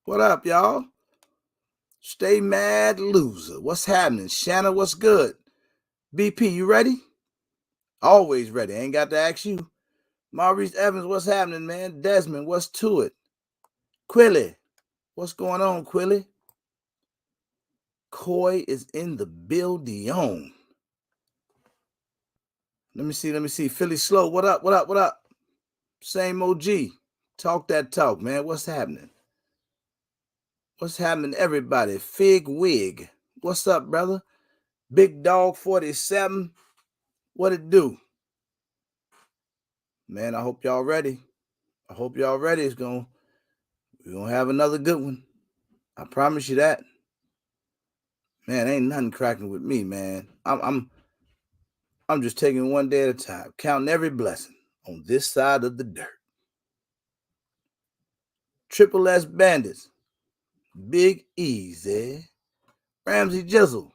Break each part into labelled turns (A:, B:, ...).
A: What up, y'all? Stay mad loser. What's happening? Shanna, what's good? BP, you ready? Always ready. Ain't got to ask you. Maurice Evans, what's happening, man? Desmond, what's to it? Quilly, what's going on, Quilly? Coy is in the building. Let me see. Philly Slow, what up? Same OG. Talk that talk, man. What's happening? What's happening, everybody? Fig Wig, what's up, brother? Big Dog 47, what it do? Man, I hope y'all ready. We're gonna have another good one. I promise you that. Man, ain't nothing cracking with me, man. I'm just taking one day at a time, counting every blessing on this side of the dirt. Triple S Bandits, Big Easy, Ramsey Jizzle.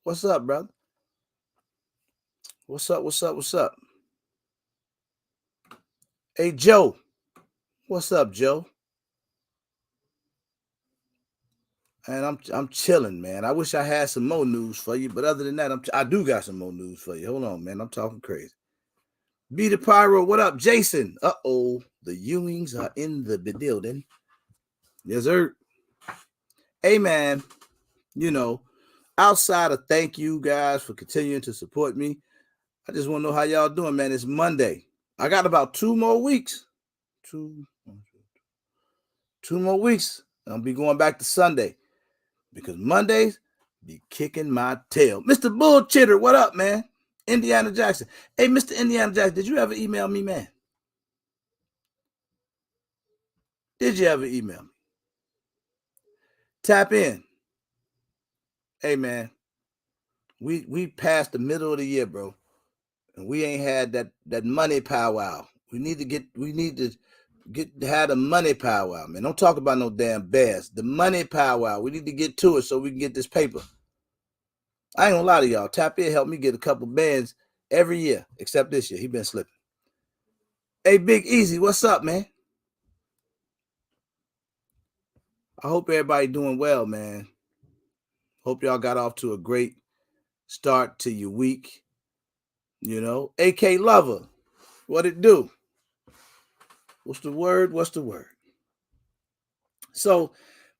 A: What's up, brother? What's up? Hey, Joe. What's up, Joe? And I'm chilling, man. I wish I had some more news for you, but other than that, I do got some more news for you. Hold on, man. I'm talking crazy. Be the Pyro, what up, Jason? Uh-oh, the Ewings are in the building. Yes, sir. Hey, man, outside of thank you guys for continuing to support me, I just want to know how y'all doing, man. It's Monday. I got about 2 more weeks. Two more weeks. I'll be going back to Sunday because Mondays be kicking my tail. Mr. Bullchitter, what up, man? Indiana Jackson. Hey, Mr. Indiana Jackson, did you ever email me, man? Did you ever email me? Tap in. Hey, man, we passed the middle of the year, bro, and we ain't had that money powwow. We need to have the money powwow, man. Don't talk about no damn bears. The money powwow. We need to get to it so we can get this paper. I ain't gonna lie to y'all. Tap in helped me get a couple bands every year, except this year. He been slipping. Hey, Big Easy, what's up, man? I hope everybody doing well, man. Hope y'all got off to a great start to your week. AK Lover, what it do? What's the word? So,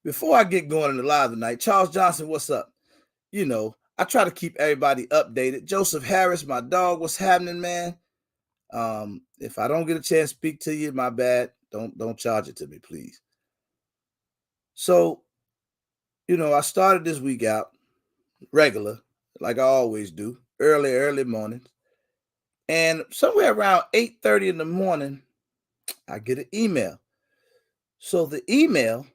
A: before I get going in the live tonight, Charles Johnson, what's up? I try to keep everybody updated. Joseph Harris, my dog, what's happening, man? If I don't get a chance to speak to you, my bad. Don't charge it to me, please. So, I started this week out regular, like I always do, early mornings. And somewhere around 8:30 in the morning, I get an email. So the email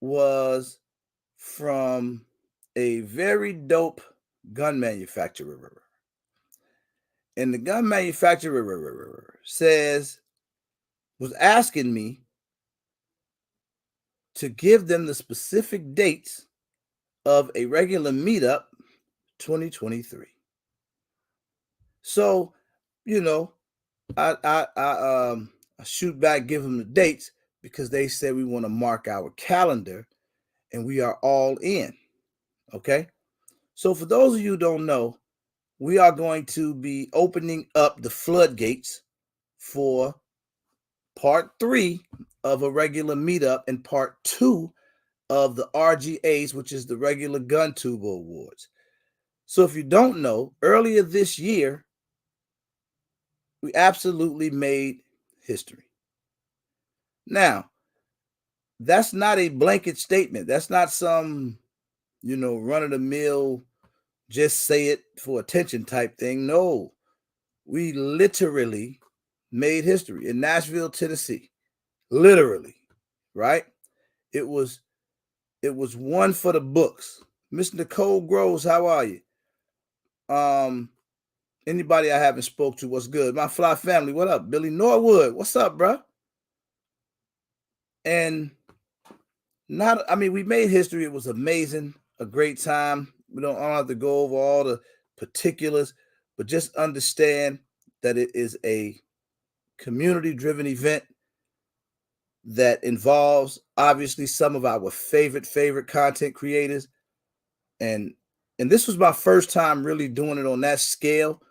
A: was from a very dope gun manufacturer. And the gun manufacturer was asking me to give them the specific dates of a regular meetup 2023. So, I shoot back, give them the dates because they said we want to mark our calendar and we are all in. Okay. So for those of you who don't know, we are going to be opening up the floodgates for part 3 of a regular meetup and part 2 of the RGAs, which is the regular Guntuber Awards. So if you don't know, earlier this year, we absolutely made history. Now, that's not a blanket statement. That's not some, run-of-the-mill, just say it for attention type thing. No, we literally made history in Nashville, Tennessee. Literally, right? It was one for the books. Miss Nicole Groves, how are you? Anybody I haven't spoke to, what's good? My fly family, what up? Billy Norwood, what's up, bro? And we made history. It was amazing, a great time. I don't have to go over all the particulars, but just understand that it is a community-driven event that involves obviously some of our favorite content creators, and this was my first time really doing it on that scale,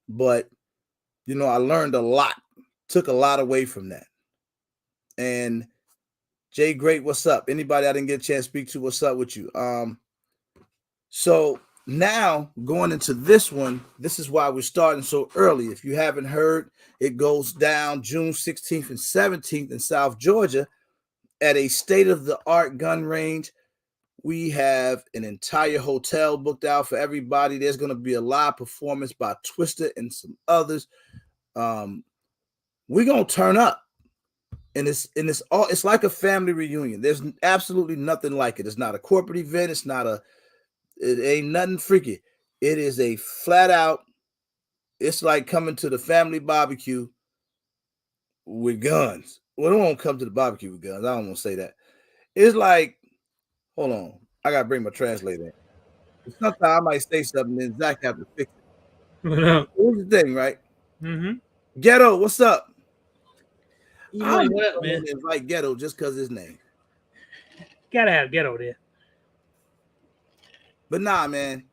A: but I learned a lot, took a lot away from that. And Jay Great, what's up? Anybody I didn't get a chance to speak to, what's up with you? So now going into this one, this is why we're starting so early. If you haven't heard, it goes down June 16th and 17th in South Georgia at a state-of-the-art gun range. We have an entire hotel booked out for everybody. There's going to be a live performance by Twister and some others. We're going to turn up. And it's like a family reunion. There's absolutely nothing like it. It's not a corporate event. It ain't nothing freaky. It is a flat out, it's like coming to the family barbecue with guns. Well, they won't come to the barbecue with guns. I don't want to say that. It's like, hold on, I gotta bring my translator in. Sometimes I might say something and Zach have to fix it. Here's the thing, right? Ghetto, what's up? I'm
B: what up, man?
A: Invite Ghetto just because his name.
B: Gotta have Ghetto there.
A: But nah, man,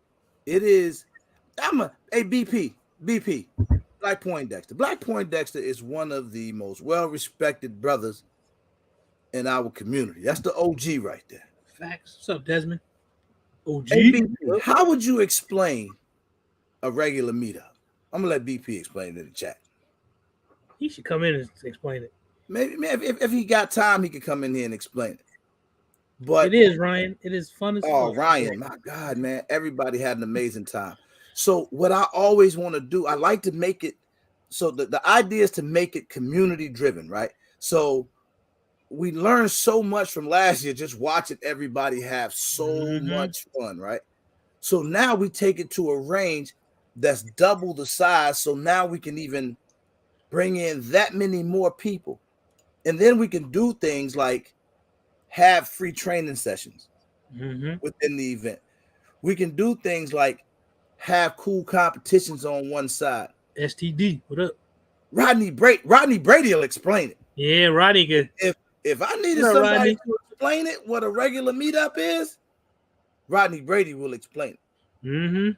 A: it is. BP, Black Poindexter. Black Poindexter is one of the most well-respected brothers in our community. That's the OG right there.
B: Facts. What's up, Desmond? OG.
A: Hey, BP, how would you explain a regular meetup? I'm gonna let BP explain it in the chat.
B: He should come in and explain it.
A: Maybe if he got time, he could come in here and explain it. But
B: it is, Ryan. It is fun as
A: fuck. Ryan, my God, man, everybody had an amazing time. So what I always want to do, I like to make it. So the idea is to make it community driven, right? So we learned so much from last year just watching everybody have so much fun, right? So now we take it to a range that's double the size. So now we can even bring in that many more people. And then we can do things like have free training sessions within the event. We can do things like have cool competitions on one side.
B: STD, what up?
A: Rodney Brady will explain it.
B: Yeah, Rodney could.
A: If I needed somebody to explain it, what a regular meetup is, Rodney Brady will explain it.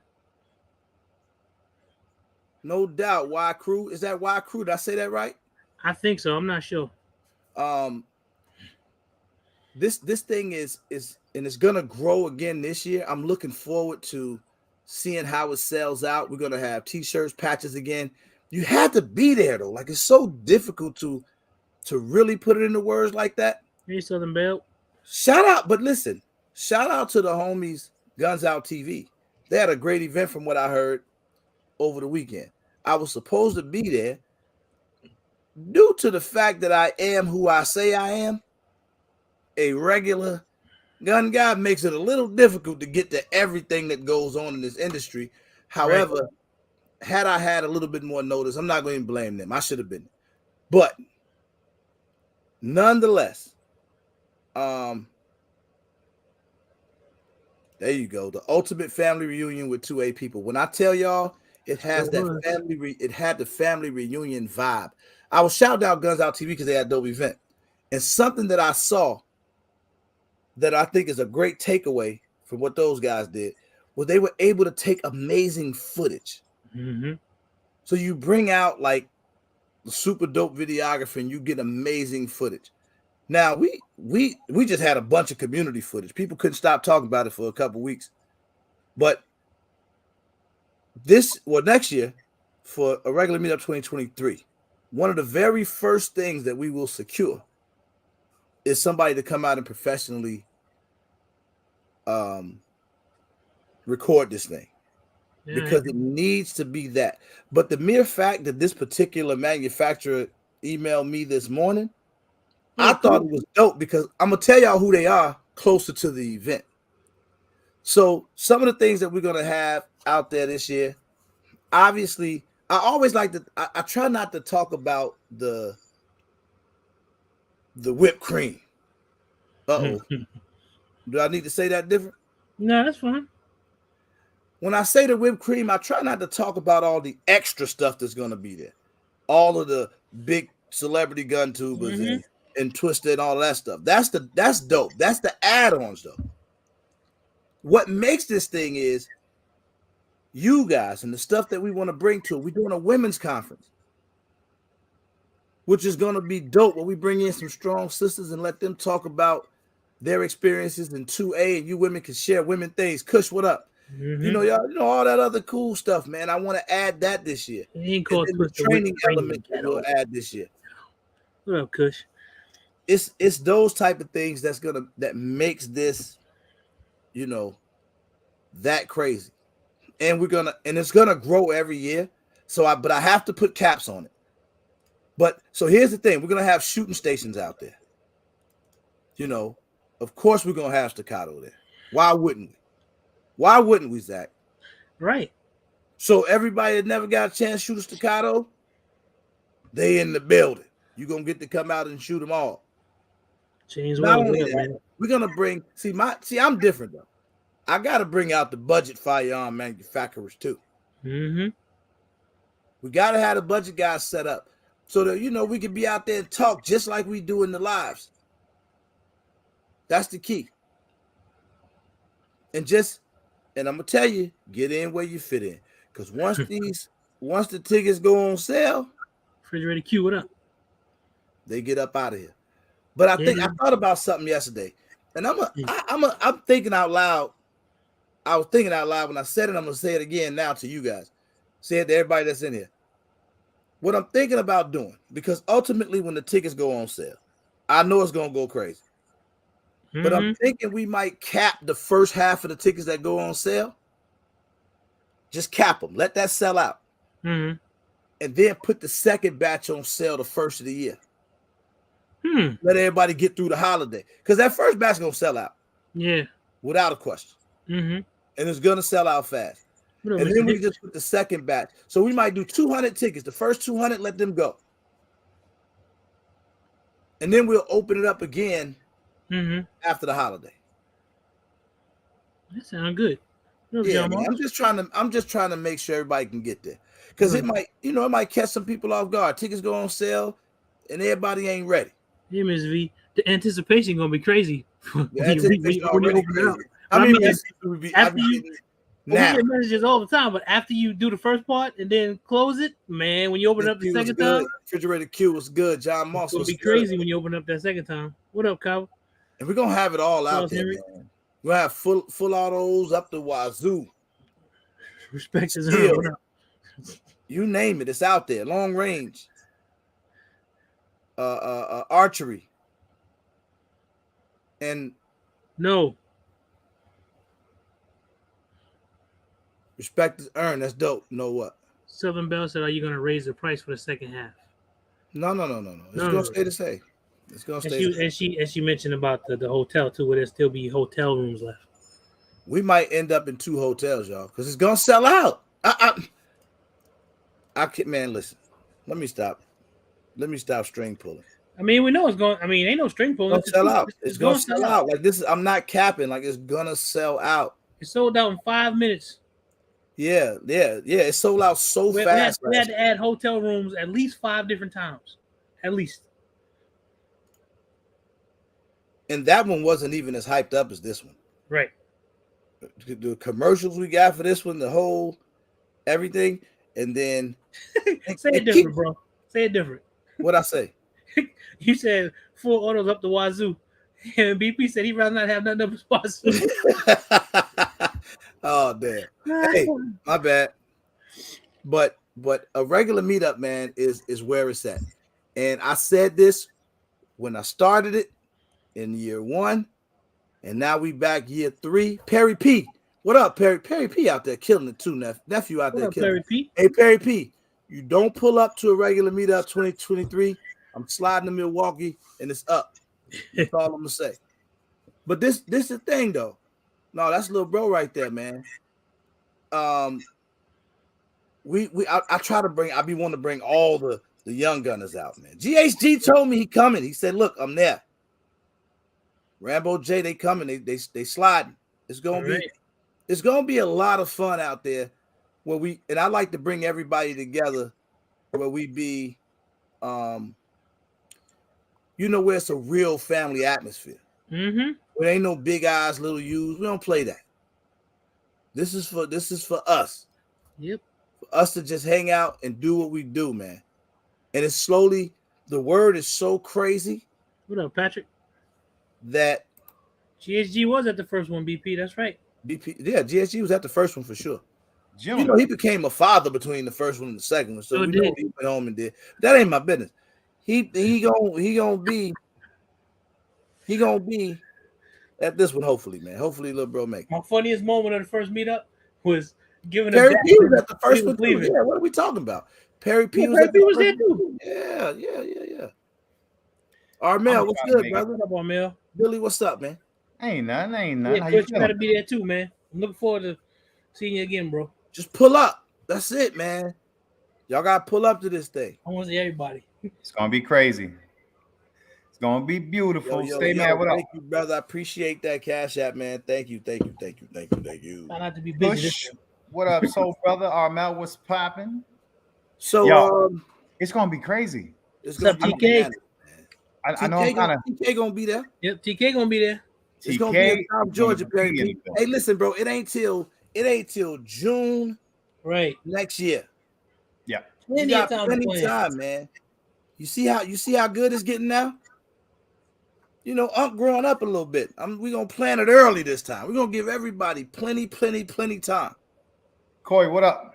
A: No doubt. Y Crew, is that Y Crew? Did I say that right?
B: I think so. I'm not sure.
A: This thing is and it's gonna grow again this year. I'm looking forward to seeing how it sells out. We're gonna have t-shirts, patches again. You have to be there though. Like, it's so difficult to really put it into words like that.
B: Hey, Southern Belle.
A: Shout out to the homies Guns Out TV. They had a great event from what I heard over the weekend. I was supposed to be there. Due to the fact that I am who I say I am, a regular gun guy, makes it a little difficult to get to everything that goes on in this industry. However, had I had a little bit more notice, I'm not going to blame them. I should have been. But nonetheless, there you go. The ultimate family reunion with 2A people. When I tell y'all, it has that family. It had the family reunion vibe. I was shouting out Guns Out TV because they had a dope event, and something that I saw that I think is a great takeaway from what those guys did was they were able to take amazing footage. So you bring out like the super dope videographer and you get amazing footage. Now we just had a bunch of community footage. People couldn't stop talking about it for a couple weeks. But next year for a regular meetup 2023, one of the very first things that we will secure is somebody to come out and professionally record this thing. Because it needs to be that. But the mere fact that this particular manufacturer emailed me this morning, I thought it was dope because I'm going to tell y'all who they are closer to the event. So some of the things that we're going to have out there this year, obviously, I always like to, I try not to talk about the whipped cream. Do I need to say that different?
B: No, that's fine.
A: When I say the whipped cream, I try not to talk about all the extra stuff that's going to be there. All of the big celebrity Guntubers and Twister and all that stuff. That's dope. That's the add-ons though. What makes this thing is you guys and the stuff that we want to bring to it. We're doing a women's conference, which is going to be dope. Where we bring in some strong sisters and let them talk about their experiences in 2A, and you women can share women things. Kush, what up?
B: Mm-hmm.
A: You know, y'all, all that other cool stuff, man. I want to add that this year.
B: It ain't called
A: and the training element that we'll add this year.
B: What up, Kush?
A: It's those type of things that makes this, that crazy. And it's gonna grow every year. But I have to put caps on it. But so here's the thing: we're gonna have shooting stations out there. Of course we're gonna have staccato there. Why wouldn't we? Why wouldn't we, Zach?
B: Right.
A: So everybody that never got a chance to shoot a staccato, they in the building. You're gonna get to come out and shoot them all. Not only that, we're gonna bring. I'm different though. I gotta bring out the budget firearm manufacturers too.
B: Mm-hmm.
A: We gotta have the budget guys set up so that we can be out there and talk just like we do in the lives. That's the key. And I'm gonna tell you, get in where you fit in. Because once the tickets go on sale,
B: refrigerator Q, what up?
A: They get up out of here. But I thought about something yesterday, and I'm thinking out loud. I was thinking out loud when I said it. I'm gonna say it again now to you guys. Say it to everybody that's in here. What I'm thinking about doing, because ultimately when the tickets go on sale, I know it's gonna go crazy. Mm-hmm. But I'm thinking we might cap the first half of the tickets that go on sale. Just cap them. Let that sell out.
B: Mm-hmm.
A: And then put the second batch on sale the first of the year. Let everybody get through the holiday. Because that first batch is going to sell out.
B: Yeah.
A: Without a question.
B: Mm-hmm.
A: And it's going to sell out fast. And then we just put the second batch. So we might do 200 tickets. The first 200, let them go. And then we'll open it up again after the holiday.
B: That sounds good.
A: Yeah, man, I'm just trying to make sure everybody can get there. Because it might catch some people off guard. Tickets go on sale and everybody ain't ready.
B: Yeah, Ms. V. The anticipation gonna be crazy.
A: The anticipation already crazy.
B: We get messages all the time, but after you do the first part and then close it, man, when you open it up the second time,
A: refrigerator Q was good. John Moss was
B: be crazy when you open up that second time. What up, Kyle?
A: And we're gonna have it all out there, man. We're gonna have full autos up the wazoo.
B: Respect is
A: you name it, it's out there. Long range. Archery. And
B: no.
A: Respect is earned. That's dope. Know what?
B: Southern Bell said, "Are you going to raise the price for the second half?"
A: No. It's going to stay the same. It's going to stay the same.
B: And she mentioned about the hotel too, where there still be hotel rooms left.
A: We might end up in 2 hotels, y'all, because it's going to sell out. I can't, man. Listen, let me stop string pulling.
B: I mean, we know it's going. I mean, ain't no string pulling.
A: It's going to sell out. It's going to sell out. Like this, I'm not capping. Like it's going to sell out.
B: It sold out in 5 minutes.
A: Yeah. It sold out so fast.
B: We had to add hotel rooms at least 5 different times, at least.
A: And that one wasn't even as hyped up as this one.
B: Right.
A: The commercials we got for this one, the whole everything, and then
B: say it different, bro. Say it different.
A: What'd I say?
B: You said 4 autos up the wazoo, and BP said he'd rather not have nothing up his wazoo.
A: Oh damn! Hey, my bad. But a regular meetup, man, is where it's at. And I said this when I started it in year 1, and now we back year 3. Perry P, what up, Perry? Perry P out there killing it too, nephew out there killing it.
B: P?
A: Hey, Perry P, you don't pull up to a regular meetup 2023. I'm sliding to Milwaukee, and it's up. That's all I'm gonna say. But this is the thing, though. No, that's little bro right there, man. I try to bring. I be wanting to bring all the young gunners out, man. GHG told me he coming. He said, "Look, I'm there." Rambo J, they coming. They sliding. It's gonna be a lot of fun out there. And I like to bring everybody together where we be. You know where it's a real family atmosphere.
B: Mm-hmm.
A: There ain't no big eyes, little U's. We don't play that. This is for us.
B: Yep.
A: For us to just hang out and do what we do, man. And it's slowly, the word is so crazy.
B: What up, Patrick?
A: That
B: GSG was at the first one, BP. That's right.
A: BP, yeah, GSG was at the first one for sure.
C: June.
A: You know, he became a father between the first one and the second one, so we know he went home and did. That ain't my business. He gonna be at this one, hopefully, man. Hopefully, little bro make it.
B: My funniest moment of the first meetup was giving
A: Perry P was at the first one too. Yeah, what are we talking about? Perry P was
B: there too.
A: Yeah. Armel, what's good, brother?
B: What's up, Armel?
A: Billy, what's up, man?
C: Ain't none.
B: Yeah, Chris, you gotta be there too, man. I'm looking forward to seeing you again, bro.
A: Just pull up. That's it, man. Y'all gotta pull up to this thing.
B: I want to see everybody.
C: It's gonna be crazy. It's gonna be beautiful. Stay mad. What up?
A: Thank you, brother. I appreciate that Cash App, man. Thank you.
B: Try not to be busy.
C: What up, soul brother? Armel, what's popping?
A: So,
C: it's gonna be crazy.
A: It's gonna be
B: TK.
C: I know I'm kind of
A: TK gonna be there.
B: Yep, TK gonna be there.
A: It's gonna be in South Georgia, Perry. Hey, listen, bro. It ain't till June,
B: right?
A: Next year.
C: Yeah,
A: you got plenty of time, man. You see how good it's getting now. You know, I'm growing up a little bit. We're gonna plan it early this time. We're gonna give everybody plenty time.
C: Corey, what up?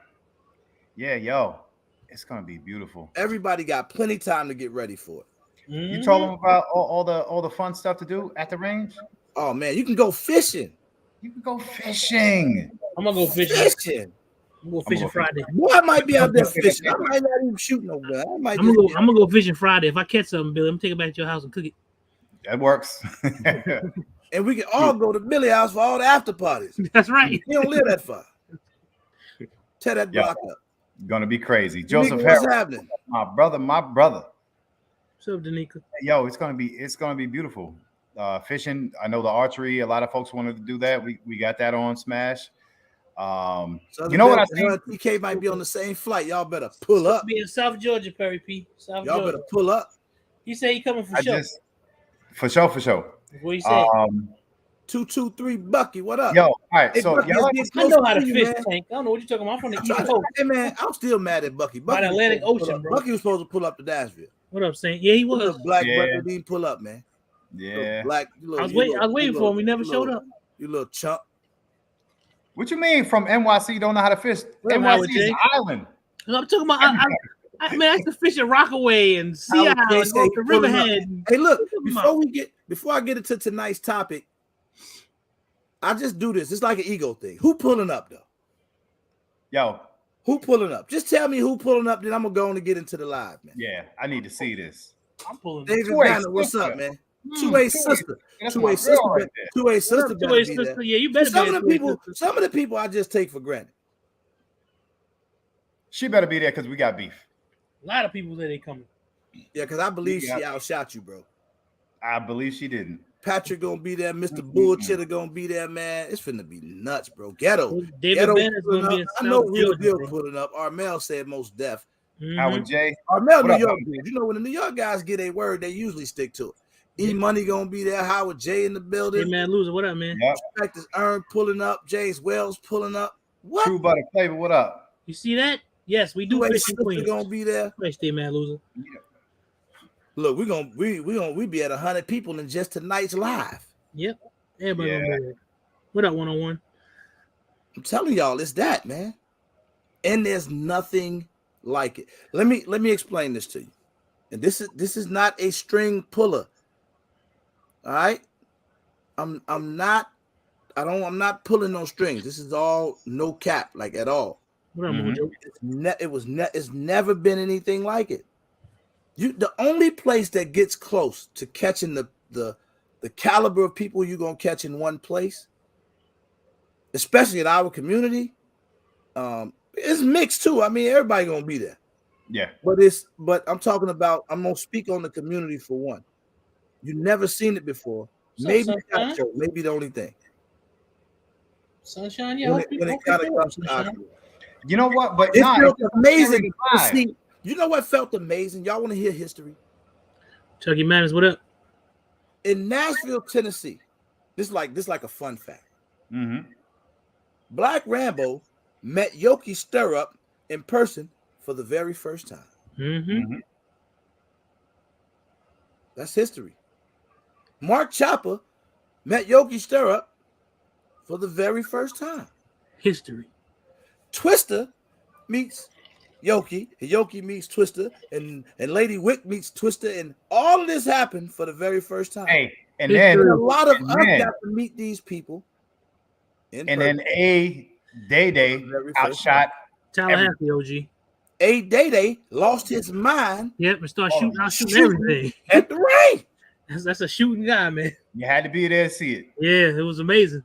C: Yeah, yo, it's gonna be beautiful.
A: Everybody got plenty time to get ready for it.
C: Mm-hmm. You told them about all the fun stuff to do at the range?
A: Oh man, you can go fishing.
C: You can go fishing.
B: I'm gonna go fishing. I'm gonna go fishing Friday.
A: Boy, I might be out there fishing. I might not even shoot no gun. I'm
B: gonna go fishing Friday. If I catch something, Billy, I'm taking it back to your house and cook it.
C: That works.
A: And we can all go to Billy's house for all the after parties.
B: That's right.
A: He don't live that far. Tear that block up.
C: Gonna be crazy. Joseph
A: What's
C: Harris,
A: happening?
C: My brother.
B: What's up, Danica?
C: Yo, it's gonna be beautiful. Fishing. I know the archery. A lot of folks wanted to do that. We got that on Smash. You know what I think?
A: TK might be on the same flight. Y'all better pull up.
B: Be in South Georgia, Perry P.
A: Y'all better pull up.
B: He said he coming for sure.
C: For sure.
B: What he said?
A: 223 Bucky. What up?
C: Yo, all right.
A: Hey,
C: so
A: Bucky,
B: I know how to fish, Tank. I don't know what you're talking about. I'm from the East Coast.
A: Hey man, I'm still mad at Bucky.
B: By the Atlantic Ocean, bro.
A: Bucky was supposed to pull up to Nashville.
B: What up, Saint? Yeah, he was.
A: Black brother didn't pull up, man.
C: Yeah.
A: Black.
B: I was waiting for him. He never showed up.
A: You little chump.
C: What you mean from NYC? Don't know how to fish? NYC is an island.
B: I'm talking about. I used to fish at Rockaway and Sea Island, the Riverhead.
A: Hey, look. Before I get into tonight's topic, I just do this. It's like an ego thing. Who pulling up though?
C: Yo.
A: Who pulling up? Just tell me who pulling up, then I'm gonna go on and get into the live, man.
C: Yeah, I need to see this.
B: I'm pulling up.
A: David Banner, what's up, man? 2A sister. 2A sister. 2A sister.
B: 2A sister. Yeah, you better
A: some of the people I just take for granted.
C: She better be there because we got beef.
B: A lot of people say they coming.
A: Yeah, because I believe she outshot you, bro.
C: I believe she didn't.
A: Patrick gonna be there. Mr. Bullchitter gonna be there, man. It's finna be nuts, bro. Ghetto.
B: David Banner's gonna be in
A: I know Real Deal putting up. Armel said most deaf.
C: Howard J.
A: Armel, New York dude. You know, when the New York guys get a word, they usually stick to it. E-Money gonna be there. Howard J in the building.
B: Hey, man, loser. What up, man?
C: Yep.
A: Respect is earned pulling up. James Wells pulling up. What?
C: True Butter Flavor, what up?
B: You see that? Yes, we do fish in Queens.
A: Gonna be there.
B: Nice day, man, loser.
C: Yeah.
A: Look, we be at 100 people in just tonight's live.
B: Yep. Everybody gonna be there. What up, 101?
A: I'm telling y'all, it's that, man. And there's nothing like it. Let me explain this to you. And this is not a string puller. All right. I'm not pulling no strings. This is all no cap, like at all.
B: What up,
A: It's never been anything like it. The only place that gets close to catching the caliber of people you're gonna catch in one place, especially in our community, it's mixed too. I mean, everybody gonna be there.
C: Yeah.
A: But I'm talking about, I'm gonna speak on the community for one. You've never seen it before. Maybe the only thing.
B: Sunshine, yeah.
A: When it kind of comes to
C: you know what? But
A: it felt amazing to see. You know what felt amazing? Y'all want to hear history?
B: Chucky Manners, what up?
A: In Nashville, Tennessee, this like a fun fact.
C: Mm-hmm.
A: Black Rambo met Yoki Stirrup in person for the very first time.
B: Mm-hmm.
A: That's history. Mark Chopper met Yoki Stirrup for the very first time.
B: History.
A: Twister meets Yoki, and Yoki meets Twister, and Lady Wick meets Twister, and all of this happened for the very first time.
C: Hey, and then
A: a lot of us got to meet these people.
C: And then A Day outshot
B: Tallahassee OG.
A: A Day lost his mind.
B: Yep, and start shooting everything
A: at the range.
B: That's a shooting guy, man.
C: You had to be there to see it.
B: Yeah, it was amazing.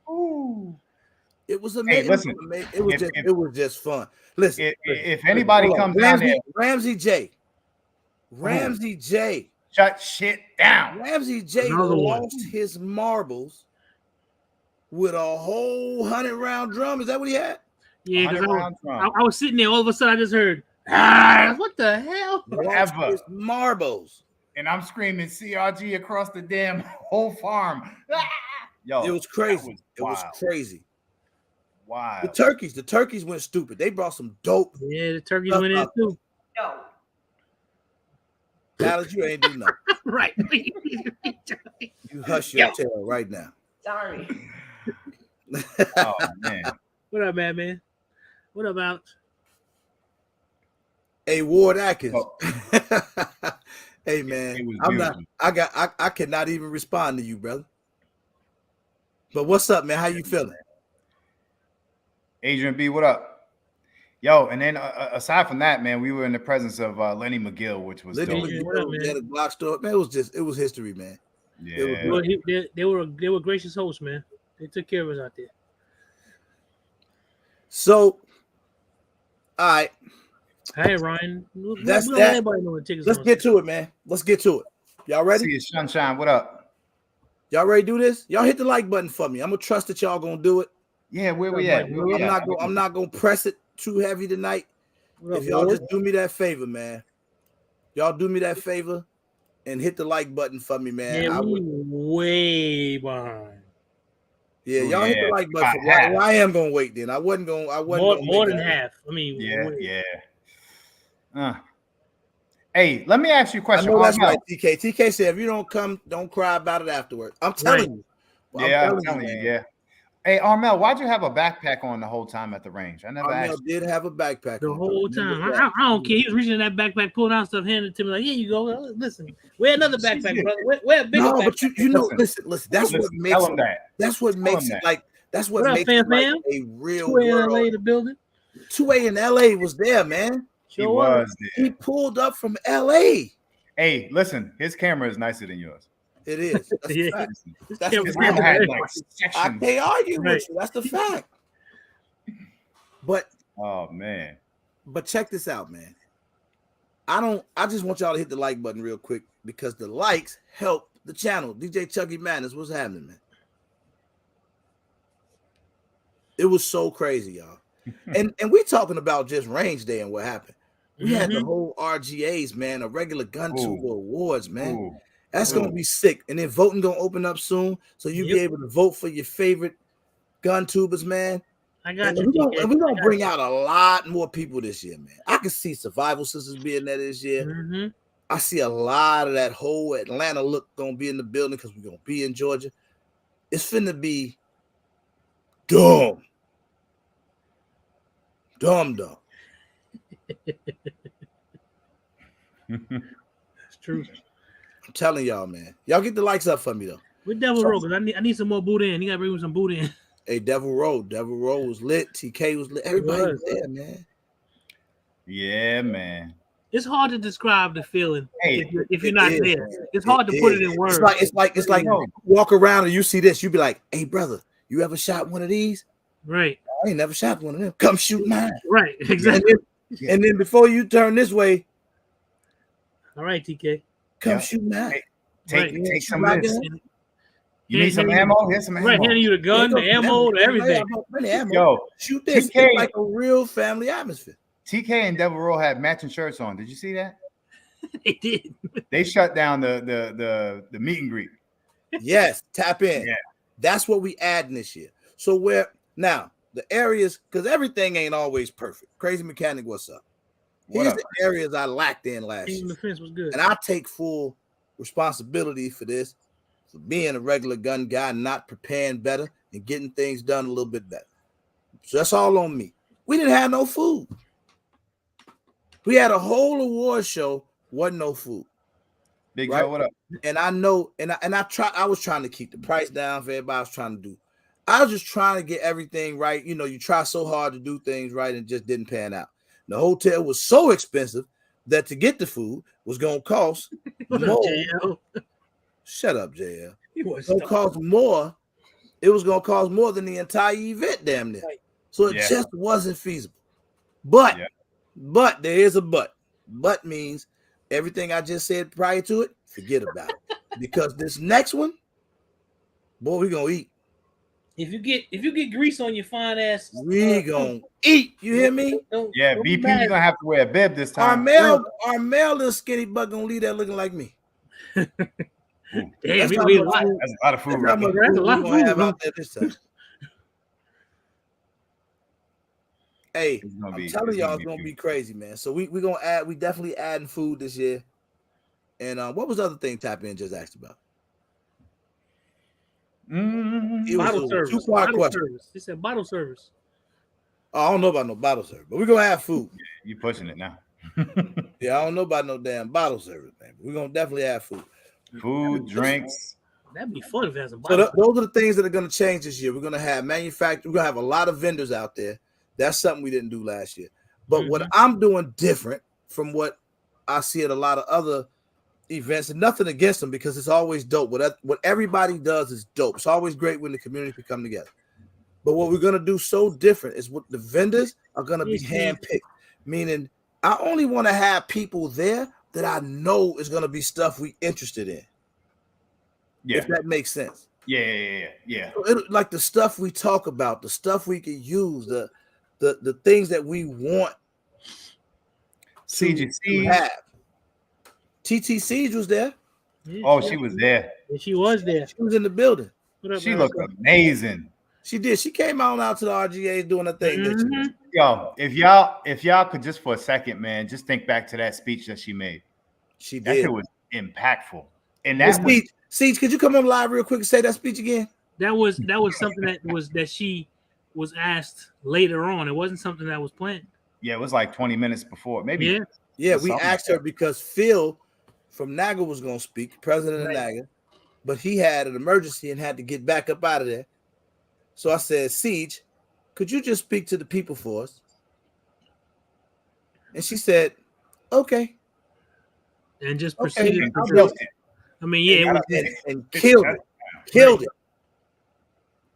A: Ooh. It was amazing.
C: Hey, listen,
A: it was just fun. Listen,
C: if anybody comes down there,
A: Ramsey J.
C: Shut shit down.
A: Ramsey J lost his marbles with a whole 100-round drum. Is that what he had?
B: Yeah, because I was sitting there, all of a sudden I just heard, what the hell?
A: Whatever. His marbles.
C: And I'm screaming CRG across the damn whole farm. Yo,
A: it was crazy. It was crazy.
C: Wow.
A: The turkeys went stupid. They brought some dope.
B: Yeah, the turkeys went in too.
D: Yo.
A: Dallas, you ain't do nothing.
B: Right.
A: You hush your tail right now.
D: Sorry.
C: Oh man.
B: What up, man? What up, Alex?
A: Hey, Ward Atkins. Hey man, I cannot even respond to you, brother. But what's up, man? How you feeling?
C: Adrian B, what up? Yo, and then aside from that, man, we were in the presence of Lenny McGill, which was
A: Lenny McGill at a block store. Man, it was history, man.
C: Yeah.
B: They were gracious hosts, man. They took care of us out there.
A: So, all right.
B: Hey, Ryan.
A: That's that. Let's get to it, man. Let's get to it. Y'all ready?
C: See you, Sunshine. What up?
A: Y'all ready to do this? Y'all hit the like button for me. I'm gonna trust that y'all gonna do it.
C: Yeah, where we at?
A: I'm not gonna press it too heavy tonight. If y'all just do me that favor, man. Y'all do me that favor and hit the like button for me, man.
B: Yeah, we way behind.
A: Yeah, y'all hit the like button. Well, I am gonna wait then. I wasn't
B: more than half. I mean,
C: yeah. Hey, let me ask you a question.
A: I know that's right, TK. TK said, if you don't come, don't cry about it afterwards. I'm telling you.
C: I'm telling you, yeah. Hey, Armel, why'd you have a backpack on the whole time at the range? I never asked.
A: Armel did have a backpack
B: the whole time. I don't care. He was reaching in that backpack, pulling out stuff, handing it to me like, here you go. Listen, wear another backpack, brother. Wear a bigger backpack.
A: But you know, listen. That's what makes it. That's what makes it like. That's what makes it like a real
B: 2A LA the building.
A: 2A in LA was there, man.
C: He was there.
A: He pulled up from LA.
C: Hey, listen, his camera is nicer than yours.
A: It is. That's
B: yeah.
A: fact.
C: That's his camera had like sections.
A: I can't argue with you. That's the fact. But
C: oh man.
A: But check this out, man. I just want y'all to hit the like button real quick because the likes help the channel. DJ Chucky Madness, what's happening, man? It was so crazy, y'all. and we talking about just range day and what happened. We had the whole RGAs, man, a regular Guntuber awards, man.
C: Ooh.
A: That's gonna be sick. And then voting gonna open up soon, so you'll be able to vote for your favorite Guntubers, man.
B: I got
A: you. We're gonna bring out a lot more people this year, man. I can see Survival Sisters being there this year. I see a lot of that whole Atlanta look gonna be in the building because we're gonna be in Georgia. It's finna be dumb.
B: It's true.
A: I'm telling y'all, man. Y'all get the likes up for me though.
B: With Devil Row, because I need some more boot in. You gotta bring some boot in.
A: Hey, Devil Row was lit. TK was lit. Everybody was there, man.
C: Yeah, man.
B: It's hard to describe the feeling if you're not there.
A: Man.
B: It's hard to put it in words.
A: It's like you walk around and you see this, you be like, hey brother, you ever shot one of these?
B: Right.
A: I ain't never shot one of them. Come shoot mine.
B: Right, exactly.
A: And then before you turn this way,
B: all right, TK.
A: Come shoot mine.
C: Hey, take some of this. You need some ammo? Here's some ammo.
B: Right, handing you the gun, the ammo, everything.
A: Yo, shoot this. It's like a real family atmosphere.
C: TK and Devil Row had matching shirts on. Did you see that?
B: They did.
C: They shut down the meet and greet.
A: Yes, tap in.
C: Yeah.
A: That's what we adding this year. So where now the areas, because everything ain't always perfect. Crazy Mechanic, what's up? Here's the areas I lacked in last year.
B: The fence was good.
A: And I take full responsibility for this, for being a regular gun guy, not preparing better and getting things done a little bit better. So that's all on me. We didn't have no food. We had a whole award show, wasn't no food.
C: Big Joe, what up?
A: And I know, I was trying to keep the price down for everybody I was trying to do. I was just trying to get everything right. You know, you try so hard to do things right and just didn't pan out. The hotel was so expensive that to get the food was going to cost more. Shut up, JL. It was going to cost more. It was going to cost more than the entire event, damn near. So it just wasn't feasible. But there is a but. But means everything I just said prior to it, forget about it. Because this next one, boy, we're going to eat.
B: If you get grease on your fine ass,
A: we gonna eat. You hear me?
C: Yeah, BP, you're gonna have to wear a bib this time.
A: Our male little skinny butt gonna leave that looking like me.
B: Damn,
C: that's a lot of food.
B: That's a lot of food.
A: Have out there this time. Hey, I'm telling y'all, it's gonna be crazy, man. So we gonna add. We definitely adding food this year. And what was the other thing Tap In just asked about?
B: Bottle service. Bottle service. He said bottle service.
A: Oh, I don't know about no bottle service, but we're gonna have food.
C: You pushing it now.
A: Yeah, I don't know about no damn bottle service, man. We're gonna definitely have food.
C: Food, drinks.
B: That'd be fun if there's a bottle.
A: So those are the things that are gonna change this year. We're gonna have manufacturing. We're gonna have a lot of vendors out there. That's something we didn't do last year. But what I'm doing different from what I see at a lot of other events, and nothing against them because it's always dope. What everybody does is dope. It's always great when the community can come together. But what we're gonna do so different is what the vendors are gonna be handpicked. Meaning, I only want to have people there that I know is gonna be stuff we interested in. Yeah, if that makes sense.
C: Yeah.
A: So like the stuff we talk about, the stuff we can use, the things that we want.
C: to
A: have. TT Siege was there.
C: Oh, she was there.
B: She was there.
A: She was in the building.
C: She looked amazing.
A: She did. She came out to the RGAs doing her thing.
C: Yo, if y'all could just for a second, man, just think back to that speech that she made.
A: She did.
C: That shit was impactful. And that
A: speech, Siege, could you come on live real quick and say that speech again?
B: That was something that she was asked later on. It wasn't something that was planned.
C: Yeah, it was like 20 minutes before. Maybe.
A: Yeah, we asked her because Phil from NAGA was going to speak, president of NAGA, but he had an emergency and had to get back up out of there. So I said, Siege, could you just speak to the people for us? And she said, okay.
B: And just proceeded. I mean, yeah,
A: and killed it. Killed it.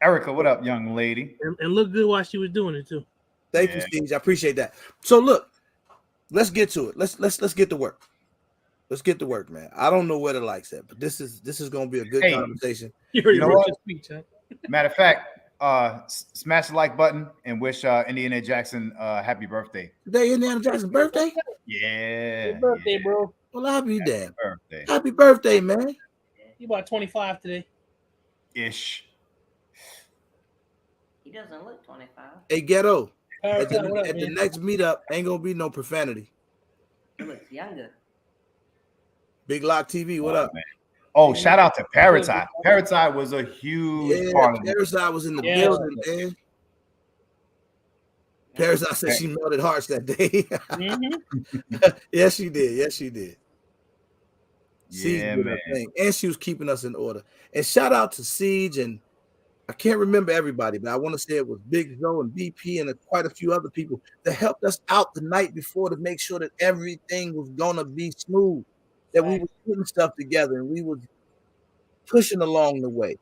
C: Erica, what up, young lady?
B: And looked good while she was doing it too.
A: Thank you, Siege. I appreciate that. So look, let's get to it. Let's get to work. Let's get to work, man. I don't know where the likes at, but this is going to be a good conversation.
B: You know what? Speech, huh?
C: Matter of fact, smash the like button and wish Indiana Jackson happy birthday.
A: Today, Indiana Jackson's birthday?
C: Yeah.
B: Happy birthday, bro.
A: Well, happy damn
C: birthday.
A: Happy birthday, man.
B: You about 25 today.
C: Ish.
D: He doesn't look 25.
A: Hey, Ghetto. At the next meetup, ain't going to be no profanity.
D: He looks younger.
A: Big Lock TV, what up?
C: Man. Oh, shout out to Parasite. Parasite was a huge part of it.
A: Parasite was in the building, man. Parasite said she melted hearts that day. Yes, she did. Yes, she did.
C: Yeah, man.
A: And she was keeping us in order. And shout out to Siege, and I can't remember everybody, but I want to say it was Big Joe and BP and quite a few other people that helped us out the night before to make sure that everything was going to be smooth. That we were putting stuff together and we were pushing along the way.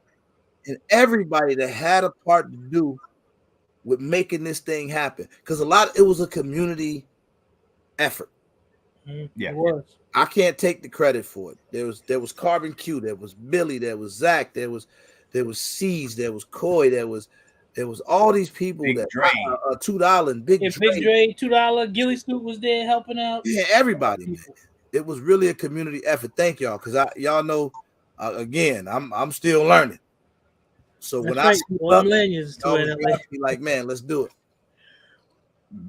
A: And everybody that had a part to do with making this thing happen. Because it was a community effort.
C: Yeah.
B: It was.
A: I can't take the credit for it. There was Carbon Q, there was Billy, there was Zach, there was Siege, there was Coy, there was all these people
C: Big
A: that
C: $2
A: and Big
B: Dre, $2. Gilly Scoop was there helping out.
A: Yeah, everybody, man. it was really a community effort. Thank y'all, because y'all know, again, I'm still learning. So
B: That's
A: when
B: right.
A: I see
B: All
A: up,
B: them lanyards
A: y'all was be like, man, let's do it.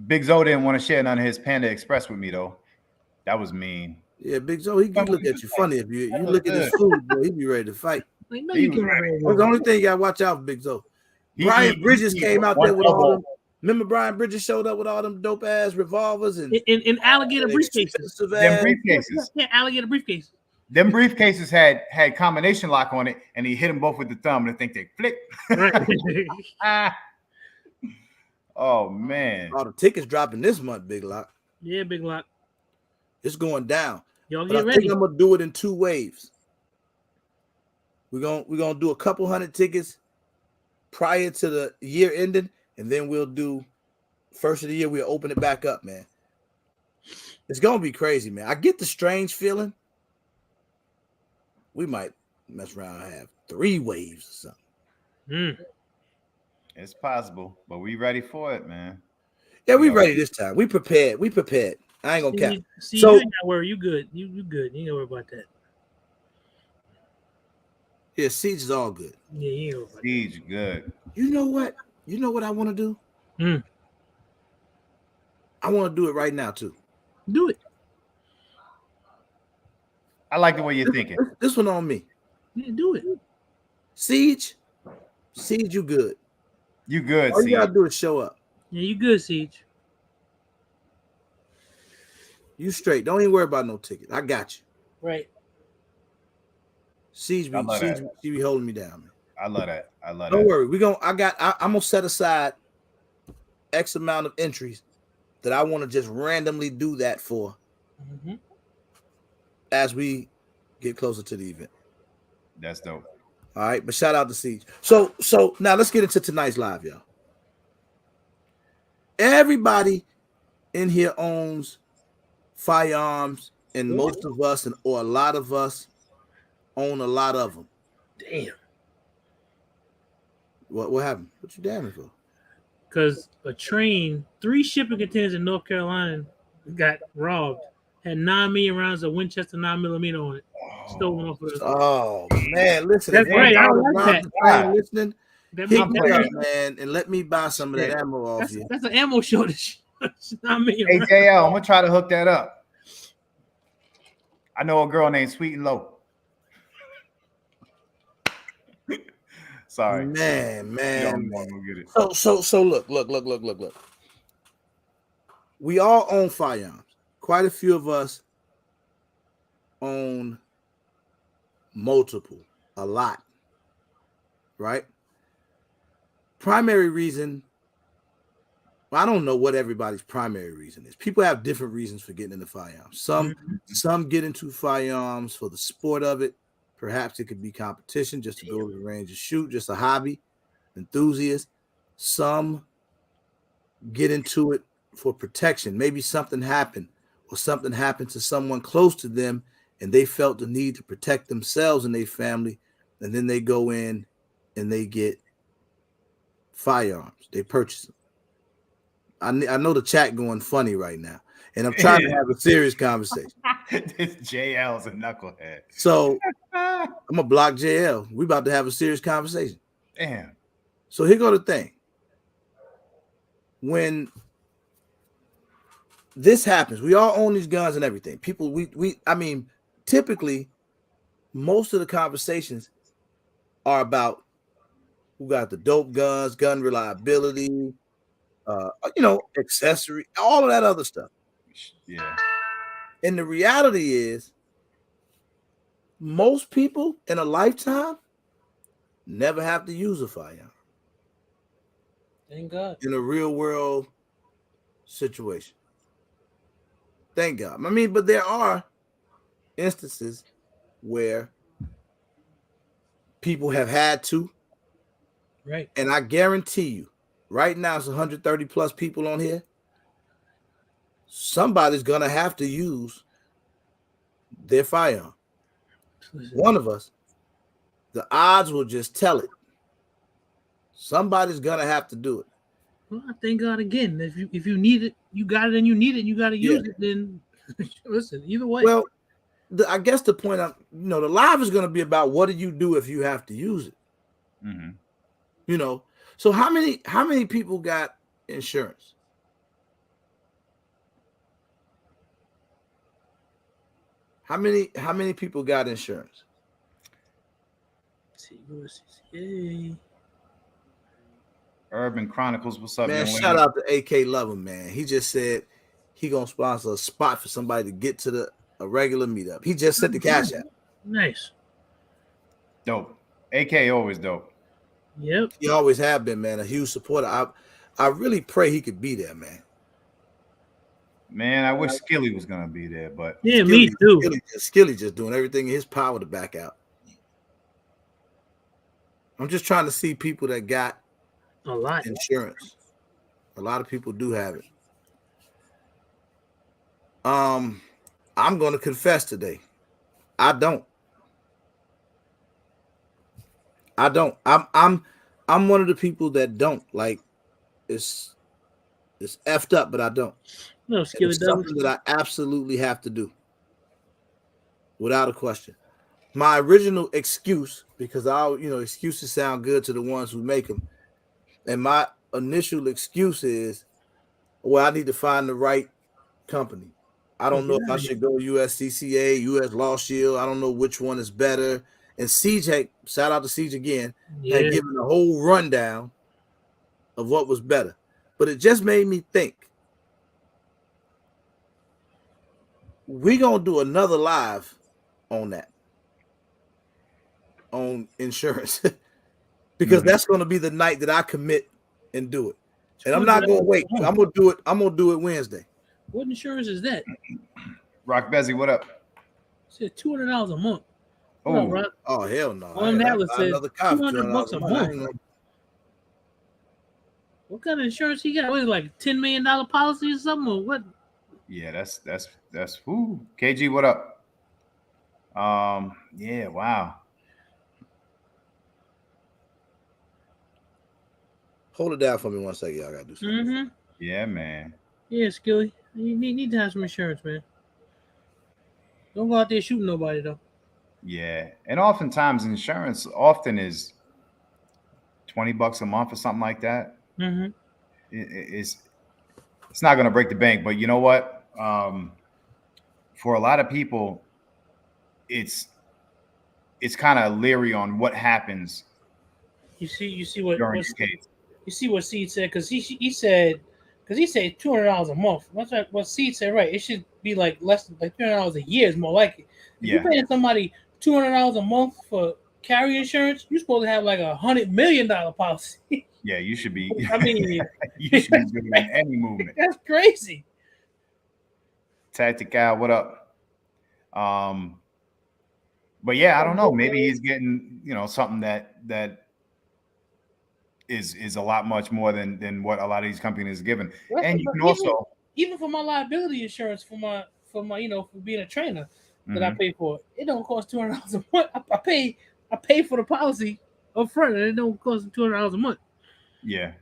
C: Big Zo didn't want to share none of his Panda Express with me though. That was mean.
A: Yeah, Big Zo, he look at you funny if you look at his food, boy, he be ready to fight.
B: Like, no, you can't.
A: That's the only thing you gotta watch out for, Big Zo. Brian Bridges came out there with all them. Remember Brian Bridges showed up with all them dope ass revolvers and
B: in alligator briefcases.
C: Them briefcases.
B: Yeah, alligator briefcases.
C: Them briefcases had combination lock on it, and he hit them both with the thumb, and I think they flick.
B: Right.
C: Oh man!
A: All the tickets dropping this month, Big Lock.
B: Yeah, Big Lock.
A: It's going down.
B: Y'all
A: But
B: get
A: I
B: ready.
A: think I'm gonna do it in 2 waves. We're gonna do a couple hundred tickets prior to the year ending, and then we'll do first of the year. We'll open it back up, man. It's gonna be crazy, man. I get the strange feeling. We might mess around and have 3 waves or something.
C: It's possible, but we ready for it, man.
A: Yeah, we ready this time. We prepared. I ain't gonna cap.
B: See, so, you ain't gotta worry. You good. You good. You ain't gotta worry about that.
A: Yeah, Siege is all good.
B: Yeah, you ain't worry about
C: Siege good.
A: You know what? You know what I want to do? I want to do it right now too.
B: Do it.
C: I like the way you're thinking.
A: This one on me.
B: Yeah, do it.
A: Siege, you good.
C: You good,
A: All you gotta do is show up.
B: Yeah, you good, Siege.
A: You straight. Don't even worry about no ticket. I got you.
B: Right.
A: Siege be holding me down, man.
C: I love that.
A: Don't worry. I'm gonna set aside X amount of entries that I want to just randomly do that for as we get closer to the event.
C: That's dope.
A: All right, but shout out to Siege. So now let's get into tonight's live, y'all. Everybody in here owns firearms, and most of us, or a lot of us, own a lot of them.
B: Damn.
A: What happened? What you damning for?
B: Because a train, 3 shipping containers in North Carolina got robbed. Had 9 million rounds of Winchester 9mm on it. Stolen off of us.
A: Oh man, listen.
B: That's right. I don't like that.
A: Listening, hit me up, man, and let me buy some of that ammo off you.
B: That's an ammo shortage.
C: Hey JL, I'm gonna try to hook that up. I know a girl named Sweet and Low. Sorry,
A: man.
C: Get it.
A: So look. We all own firearms. Quite a few of us own multiple, a lot, right? Primary reason. Well, I don't know what everybody's primary reason is. People have different reasons for getting into firearms. Some get into firearms for the sport of it. Perhaps it could be competition, just to go to the range and shoot, just a hobby, enthusiast. Some get into it for protection. Maybe something happened, or something happened to someone close to them, and they felt the need to protect themselves and their family, and then they go in and they get firearms. They purchase them. I know the chat going funny right now, and I'm trying to have a serious conversation.
C: This JL's a knucklehead.
A: So I'm gonna block JL. We about to have a serious conversation.
C: Damn.
A: So here go the thing. When this happens, we all own these guns and everything. People, typically, most of the conversations are about who got the dope guns, gun reliability, accessory, all of that other stuff.
C: Yeah.
A: And the reality is, most people in a lifetime never have to use a firearm.
B: Thank God.
A: In a real world situation. Thank God. But there are instances where people have had to.
B: Right.
A: And I guarantee you, right now it's 130 plus people on here. Somebody's going to have to use their firearm. One of us, the odds will just tell it. Somebody's going to have to do it.
B: Well, I thank God again. If you need it, you got it, and you need it, you got to use it. Then Listen, either way.
A: Well, I guess the point the live is going to be about what do you do if you have to use it.
C: Mm-hmm.
A: So how many people got insurance? How many people got insurance?
B: Let's see.
C: Urban Chronicles, what's up,
A: Man,
C: young
A: shout
C: lady?
A: out to AK Lover, man. He just said he gonna sponsor a spot for somebody to get to a regular meetup. He just sent the cash out.
B: Nice.
C: Dope. AK always dope.
B: Yep.
A: He always have been, man, a huge supporter. I really pray he could be there, man.
C: Man, I wish Skilly was gonna be there, but
B: yeah, me too.
A: Skilly just doing everything in his power to back out. I'm just trying to see people that got
B: a lot
A: insurance. A lot of people do have it. I'm going to confess today. I don't. I'm one of the people that don't. Like, it's effed up, but I don't.
B: No,
A: it's something that I absolutely have to do, without a question. My original excuse, because excuses sound good to the ones who make them, and my initial excuse is, well, I need to find the right company. I don't know if I should go USCCA, US Law Shield. I don't know which one is better. And Siege, shout out to Siege again, had given a whole rundown of what was better. But it just made me think, we're going to do another live on that, on insurance, because that's going to be the night that I commit and do it. And I'm not going to wait. I'm going to do it Wednesday.
B: What insurance is that?
C: Rock Bezzy, what up?
B: It said $200 a month.
A: Oh, hell no.
B: On that list says $200 a month. What kind of insurance he got? What is it, like $10 million policy or something? Or what?
C: Yeah, that's whoo. KG, what up? Yeah, wow.
A: Hold it down for me one second. Y'all gotta do something.
C: Yeah, man.
B: Yeah, Skilly. You need to have some insurance, man. Don't go out there shooting nobody though.
C: Yeah, and oftentimes insurance is $20 a month or something like that. It's not going to break the bank, but you know what? For a lot of people, it's kind of leery on what happens.
B: You see what Seed said, because he said $200 a month. That's what Seed said, right? It should be like less than like $200 a year is more likely. If you're paying somebody $200 a month for carrier insurance, you're supposed to have like $100 million policy.
C: Yeah, you should be.
B: I mean,
C: you should be doing any movement.
B: That's crazy.
C: Tactical, what up? But yeah, I don't know. Maybe he's getting something that is a lot much more than what a lot of these companies are giving.
B: Well,
C: and you can also
B: even for my liability insurance for my for being a trainer that I pay for, it don't cost $200 a month. I pay for the policy up front, and it don't cost $200 a month.
C: Yeah,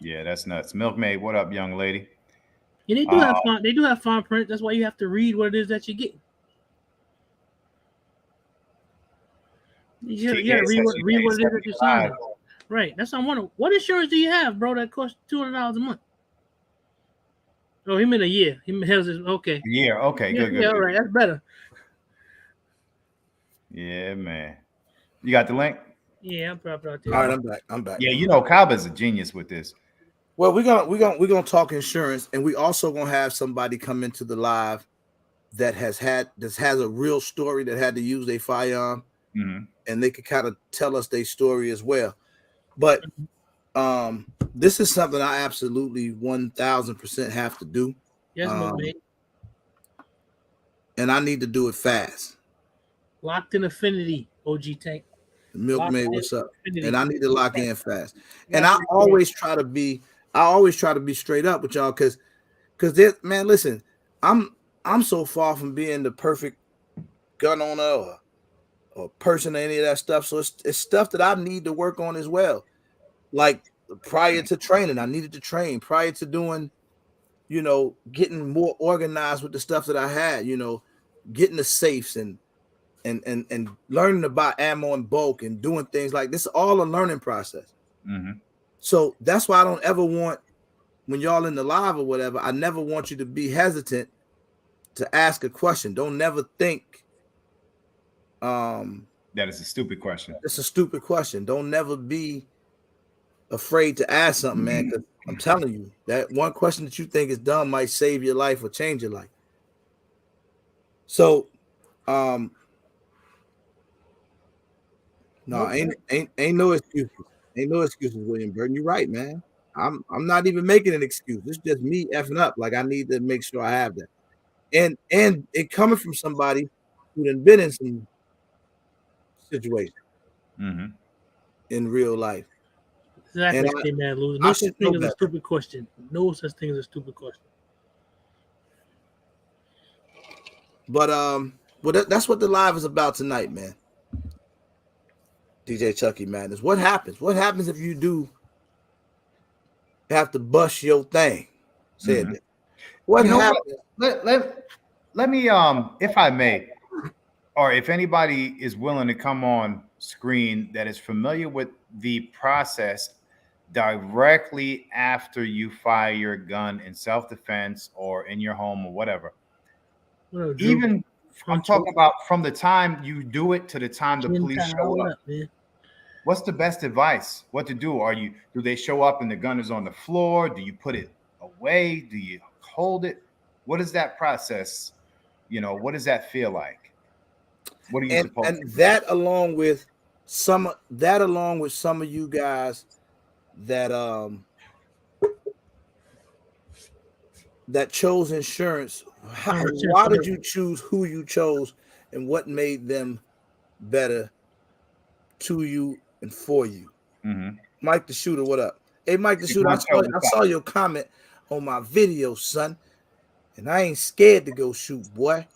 C: that's nuts. Milkmaid, what up, young lady?
B: Yeah, they do have fine print. That's why you have to read what it is that you get. You gotta read what it is that you're signing. Right. That's what I'm wondering. What insurance do you have, bro, that costs $200 a month? Oh, he meant a year. He has his okay.
C: A year. Okay, good.
B: Yeah, all right. That's better.
C: Yeah, man. You got the link?
B: Yeah, I'm probably out there.
A: All right, I'm back.
C: Yeah, Kaba's a genius with this.
A: Well, we're gonna talk insurance, and we also gonna have somebody come into the live that has a real story that had to use their firearm, and they could kind of tell us their story as well. But this is something I absolutely 1,000% have to do.
B: Yes,
A: and I need to do it fast.
B: Locked in affinity, OG Tank.
A: Milkmaid, what's up? Affinity. And I need to lock in fast. And I always try to be straight up with y'all, because man, listen, I'm so far from being the perfect gun owner or person or any of that stuff. So it's stuff that I need to work on as well. Like prior to training, I needed to train. Prior to doing you know, getting more organized with the stuff that I had, you know, getting the safes and learning about ammo in bulk and doing things like this, all a learning process.
C: Mm-hmm.
A: So that's why I don't ever want, when y'all in the live or whatever, I never want you to be hesitant to ask a question. Don't never think
C: that is a stupid question.
A: It's a stupid question. Don't never be afraid to ask something, man, because I'm telling you, that one question that you think is dumb might save your life or change your life. So no, ain't no excuses. Ain't no excuses, William Burton. You're right, man. I'm not even making an excuse. It's just me effing up. Like, I need to make sure I have that. And it coming from somebody who done been in some situations in real life.
B: Exactly, man. Lose. No such thing as a stupid question. No such thing as a stupid question.
A: But well, that's what the live is about tonight, man. DJ Chucky Madness. What happens? What happens if you do have to bust your thing? Say it. What happens?
C: Let me if I may, or if anybody is willing to come on screen that is familiar with the process directly after you fire your gun in self-defense or in your home or whatever. Even I'm talking about from the time you do it to the time the police show up. What's the best advice? What to do? Do they show up and the gun is on the floor? Do you put it away? Do you hold it? What is that process? You know, what does that feel like? What are you supposed to do?
A: That along with some of you guys that that chose insurance. Why did you choose who you chose, and what made them better to you and for you? Mike the Shooter, what up? Hey, Mike the Shooter, I saw your comment on my video, son, and I ain't scared to go shoot, boy.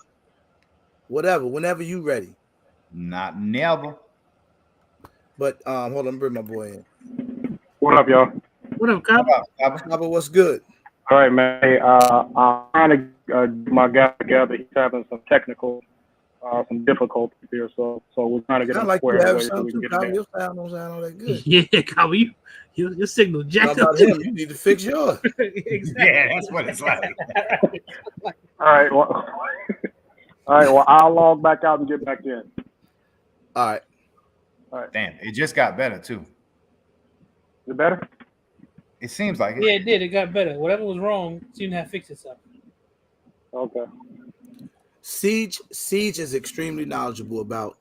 A: Whatever, whenever you ready.
C: Not never.
A: But hold on, bring my boy in.
E: What up, y'all?
B: What up,
A: Cabo? What's good?
E: All right, man. Hey, I'm trying to get my guy together. He's having some technical, some difficulties here, so we're trying to get him squared away so we can get him.
A: Your sound don't sound all that good.
B: Yeah, Cabo, your signal jacked up.
A: Him, you need to fix yours.
B: Exactly.
C: Yeah, that's what it's like.
E: All right, well, I'll log back out and get back in.
A: All right.
C: Damn, it just got better too.
E: Is it better?
C: It seems like it.
B: Yeah, it did. It got better. Whatever was wrong seemed to have fixed itself.
E: Okay.
A: Siege is extremely knowledgeable about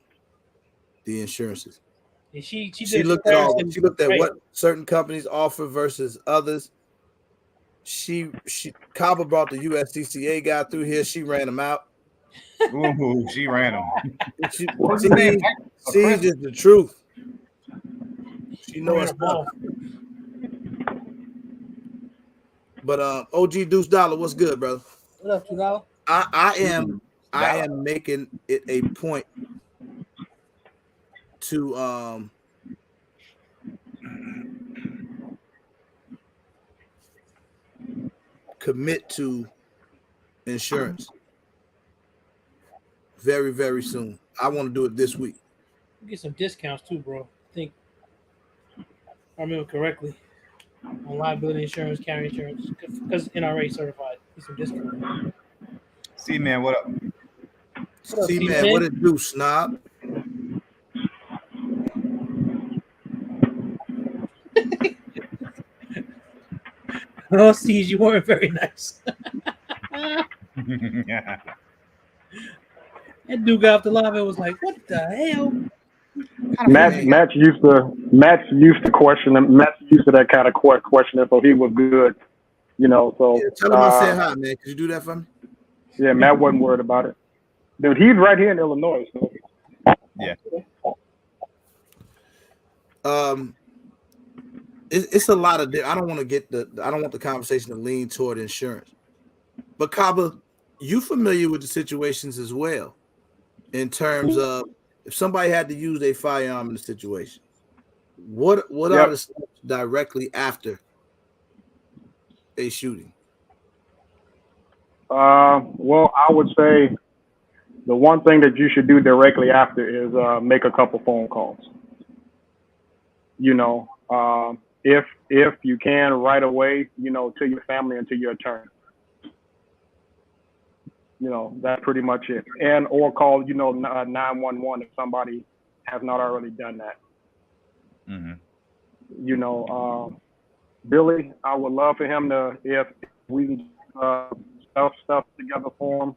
A: the insurances.
B: And she
A: looked at what certain companies offer versus others. Cabo brought the USCCA guy through here. She ran him out.
C: Ooh, she ran him.
A: Siege is the truth. She knows stuff. But OG Deuce Dollar, what's good, brother?
B: What up, $2?
A: I am making it a point to commit to insurance very, very soon. I want to do it this week.
B: Get some discounts too, bro. I think I remember correctly. On liability insurance, carry insurance, because NRA certified. Get some discounts.
C: See, man, what up?
A: See, man, what it do, snob?
B: Oh, Siege, you weren't very nice. That dude got off the live and was like, "What the hell?"
E: Matt used to question him. Matt used to that kind of question, so he was good, you know. So
A: tell him I said hi, man. Could you do that for me?
E: Yeah, Matt wasn't worried about it. Dude, he's right here in Illinois. So.
C: Yeah.
A: It's a lot of. I don't want the conversation to lean toward insurance. But Kaba, you familiar with the situations as well, in terms of if somebody had to use a firearm in the situation, what are the steps directly after a shooting?
E: Well, I would say the one thing that you should do directly after is make a couple phone calls. You know, if you can right away, you know, to your family and to your attorney. You know, that's pretty much it. And or call, you know, 911 if somebody has not already done that.
C: Mm-hmm.
E: You know, Billy, I would love for him to, if we can stuff together for him,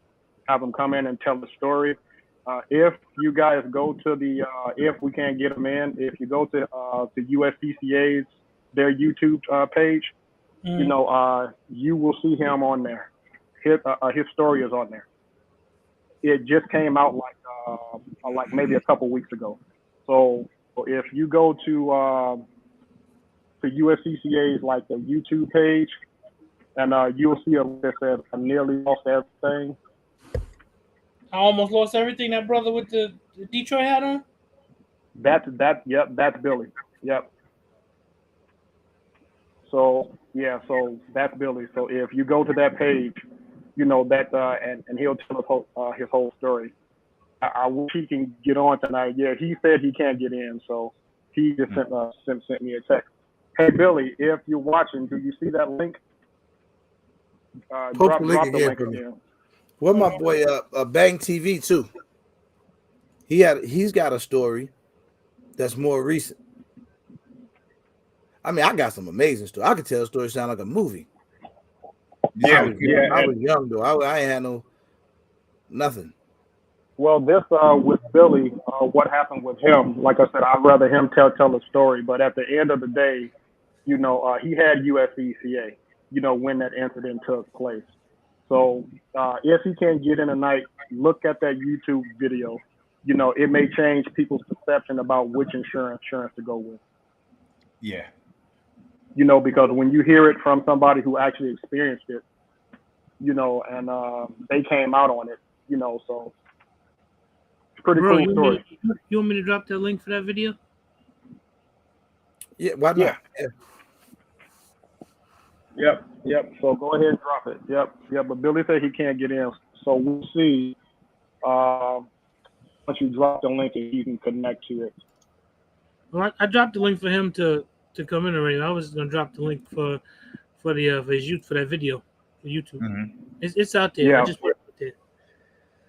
E: have him come in and tell the story. If you guys go to the, if we can't get him in, if you go to USCCA's, their YouTube page, you know, you will see him on there. His story is on there. It just came out like maybe a couple weeks ago. So if you go to USCCA's like the YouTube page, and you'll see a list that says I nearly lost everything.
B: I almost lost everything. That brother with the Detroit hat on.
E: That's Billy. Yep. So yeah, so that's Billy. So if you go to that page, you know that, and he'll tell us his whole story. I wish he can get on tonight. Yeah, he said he can't get in, so he just sent me a text. Hey Billy, if you're watching, do you see that link? Drop the link again.
A: Well, my boy, Bang TV too. He's got a story that's more recent. I mean, I got some amazing stories. I could tell a story sound like a movie.
C: Yeah,
A: I was young though. I ain't had nothing.
E: Well, this with Billy, what happened with him? Like I said, I'd rather him tell the story. But at the end of the day, you know, he had USCCA. You know, when that incident took place. So if he can't get in tonight, look at that YouTube video. You know, it may change people's perception about which insurance to go with.
C: Yeah.
E: You know, because when you hear it from somebody who actually experienced it, you know, and they came out on it, you know, so it's pretty cool story.
B: You want me to drop that link for that video?
A: Yeah, why not?
E: Yeah. Yep. So go ahead and drop it. Yep. But Billy said he can't get in, so we'll see. Once you drop the link, and you can connect to it.
B: Well, I dropped the link for him to come in already. I was gonna drop the link for that video for YouTube.
C: Mm-hmm.
B: It's out there.
E: Yeah.
B: I just put it there.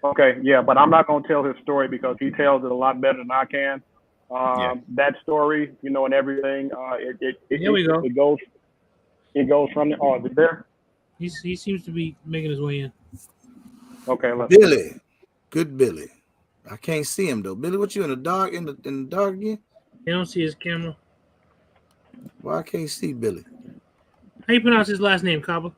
E: Okay. Yeah, but I'm not gonna tell his story because he tells it a lot better than I can. That story, you know, and everything.
B: Here we go.
E: It goes from the. Oh, is it there?
B: He seems to be making his way in.
E: Okay.
A: Billy, good Billy. I can't see him though. Billy, what you in the dark? In the dark again?
B: You don't see his camera.
A: Well, I can't see Billy.
B: How you pronounce his last name, Kaba?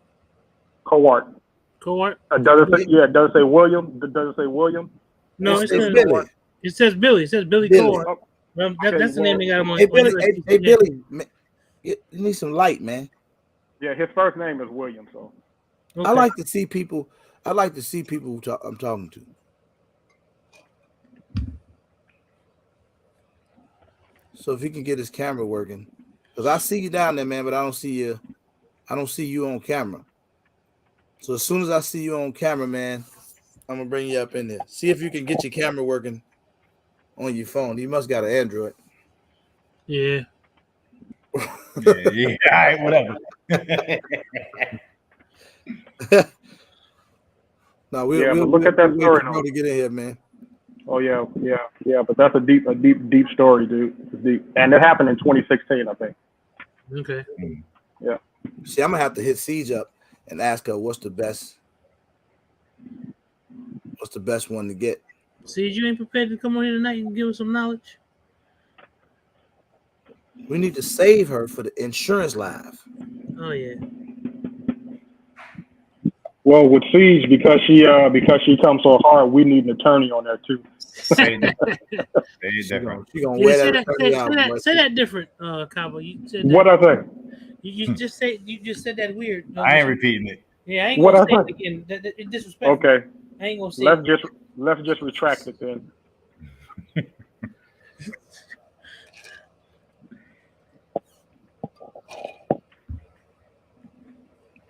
E: Cowart.
B: Cowart?
E: Does it say? Yeah. Does it say William? Does it say William?
B: No,
A: it says Billy.
B: It says Billy. It says Billy Cowart.
E: Oh,
B: well, that's the name they got him on.
A: Hey Billy, man, you need some light, man.
E: Yeah, his first name is William. So
A: okay. I like to see people I'm talking to. So if he can get his camera working, because I see you down there, man, but I don't see you. I don't see you on camera. So as soon as I see you on camera, man, I'm gonna bring you up in there. See if you can get your camera working on your phone. You must got an Android.
B: Yeah.
C: Yeah. All right, whatever.
A: No, we'll
E: look at that story
A: to get in here, man.
E: Oh yeah. But that's a deep story, dude. It's deep, and it happened in 2016, I think.
B: Okay.
E: Yeah.
A: See, I'm gonna have to hit Siege up and ask her what's the best one to get.
B: Siege, you ain't prepared to come on here tonight and give us some knowledge?
A: We need to save her for the insurance live.
B: Oh yeah.
E: Well, with Siege, because she comes so hard, we need an attorney on there too.
C: Say
A: She gonna wear that attorney out.
B: Say that different, Cabo. You said that.
E: What I say?
B: You just said that weird.
C: I ain't repeating it.
B: Yeah, I ain't gonna say it again. That disrespectful.
E: Okay.
B: I ain't gonna say it.
E: Let's just retract it then.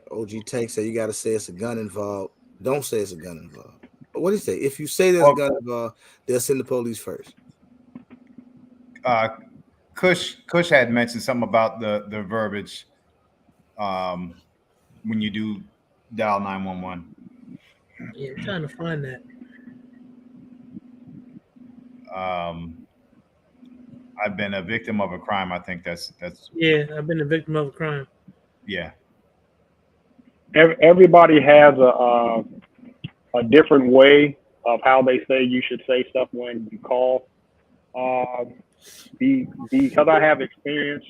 A: OG Tank said you got to say it's a gun involved. Don't say it's a gun involved. What do you say? If you say there's a gun involved, they'll send the police first.
C: Kush had mentioned something about the verbiage when you do dial 911.
B: Yeah, I'm trying to find that.
C: I've been a victim of a crime. I think that's.
B: Yeah, I've been a victim of a crime.
C: Yeah.
E: Everybody has a different way of how they say you should say stuff when you call. Because I have experience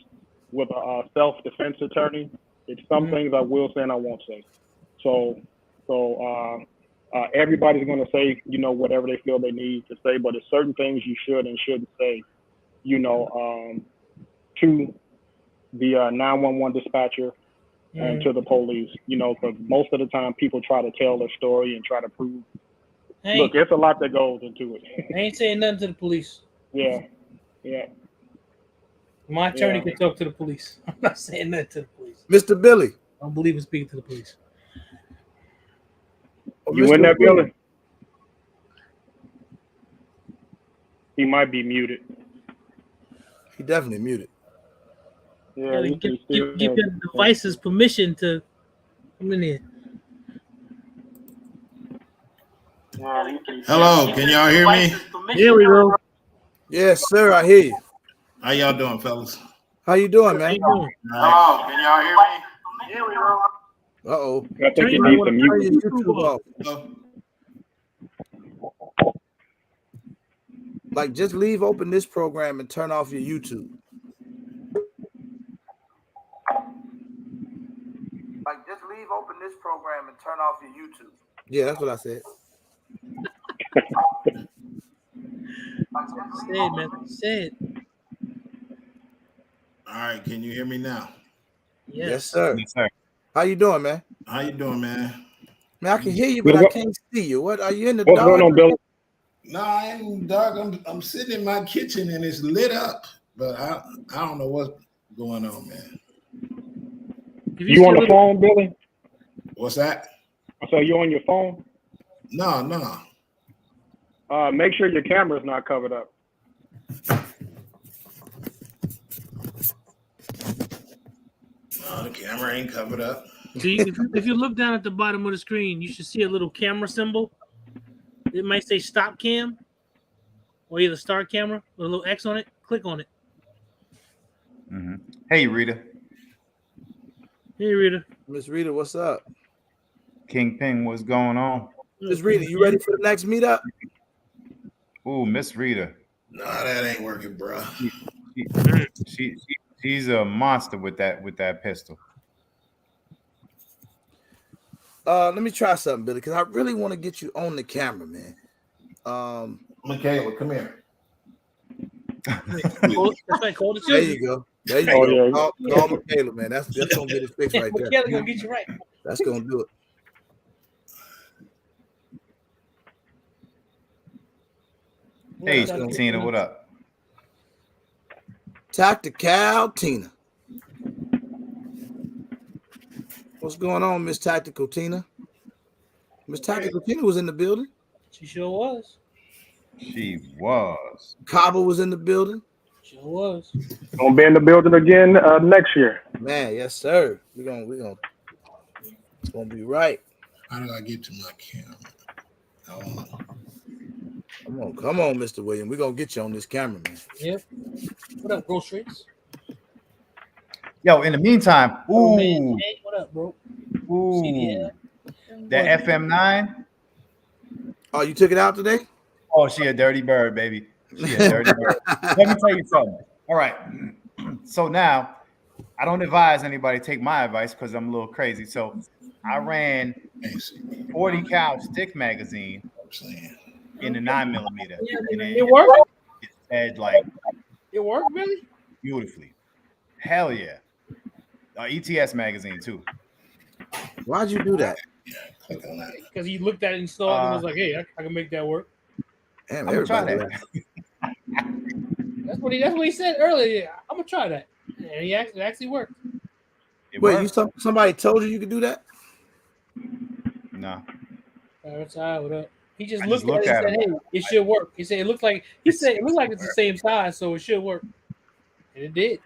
E: with a self-defense attorney, it's some things I will say and I won't say. So everybody's going to say, whatever they feel they need to say, but it's certain things you should and shouldn't say, to the 911 dispatcher and to the police, because most of the time people try to tell their story and try to prove. Look, it's a lot that goes into it.
B: I ain't saying nothing to the police.
E: Yeah.
B: My attorney can talk to the police. I'm not saying nothing to the police.
A: Mr. Billy.
B: I don't believe in speaking to the police.
E: You in that building? He might be muted.
A: He definitely muted.
E: Yeah,
B: give your devices permission to come in here.
F: Hello, can y'all hear me?
B: Here we go.
A: Yes, sir. I hear you.
F: How y'all doing, fellas?
A: How you doing, man?
F: Hello, can y'all hear me?
B: Here we go.
A: Uh-oh.
E: I think you need to mute
A: your YouTube off. Like, just leave open this program and turn off your YouTube. Like, just leave open this program and turn off your YouTube. Yeah, that's what I said.
B: Say it, man. Say it.
F: All right, can you hear me now?
A: Yes, sir.
C: Yes, sir.
A: How you doing, man?
F: How you doing, man?
A: Man, I can hear you, but I can't see you. What are you in the dark?
E: What's going on, Billy?
F: No, I ain't in the dark. I'm sitting in my kitchen and it's lit up, but I don't know what's going on, man.
E: You on the phone, Billy?
F: What's that?
E: So you on your phone?
F: No.
E: Make sure your camera's not covered up.
F: No, the camera ain't covered up.
B: See, if you look down at the bottom of the screen, you should see a little camera symbol. It might say stop cam or either start camera with a little X on it. Click on it.
C: Mm-hmm. Hey, Rita.
B: Hey, Rita.
A: Miss Rita, what's up?
C: Kingpin, what's going on?
A: Miss Rita, you ready for the next meetup?
C: Ooh, Miss Rita.
F: No, that ain't working, bro.
C: She's a monster with that pistol.
A: Let me try something, Billy, because I really want to get you on the camera, man.
F: Michaela, come here.
A: There you go. There you go. Call Michaela, man. That's gonna get it fixed right there.
B: Michaela gonna get you right.
A: That's gonna do it.
C: Hey, Tina, what up?
A: Tactical Tina. What's going on, Miss Tactical Tina? Miss Tactical Tina was in the building.
B: She sure was.
C: She was.
A: Cabo was in the building.
B: Sure was.
E: Gonna be in the building again next year.
A: Man, yes, sir. We're gonna it's gonna be right.
F: How do I get to my camera?
A: Come on, Mr. William. We're gonna get you on this camera, man.
B: Yep. What up, groceries?
C: Yo, in the meantime, ooh,
B: Hey, what up, bro?
C: Ooh, that FM9.
A: Oh, you took it out today?
C: Oh, she a dirty bird, baby. She a dirty bird. Let me tell you something. All right. So now, I don't advise anybody take my advice because I'm a little crazy. So I ran 40 cal stick magazine in the 9mm.
B: It worked?
C: It said like
B: it worked, really?
C: Beautifully. Hell yeah. ETS magazine too.
A: Why'd you do that?
B: Because he looked at it installed and was like, "Hey, I can make that work."
A: Damn,
C: I'm gonna try that.
B: That's what he said earlier. I'm gonna try that, and it actually worked.
A: Wait, somebody told you could do that?
C: No.
B: What's up? He just
C: I
B: looked
C: just
B: at it and
C: looked
B: said,
C: at him.
B: "Hey, it should work." He said it looked like it looked like it's the same size, so it should work, and it did.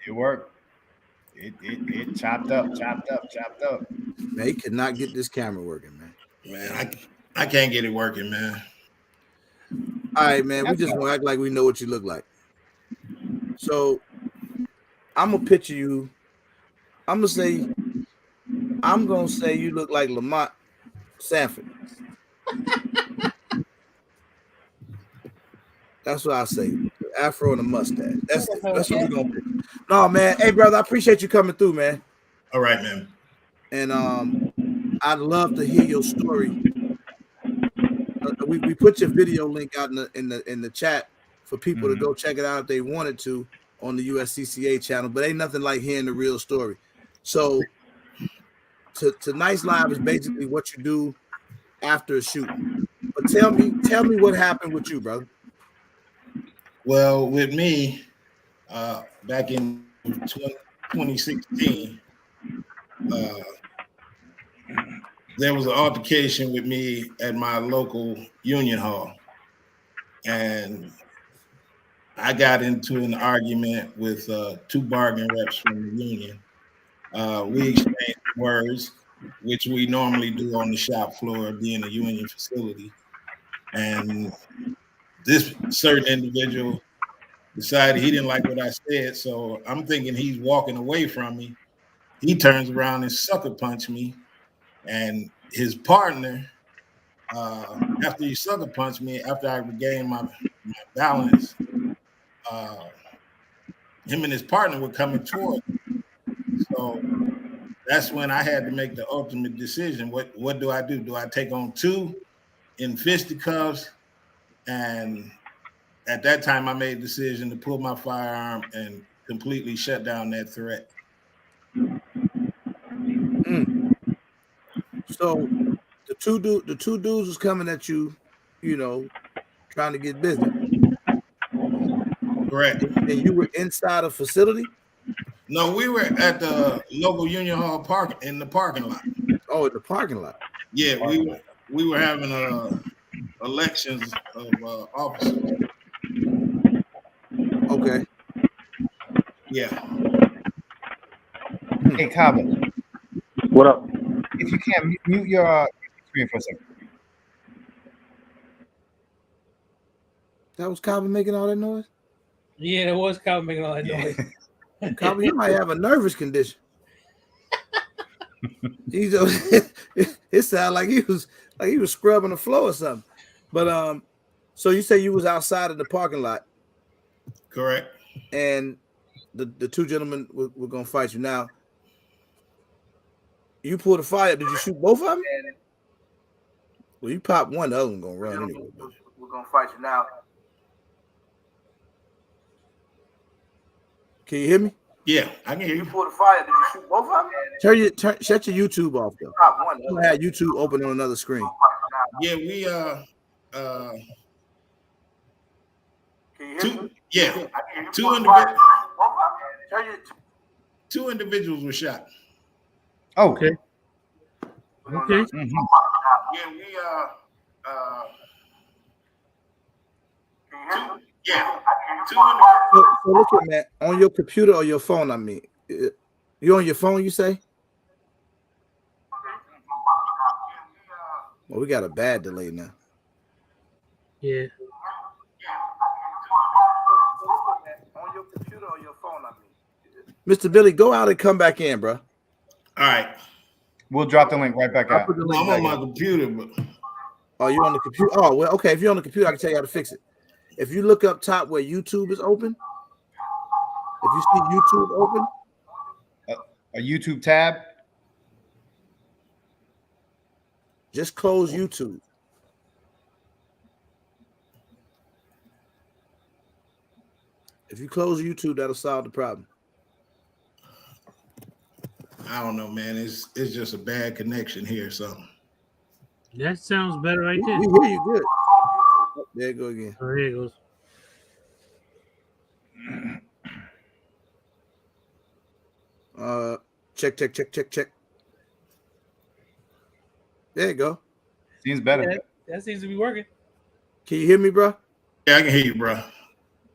C: It worked. It chopped up.
A: Man, he could not get this camera working, man.
F: Man, I can't get it working, man.
A: All right, man. We
C: That's
A: just
C: all
A: gonna act like we know what you look like. So I'm gonna picture you. I'm gonna say you look like Lamont Sanford. That's what I say. The afro and the mustache. That's it. That's what we're gonna pick. No, man. Hey, brother, I appreciate you coming through, man.
F: All right, man.
A: And I'd love to hear your story. We put your video link out in the chat for people to go check it out if they wanted to on the USCCA channel. But ain't nothing like hearing the real story. So tonight's live is basically what you do after a shooting. But tell me what happened with you, brother.
F: Well, with me, back in 2016, there was an altercation with me at my local union hall. And I got into an argument with two bargaining reps from the union. We exchanged words, which we normally do on the shop floor, being a union facility. And this certain individual decided he didn't like what I said. So I'm thinking he's walking away from me. He turns around and sucker punched me. And his partner, after he sucker punched me, after I regained my balance, him and his partner were coming toward me. So that's when I had to make the ultimate decision. What do I do? Do I take on two in fisticuffs? And at that time, I made a decision to pull my firearm and completely shut down that threat.
A: So the two dudes was coming at you, trying to get business.
F: Correct.
A: And you were inside a facility?
F: No, we were at the local union hall park in the parking lot.
A: Oh, in the parking lot.
F: Yeah, we were having elections of officers.
A: Okay.
F: Yeah.
C: Hey, Kaba.
E: What up?
C: If you can't mute your screen for a second.
A: That was Kaba making all that noise?
B: Yeah, it was Kyle making all that noise.
A: Kaba, he might have a nervous condition. It sounded like he was scrubbing the floor or something. But so you say you was outside of the parking lot.
F: Correct.
A: And the two gentlemen were gonna fight you. Now, you pulled a fire. Did you shoot both of them? Well, you pop one, the other one gonna run anyway. We're gonna fight you now. Can you hear me?
F: Yeah, I can hear you.
A: You pulled a fire. Did you shoot both of them? Shut your YouTube off though. You had YouTube open on another screen.
F: Yeah, we
A: Can you hear me?
F: yeah, two individuals were shot.
C: Oh,
B: Okay. Okay.
C: Mm-hmm.
F: Yeah, we
A: So look at that on your computer or your phone. I mean, you on your phone? You say? Well, we got a bad delay now.
B: Yeah.
A: On your computer or your phone? I mean, Mr. Billy, go out and come back in, bro.
F: All right.
C: We'll drop the link right back out.
F: I'm on my computer, but
A: Oh, you're on the computer. Oh, well, okay. If you're on the computer, I can tell you how to fix it. If you look up top where YouTube is open, if you see YouTube open,
C: A YouTube tab.
A: just close YouTube. If you close YouTube, that'll solve the problem.
F: I don't know, man. It's just a bad connection here, so.
B: That sounds better right there.
A: We hear you good. Oh, there you go again.
B: Oh, here it goes.
A: Check. There you go.
C: Seems better.
B: That seems to be working.
A: Can you hear me, bro?
F: Yeah, I can hear you, bro.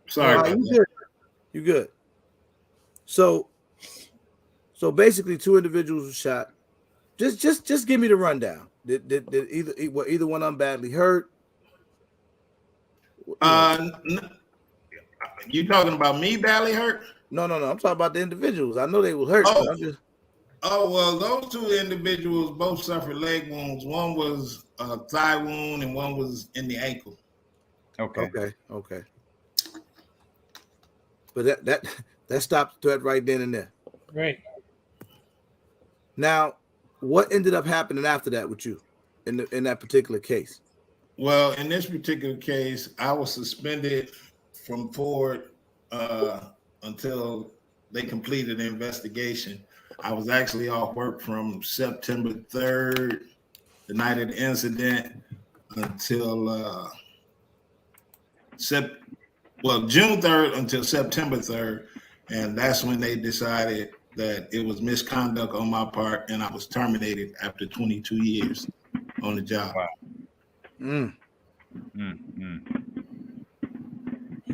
F: Sorry about
A: you
F: that.
A: good. You good. So basically, 2 individuals were shot. Just give me the rundown. Did either one of them badly hurt?
F: You talking about me badly hurt?
A: No. I'm talking about the individuals. I know they were hurt.
F: Well, those 2 individuals both suffered leg wounds. One was a thigh wound and one was in the ankle.
A: Okay. But that stopped the threat right then and there.
B: Right.
A: Now, what ended up happening after that with you in that particular case?
F: Well, in this particular case, I was suspended from Ford until they completed the investigation. I was actually off work from September 3rd, the night of the incident, until June 3rd until September 3rd. And that's when they decided that it was misconduct on my part, and I was terminated after 22 years on the job.
C: Wow.
A: And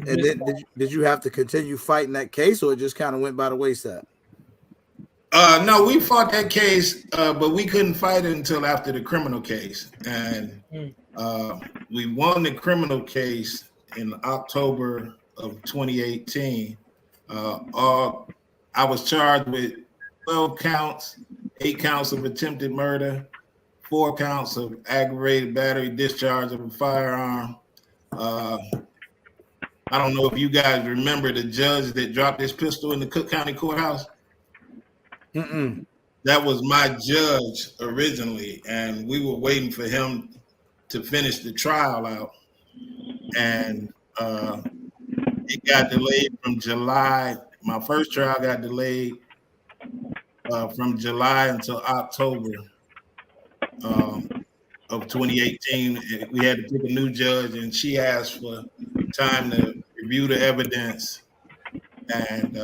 A: then did you have to continue fighting that case, or it just kind of went by the wayside?
F: No, we fought that case, but we couldn't fight it until after the criminal case. And we won the criminal case in October of 2018. I was charged with 12 counts, 8 counts of attempted murder, 4 counts of aggravated battery, discharge of a firearm. I don't know if you guys remember the judge that dropped his pistol in the Cook County Courthouse. That was my judge originally, and we were waiting for him to finish the trial out. And it got delayed from July. My first trial got delayed from July until October of 2018. We had to pick a new judge, and she asked for time to review the evidence. And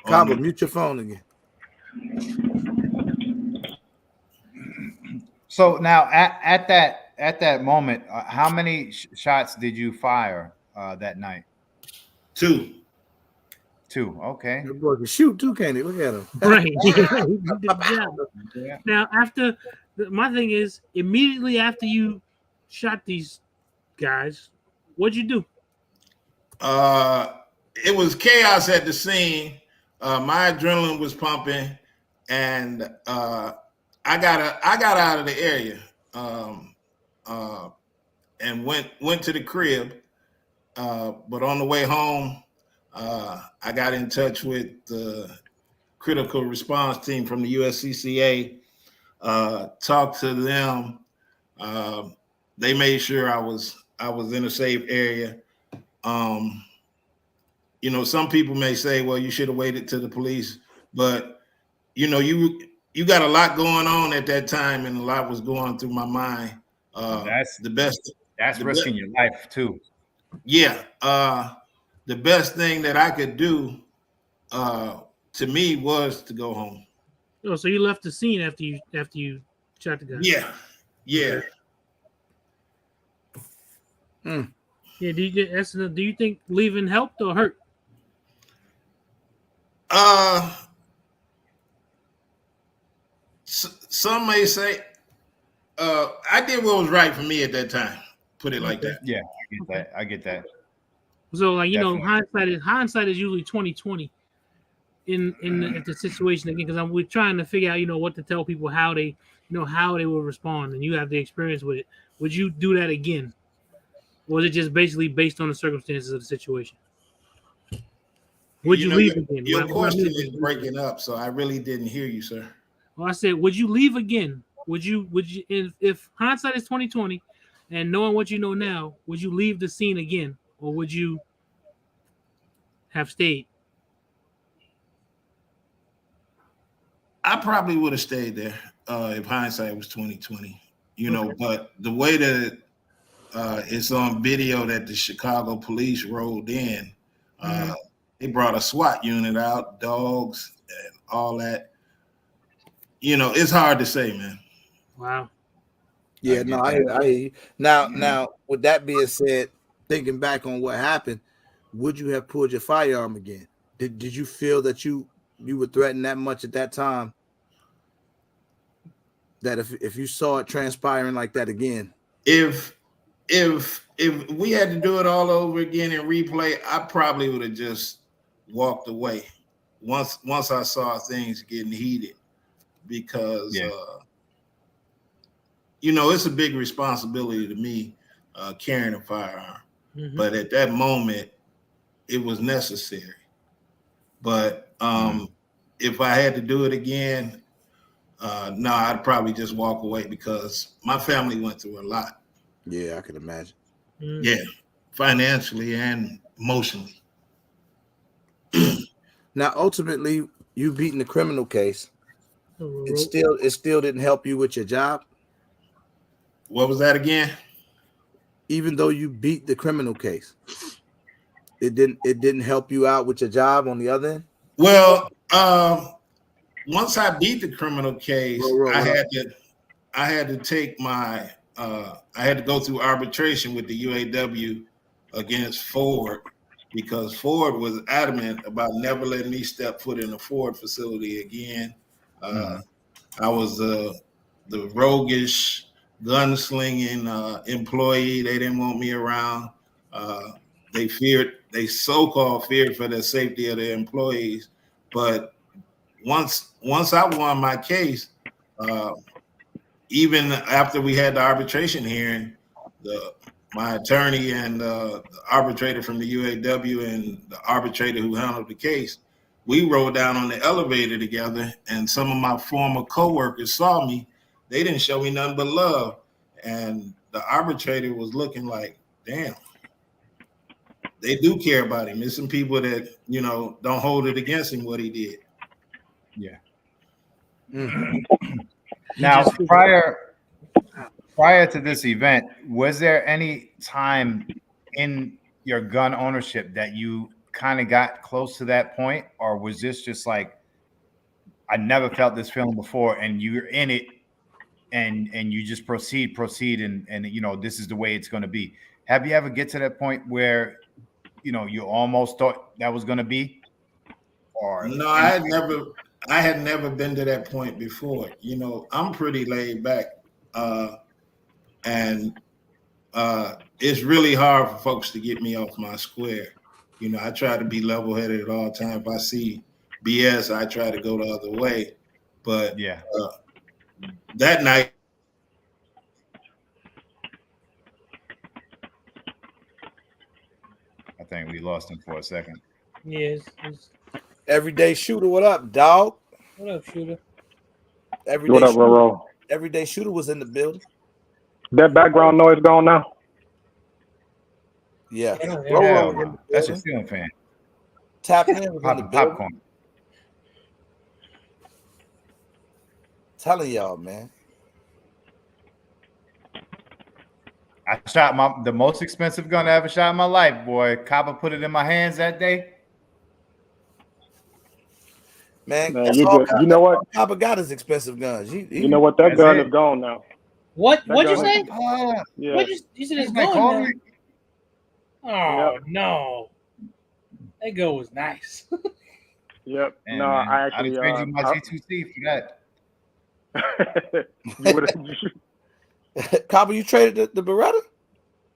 A: Cabo, mute your phone again.
C: So now at that moment, how many shots did you fire that night?
F: 2.
C: Okay.
A: Your boy can shoot too, can't he? Look at him.
B: Right.
C: Yeah.
B: Now, my thing is, immediately after you shot these guys, what'd you do?
F: It was chaos at the scene. My adrenaline was pumping, and I got out of the area and went to the crib. But on the way home, I got in touch with the critical response team from the USCCA. Talked to them. They made sure I was in a safe area. Some people may say, well, you should have waited till the police, but you got a lot going on at that time, and a lot was going through my mind.
C: That's
F: the
C: risking your life too.
F: Yeah. The best thing that I could do to me was to go home.
B: Oh, so you left the scene after you shot the guy?
F: Yeah.
B: Yeah. Do you think leaving helped or hurt?
F: Some may say I did what was right for me at that time. Put it like that.
C: Yeah, I get that.
B: So, like,
C: Definitely.
B: hindsight is usually 20/20 in the situation again, because we're trying to figure out what to tell people, how they will respond, and you have the experience with it. Would you do that again, or is it just basically based on the circumstances of the situation? Would you leave again?
F: Your question is breaking up, so I really didn't hear you, sir.
B: Well, I said, would you leave again? Would you if hindsight is 20/20 and knowing what you know now, would you leave the scene again, or would you have stayed?
F: I probably would have stayed there if hindsight was 20/20. But the way that it's on video that the Chicago police rolled in, they brought a SWAT unit out, dogs, and all that. It's hard to say, man.
B: Wow.
A: Yeah, no, I hear you. Now, with that being said, thinking back on what happened, would you have pulled your firearm again? Did you feel that you were threatened that much at that time? That if you saw it transpiring like that again,
F: If we had to do it all over again and replay, I probably would have just walked away once I saw things getting heated, because it's a big responsibility to me carrying a firearm.
B: Mm-hmm.
F: But at that moment, it was necessary. But if I had to do it again, no, I'd probably just walk away, because my family went through a lot.
A: yeah, I can imagine.
B: Mm-hmm.
F: Yeah, financially and emotionally.
A: Now, ultimately, you beating the criminal case. It
B: Oh,
A: still didn't help you with your job,
F: What was that again?
A: even though you beat the criminal case. It didn't help you out with your job on the other end.
F: Well, once I beat the criminal case,
A: Roll
F: I
A: up.
F: had to take my I had to go through arbitration with the UAW against Ford, because Ford was adamant about never letting me step foot in a Ford facility again. I was the roguish, gunslinging employee. They didn't want me around. They so-called feared for the safety of their employees. But once I won my case, even after we had the arbitration hearing, my attorney and the arbitrator from the UAW and the arbitrator who handled the case, we rode down on the elevator together, and some of my former coworkers saw me. They didn't show me nothing but love. And the arbitrator was looking like, damn, they do care about him. There's some people that, don't hold it against him what he did.
C: Yeah.
A: Mm.
C: Now, prior to this event, was there any time in your gun ownership that you kind of got close to that point, or was this just like, I never felt this feeling before, and you're in it, and you just proceed, and this is the way it's going to be? Have you ever get to that point where you almost thought that was going to be? Or
F: no, I had never been to that point before. I'm pretty laid back, and it's really hard for folks to get me off my square. I try to be level-headed at all times. If I see BS, I try to go the other way. But
C: yeah,
F: that night,
C: I think we lost him for a second.
B: Yes.
A: Everyday shooter, what up, dog?
B: What up, shooter?
E: What up, Roro?
A: Everyday shooter was in the building.
E: That background noise gone now?
A: Yeah.
C: Hell no. That's your ceiling fan.
A: Tapping in was in the building.
C: Popcorn.
A: Telling y'all, man.
C: I shot the most expensive gun I ever shot in my life, boy. Copper put it in my hands that day.
A: Man,
E: you good. You know what?
A: Copper got his expensive guns.
E: You know what? That gun is gone now.
B: What'd you say?
E: Yeah.
B: You said it's gone now. Oh no, that gun was nice.
E: Yep.
C: Man,
E: no,
C: man.
E: I actually.
C: I'd trade you my G2C for that.
A: Copper, you traded the Beretta?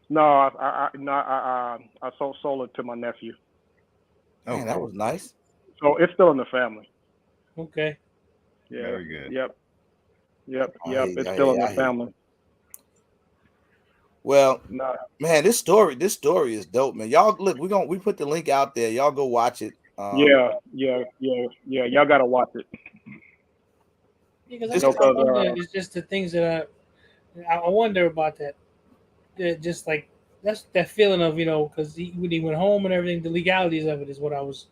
E: No, I sold it to my nephew.
A: Man, that was nice.
E: So it's still in the family.
B: Okay.
E: Yeah.
C: Very good.
E: Yep. It's still in the family.
A: Well, man, this story is dope, man. Y'all look, we put the link out there. Y'all go watch it.
E: Yeah. Y'all gotta watch it.
B: Because I wonder, it's just the things that I wonder about that. Just like that's that feeling of because when he went home and everything, the legalities of it is what I was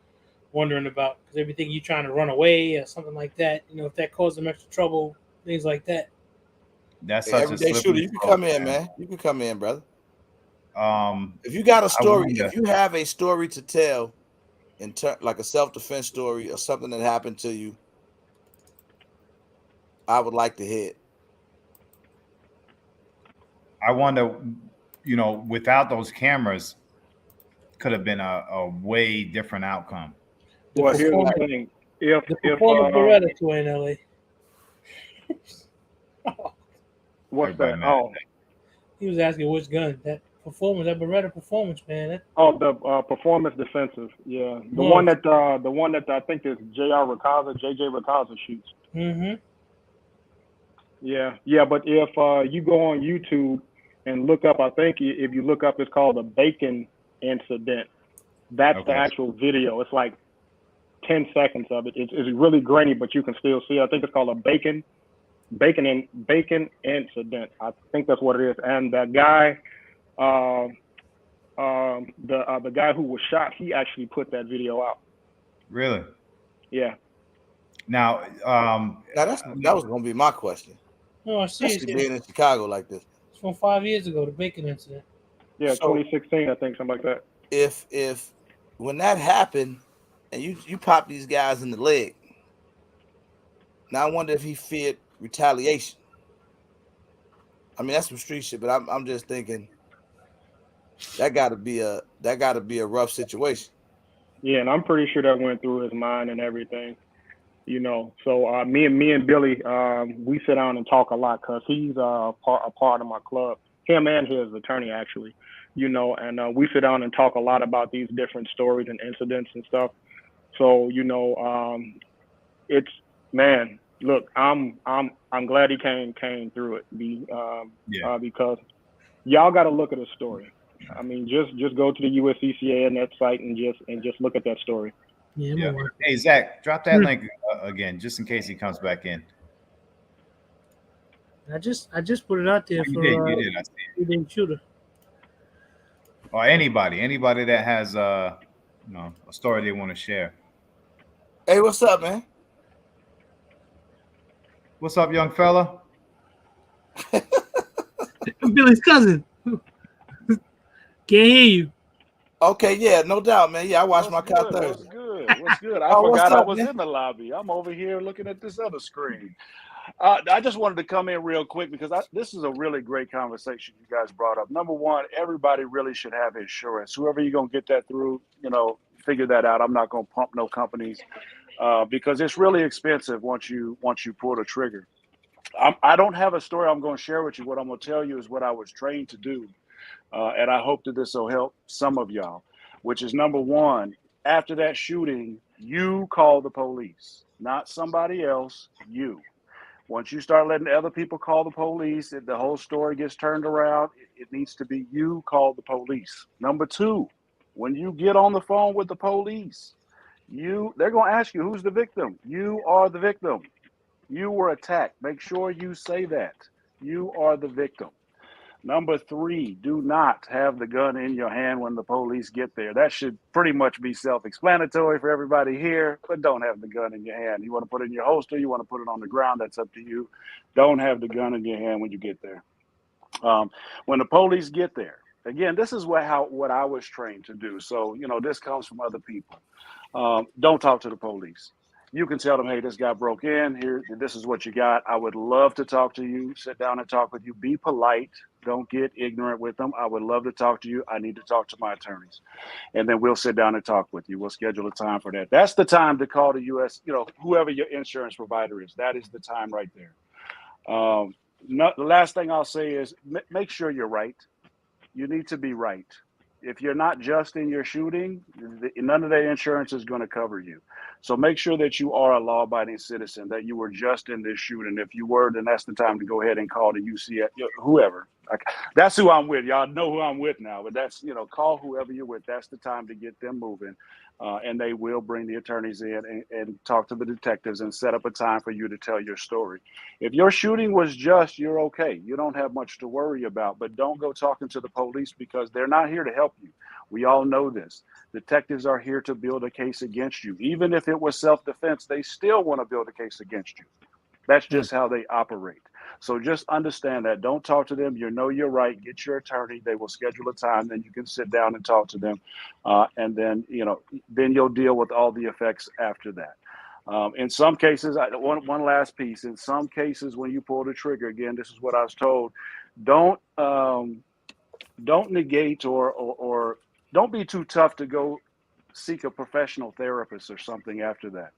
B: wondering about. Because everything you trying to run away or something like that, if that caused them extra trouble, things like that.
C: That's such
A: everyday
C: a
A: shooter. You can come in, man. You can come in, brother.
C: If
A: you got a story, if you have a story to tell, like a self-defense story or something that happened to you, I would like to hear it.
C: I wonder, you know, without those cameras, could have been a way different outcome.
E: Well, here's the thing:
B: the performance Beretta tour in LA.
E: What's that? Oh,
B: he was asking which gun. That performance, that Beretta performance, man.
E: The performance defensive. Yeah, the one that I think is JJ Racaza shoots.
B: Mm-hmm.
E: Yeah. But if you go on YouTube and look up, I think if you look up, it's called the Bacon incident. That's the actual video. It's like 10 seconds of it. It's really grainy, but you can still see. I think it's called a Bacon incident. I think that's what it is. And that guy, the guy who was shot, he actually put that video out.
C: Really?
E: Yeah.
C: Now,
A: that was going to be my question.
B: No, I see.
A: Especially being in Chicago like this.
B: It's from 5 years ago, the Bacon incident.
E: Yeah, so, 2016, I think, something like that.
A: If when that happened, and you pop these guys in the leg, now I wonder if he feared retaliation. I mean, that's some street shit, but I'm just thinking that got to be a rough situation.
E: Yeah, and I'm pretty sure that went through his mind and everything. You know, so me and Billy, we sit down and talk a lot because he's a part of my club. Him and his attorney, actually. You know, and we sit down and talk a lot about these different stories and incidents and stuff. So, you know, it's, man, look, I'm glad he came through it. Because y'all got to look at his story. I mean, just go to the USCCA and that site and just look at that story.
B: Yeah.
C: Hey, Zach, drop that link again, just in case he comes back in.
B: I just put it out there for
C: you did. I see it.
B: Shooter.
C: Or anybody that has a story they want to share.
A: Hey, what's up, man?
C: What's up, young fella?
B: Billy's cousin. Can't hear you.
A: Okay, yeah, no doubt, man. Yeah, I watched my car Thursday.
G: What's good? I forgot I was in the lobby. I'm over here looking at this other screen. I just wanted to come in real quick because this is a really great conversation you guys brought up. Number one, everybody really should have insurance. Whoever you're going to get that through, you know, figure that out. I'm not going to pump no companies because it's really expensive once you pull the trigger. I don't have a story I'm going to share with you. What I'm going to tell you is what I was trained to do. And I hope that this will help some of y'all, which is number one, after that shooting, you call the police, not somebody else, you. Once you start letting other people call the police, the whole story gets turned around. It needs to be you call the police. Number two, when you get on the phone with the police, they're going to ask you, who's the victim? You are the victim. You were attacked. Make sure you say that. You are the victim. Number three, do not have the gun in your hand when the police get there. That should pretty much be self-explanatory for everybody here, but don't have the gun in your hand. You want to put it in your holster, you want to put it on the ground, that's up to you. Don't have the gun in your hand when you get there. When the police get there, again, this is what I was trained to do. So, you know, this comes from other people. Don't talk to the police. You can tell them, hey, this guy broke in here. This is what you got. I would love to talk to you, sit down and talk with you. Be polite. Don't get ignorant with them. I would love to talk to you. I need to talk to my attorneys. And then we'll sit down and talk with you. We'll schedule a time for that. That's the time to call the U.S., you know, whoever your insurance provider is. That is the time right there. The last thing I'll say is make sure you're right. You need to be right. If you're not just in your shooting, none of their insurance is going to cover you. So make sure that you are a law-abiding citizen, that you were just in this shooting. If you were, then that's the time to go ahead and call the UCF, whoever. That's who I'm with. Y'all know who I'm with now, but that's, you know, call whoever you're with. That's the time to get them moving. And they will bring the attorneys in and talk to the detectives and set up a time for you to tell your story. If your shooting was just, you're okay. You don't have much to worry about, but don't go talking to the police because they're not here to help you. We all know this. Detectives are here to build a case against you. Even if it was self-defense, they still want to build a case against you. That's just how they operate. So just understand that. Don't talk to them. You know you're right. Get your attorney. They will schedule a time. Then you can sit down and talk to them. And then, you know, then you'll deal with all the effects after that. In some cases, one last piece. In some cases, when you pull the trigger, again, this is what I was told, don't negate or don't be too tough to go seek a professional therapist or something after that.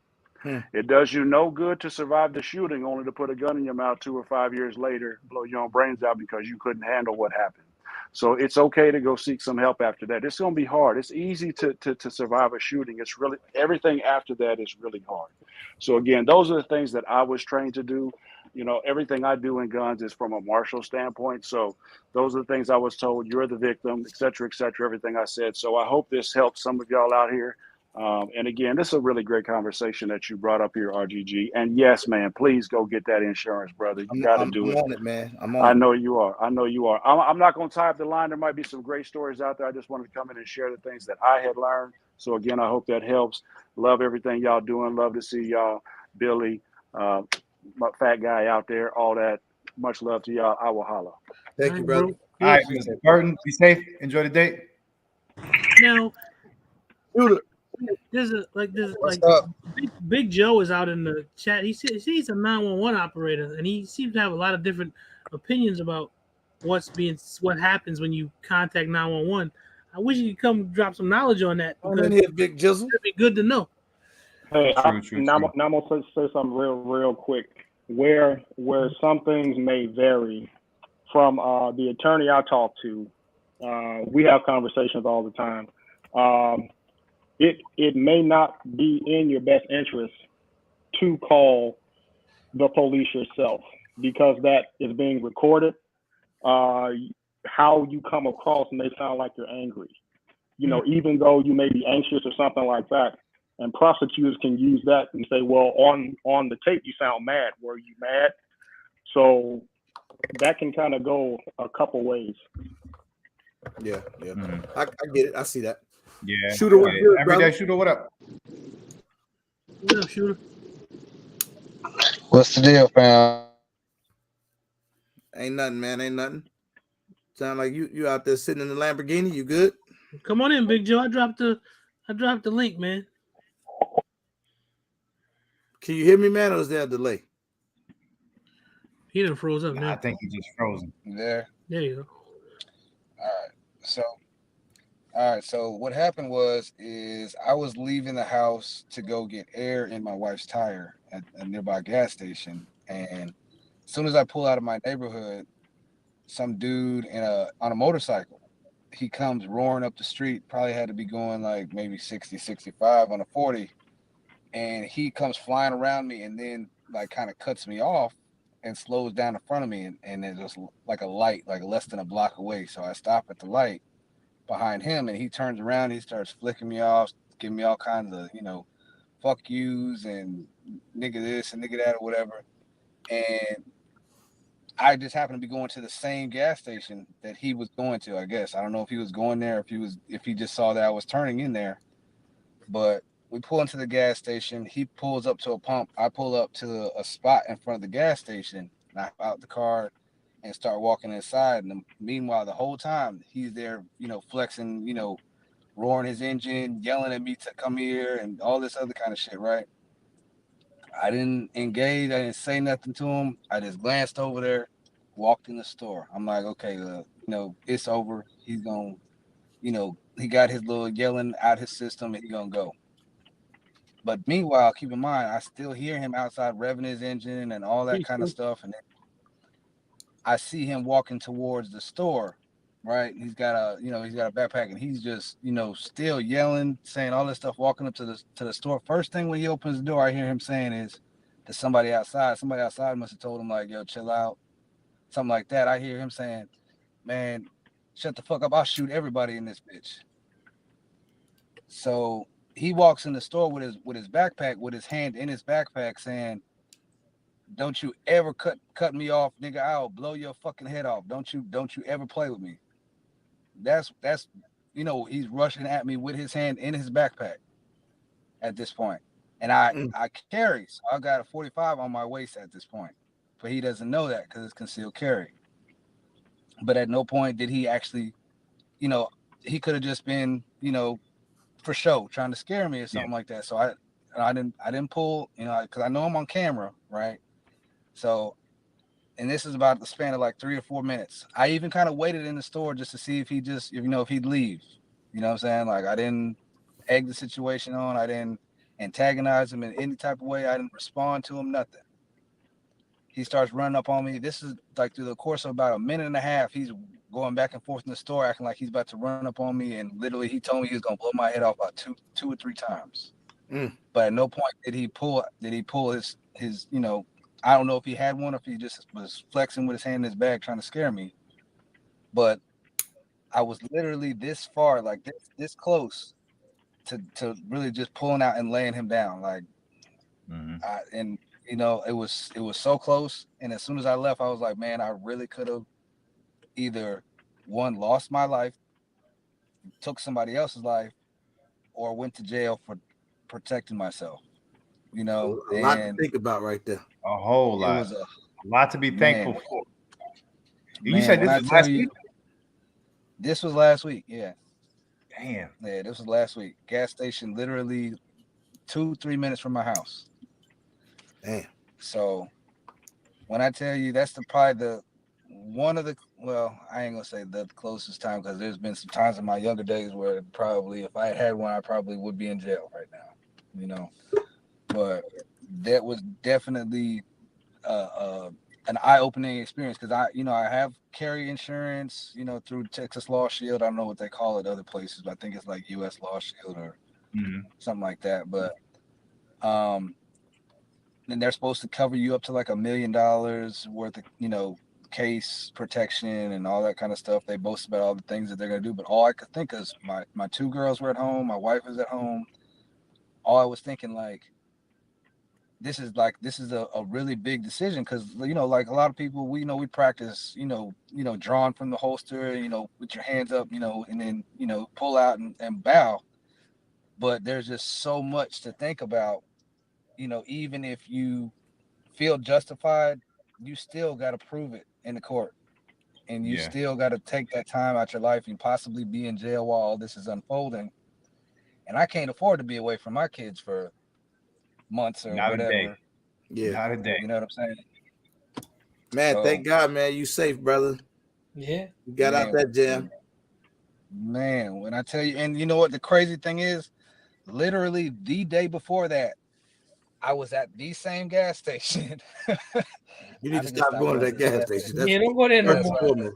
G: It does you no good to survive the shooting only to put a gun in your mouth 2 or 5 years later, blow your own brains out because you couldn't handle what happened. So it's okay to go seek some help after that. It's going to be hard. It's easy to survive a shooting. It's really, everything after that is really hard. So again, those are the things that I was trained to do. You know, everything I do in guns is from a martial standpoint. So those are the things I was told. You're the victim, et cetera, everything I said. So I hope this helps some of y'all out here. And again, this is a really great conversation that you brought up here, RGG. And yes, man, please go get that insurance, brother. You got to do it.
A: I'm on it, man.
G: I know you are. I know you are. I'm not going to tie up the line. There might be some great stories out there. I just wanted to come in and share the things that I had learned. So again, I hope that helps. Love everything y'all doing. Love to see y'all, Billy, my fat guy out there, all that. Much love to y'all. I will holla.
A: Thank you, brother.
C: All right, Mr. Burton, be safe. Enjoy the date.
B: Now, there's Big Joe is out in the chat. He's a 911 operator, and he seems to have a lot of different opinions about what happens when you contact 911. I wish you could come drop some knowledge on that.
A: I'm in here, Big Jizzle.
B: It'd be good to know.
E: Hey, I'm gonna say something real quick. Where some things may vary from the attorney I talk to, we have conversations all the time. It may not be in your best interest to call the police yourself because that is being recorded. How you come across may sound like you're angry, you know, even though you may be anxious or something like that. And prosecutors can use that and say, well, on the tape, you sound mad. Were you mad? So that can kind of go a couple ways.
A: Yeah. I get it. I see that.
C: Yeah.
A: Shooter, what good,
C: Everyday Shooter, what up?
B: What up, Shooter?
H: What's the deal, fam?
A: Ain't nothing, man. Ain't nothing. Sound like you out there sitting in the Lamborghini. You good?
B: Come on in, Big Joe. I dropped the link, man.
C: Can you hear me, man, or is there a delay?
B: He done froze up now.
C: I think he just frozen.
H: There.
B: There you go.
H: All right. So what happened is I was leaving the house to go get air in my wife's tire at a nearby gas station, and as soon as I pull out of my neighborhood, some dude on a motorcycle, he comes roaring up the street. Probably had to be going like maybe 60, 65 on a 40, and he comes flying around me, and then like kind of cuts me off and slows down in front of me, and there's just like a light, like less than a block away. So I stop at the light behind him, and he turns around, he starts flicking me off, giving me all kinds of, fuck yous and nigga this and nigga that or whatever. And I just happened to be going to the same gas station that he was going to, I guess. I don't know if he was going there, if he just saw that I was turning in there. But we pull into the gas station. He pulls up to a pump. I pull up to a spot in front of the gas station. And I hop out the car and start walking inside. And meanwhile, the whole time he's there, flexing, roaring his engine, yelling at me to come here and all this other kind of shit, right? I didn't engage. I didn't say nothing to him. I just glanced over there, walked in the store. I'm like, okay, it's over. He's going to, he got his little yelling out his system and he's going to go. But meanwhile, keep in mind, I still hear him outside revving his engine and all that kind of stuff. And then I see him walking towards the store, right? He's got a backpack and he's just, still yelling, saying all this stuff, walking up to the store. First thing when he opens the door, I hear him saying is to somebody outside. Somebody outside must have told him like, yo, chill out. Something like that. I hear him saying, man, shut the fuck up. I'll shoot everybody in this bitch. So he walks in the store with his backpack, with his hand in his backpack saying, don't you ever cut me off, nigga. I'll blow your fucking head off. Don't you ever play with me. That's he's rushing at me with his hand in his backpack at this point. And I carry, so I got a 45 on my waist at this point. But he doesn't know that because it's concealed carry. But at no point did he actually, he could have just been, for show, trying to scare me or something like that. So I didn't pull, because I know I'm on camera, right? So And this is about the span of like 3 or 4 minutes. I even kind of waited in the store just to see if he just, if he'd leave. You know what I'm saying? Like, I didn't egg the situation on. I didn't antagonize him in any type of way. I didn't respond to him, nothing. He starts running up on me. This is like through the course of about a minute and a half. He's going back and forth in the store, acting like he's about to run up on me. And literally, he told me he was going to blow my head off about two or three times. But at no point did he pull his, I don't know if he had one or if he just was flexing with his hand in his bag trying to scare me. But I was literally this far, like this close to really just pulling out and laying him down. Like, it was so close. And as soon as I left, I was like, man, I really could have either one, lost my life, took somebody else's life, or went to jail for protecting myself. A
A: lot to think about right there.
C: A whole lot. It was a lot to be thankful for. You said this was last week?
H: This was last week, yeah.
C: Damn.
H: Yeah, this was last week. Gas station, literally 2-3 minutes from my house.
A: Damn.
H: So when I tell you that's probably one of the, well, I ain't gonna say the closest time, because there's been some times in my younger days where probably if I had one, I probably would be in jail right now. But that was definitely an eye-opening experience, because I have carry insurance, through Texas Law Shield. I don't know what they call it other places, but I think it's like U.S. Law Shield or something like that. But and they're supposed to cover you up to like $1 million worth of case protection and all that kind of stuff. They boast about all the things that they're gonna do, but all I could think is my 2 girls were at home, my wife was at home. All I was thinking, like, this is a really big decision, because like a lot of people, we practice drawing from the holster, with your hands up, and then pull out and bow. But there's just so much to think about. Even if you feel justified, you still got to prove it in the court, and you still got to take that time out your life and possibly be in jail while all this is unfolding. And I can't afford to be away from my kids for months or
C: Not
H: whatever.
C: A day.
A: Yeah.
C: Not a day.
H: You know what I'm saying?
A: Man, thank God, man, you safe, brother.
B: Yeah.
A: You got out that jam.
H: Man, when I tell you, and you know what the crazy thing is? Literally the day before that, I was at the same gas station.
A: You need to stop going to that gas station.
B: Don't go there no more.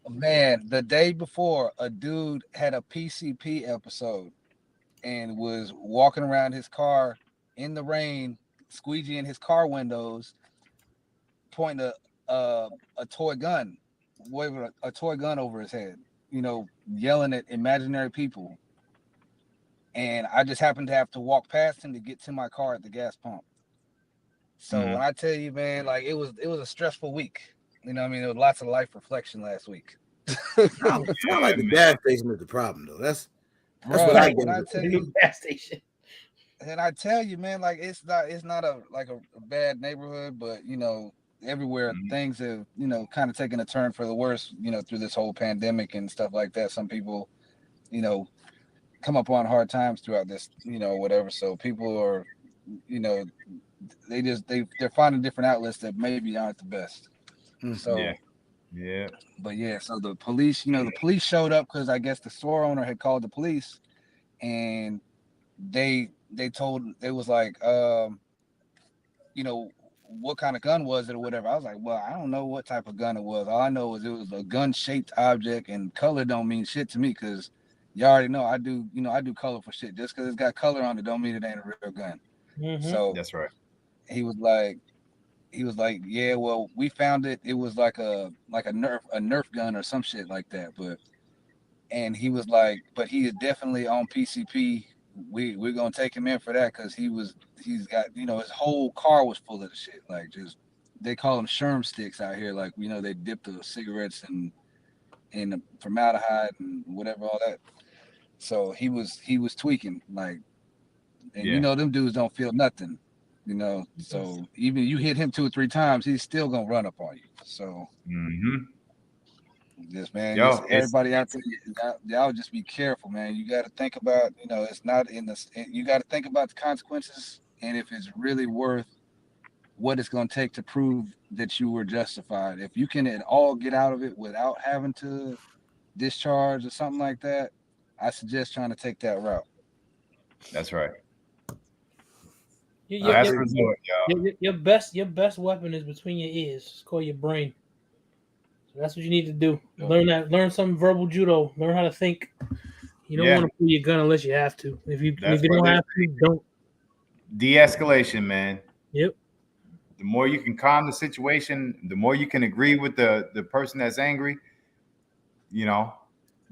H: Man, the day before, a dude had a PCP episode and was walking around his car in the rain, squeegeeing his car windows, pointing a toy gun, waving a toy gun over his head, yelling at imaginary people. And I just happened to have to walk past him to get to my car at the gas pump. So when I tell you, man, like it was a stressful week. There was lots of life reflection last week.
A: It's not like the gas station is the problem, though. That's what I get.
H: I tell you,
B: gas station.
H: And I tell you, man, like it's not a bad neighborhood, but everywhere things have kind of taken a turn for the worse. Through this whole pandemic and stuff like that. Some people, come up on hard times throughout this, whatever. So people are, they're finding different outlets that maybe aren't the best. So
C: yeah.
H: But yeah, so the police, the police showed up because I guess the store owner had called the police, and they was like, what kind of gun was it or whatever. I was like, well, I don't know what type of gun it was. All I know is it was a gun-shaped object, and color don't mean shit to me, because you already know I do colorful shit. Just because it's got color on it don't mean it ain't a real gun. So
C: that's right.
H: He was like, yeah, well, we found it. It was like a Nerf gun or some shit like that. And he was like, but he is definitely on PCP. We're gonna take him in for that, because he's got, his whole car was full of the shit. Like, just, they call them sherm sticks out here. Like, they dip the cigarettes in the formaldehyde and whatever, all that. So he was tweaking, like, and them dudes don't feel nothing. So even you hit him 2 or 3 times, he's still gonna run up on you. So this, man, everybody out there, y'all just be careful, man. You got to think about, it's not in the. You got to think about the consequences, and if it's really worth what it's going to take to prove that you were justified. If you can at all get out of it without having to discharge or something like that, I suggest trying to take that route.
C: That's right.
B: Your best weapon is between your ears. It's called your brain. So that's what you need to do. Learn some verbal judo. Learn how to think. You don't want to pull your gun unless you have to. If you don't have to, don't.
C: De-escalation, man.
B: Yep.
C: The more you can calm the situation, the more you can agree with the person that's angry,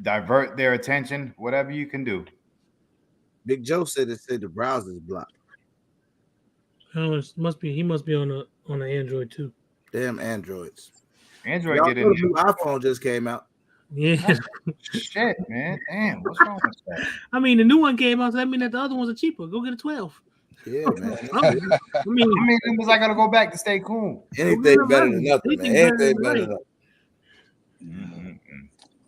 C: divert their attention, whatever you can do.
A: Big Joe said the browser's blocked.
B: Oh, he must be on the Android too.
A: Damn Androids.
C: Android get in
A: here. New iPhone just came out.
B: Yeah.
C: Shit, man. Damn, what's wrong with that?
B: I mean, the new one came out, so that means that the other ones are cheaper. Go get a 12.
A: Yeah, man.
C: I mean, I gotta go back to stay cool.
A: Anything better than nothing, man. Anything better than
H: nothing.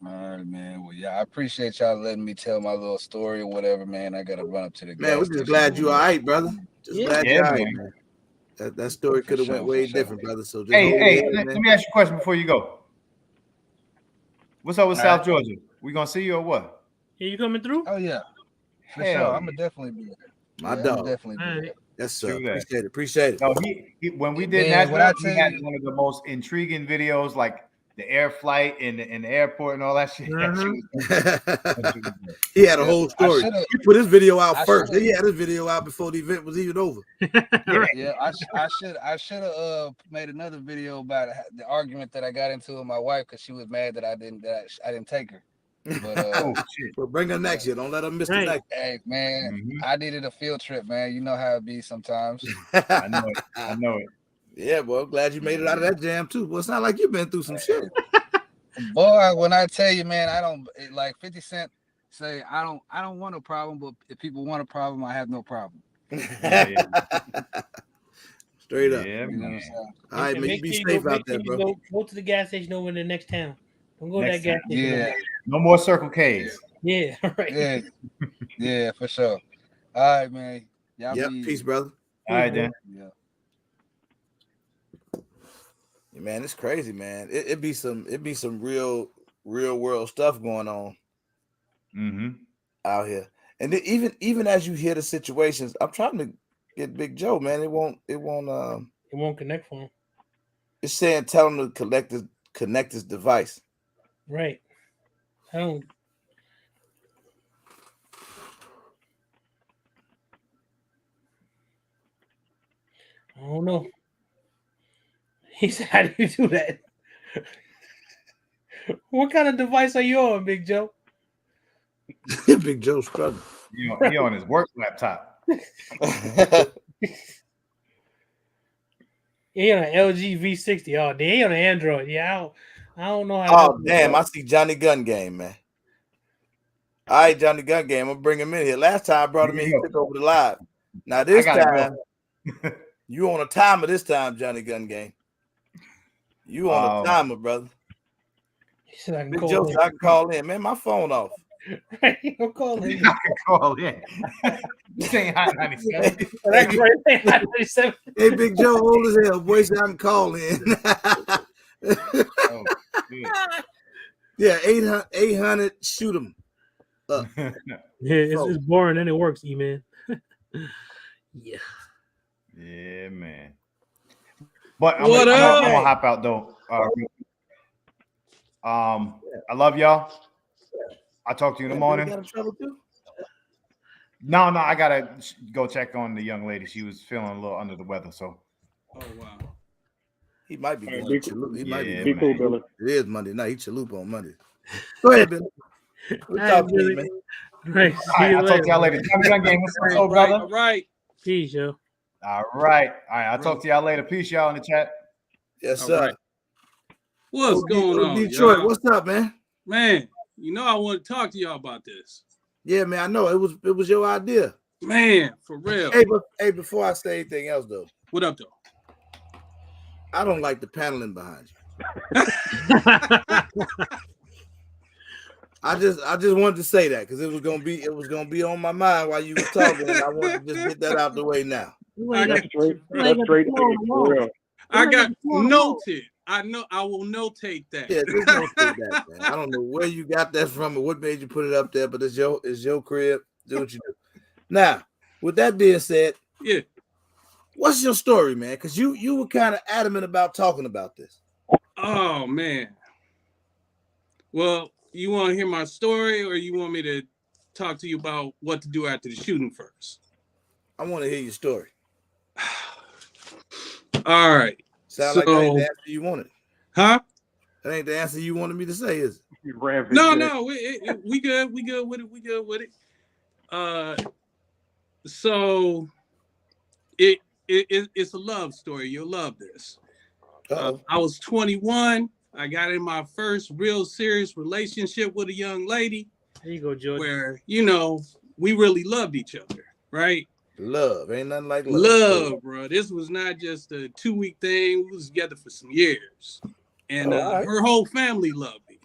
H: All right, man. Well, yeah, I appreciate y'all letting me tell my little story or whatever, man. I gotta run up to the
A: man. We're just glad you all right, brother. Just glad you all right, man. That story could have went way different, brother. So just
C: let me ask you a question before you go. What's up with South Georgia? We gonna see you or what?
B: Yeah, you coming through?
H: Oh yeah, for sure. I'm gonna definitely be there.
A: My dog.
H: Definitely be there.
A: Yes, sir. Appreciate it.
C: No, he when we did Nashville, he had one of the most intriguing videos, like the air flight and the airport and all that shit.
A: He had a whole story. He put his video out first. He had his video out before the event was even over.
H: Yeah, I should have made another video about the argument that I got into with my wife because she was mad that I didn't take her. But
A: well, bring her next year. Don't let her miss the next.
H: Hey man, I needed a field trip, man. You know how it be sometimes.
C: I know it.
A: Yeah, well, glad you made it out of that jam too. Well, it's not like you've been through some shit.
H: Boy, when I tell you, man, I don't like 50 Cent say I don't want a problem, but if people want a problem, I have no problem.
A: Straight up.
C: Yeah,
H: you know what I'm saying?
A: All right, man, you be safe out there, bro.
B: Go to the gas station over in the next town. Don't go to that gas station.
H: Yeah.
C: No more Circle K's.
B: Yeah, right.
H: Yeah, for sure. All right, man.
A: Y'all peace, brother.
C: All right, then.
H: Yeah.
A: Man, it's crazy, man. It be some real world stuff going on out here. And even as you hear the situations, I'm trying to get Big Joe, man. It won't
B: connect for him.
A: It's saying tell him to connect his device.
B: Right. I don't know. He said, how do you do that? What kind of device are you on, Big Joe?
A: Big Joe's struggling.
C: He on his work laptop.
B: He on an LG V60. Oh, he on an Android. Yeah, I don't know how.
A: Oh, damn. I see Johnny Gun Game, man. All right, Johnny Gun Game. I'm going to bring him in here. Last time I brought him in, he took over the live. Now, this time, you on a timer this time, Johnny Gun Game. You on a timer, brother.
B: He said I can
A: Big Joe, I can call in. Man, my phone off.
B: Right, don't call in.
C: I can call in. This ain't Hot 97.
B: That's right. Hot 97.
A: Hey, Big Joe, old as hell. Boy, so I can call in. Yeah, 800, shoot him up.
B: Yeah, it's boring and it works, E-Man. Yeah.
C: Yeah, man. But I'm gonna hop out though. I love y'all. I'll talk to you in the morning. No, I gotta go check on the young lady. She was feeling a little under the weather, so.
I: Oh wow.
A: He might be going to Chalupa. He might be
E: cool, Billy.
A: It is Monday night. He Chalupa on Monday. Go ahead, Billy. We'll talk to you, man.
B: Right.
C: I'll talk to y'all later. What's up, brother?
I: All right.
B: Peace, yo.
C: All right. I'll talk to y'all later. Peace, y'all in the chat.
A: Yes, sir.
I: Right. What's going on,
A: Detroit?
I: y'all?
A: What's up, man?
I: Man, I want to talk to y'all about this.
A: Yeah, man. I know it was your idea,
I: man. For real.
A: Hey, before I say anything else, though.
I: What up, though?
A: I don't like the paneling behind you. I just wanted to say that because it was gonna be on my mind while you were talking, and I wanted to just get that out the way now.
E: That's straight thing for real.
I: I got noted. I know. I will notate that.
A: Yeah, just notate that, man. I don't know where you got that from or what made you put it up there, but it's your crib. Do what you do. Now, with that being said,
I: yeah,
A: what's your story, man? Because you were kind of adamant about talking about this.
I: Oh man. Well, you want to hear my story, or you want me to talk to you about what to do after the shooting first?
A: I want to hear your story.
I: All right.
A: Sound like that ain't the answer you wanted.
I: Huh?
A: That ain't the answer you wanted me to say, is it?
I: No, we good. We good with it. We good with it. So it's a love story. You'll love this. I was 21. I got in my first real serious relationship with a young lady.
B: There you go, George.
I: Where, we really loved each other, right?
A: Love. Ain't nothing like love.
I: Love, bro. This was not just a 2-week thing. We was together for some years. And her whole family loved me.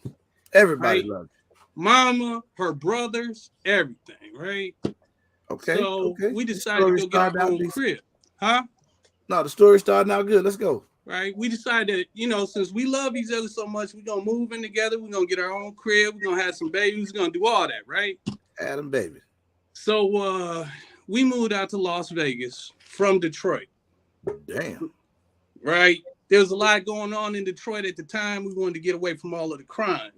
A: Everybody
I: right?
A: loved you.
I: Mama, her brothers, everything, right?
A: Okay.
I: So we decided to go get our own crib. Huh?
A: No, the story started out good. Let's go.
I: Right? We decided that, since we love each other so much, we're going to move in together. We're going to get our own crib. We're going to have some babies. We're going to do all that, right?
A: Adam baby.
I: So we moved out to Las Vegas from Detroit.
A: Damn.
I: Right? There was a lot going on in Detroit at the time. We wanted to get away from all of the crime.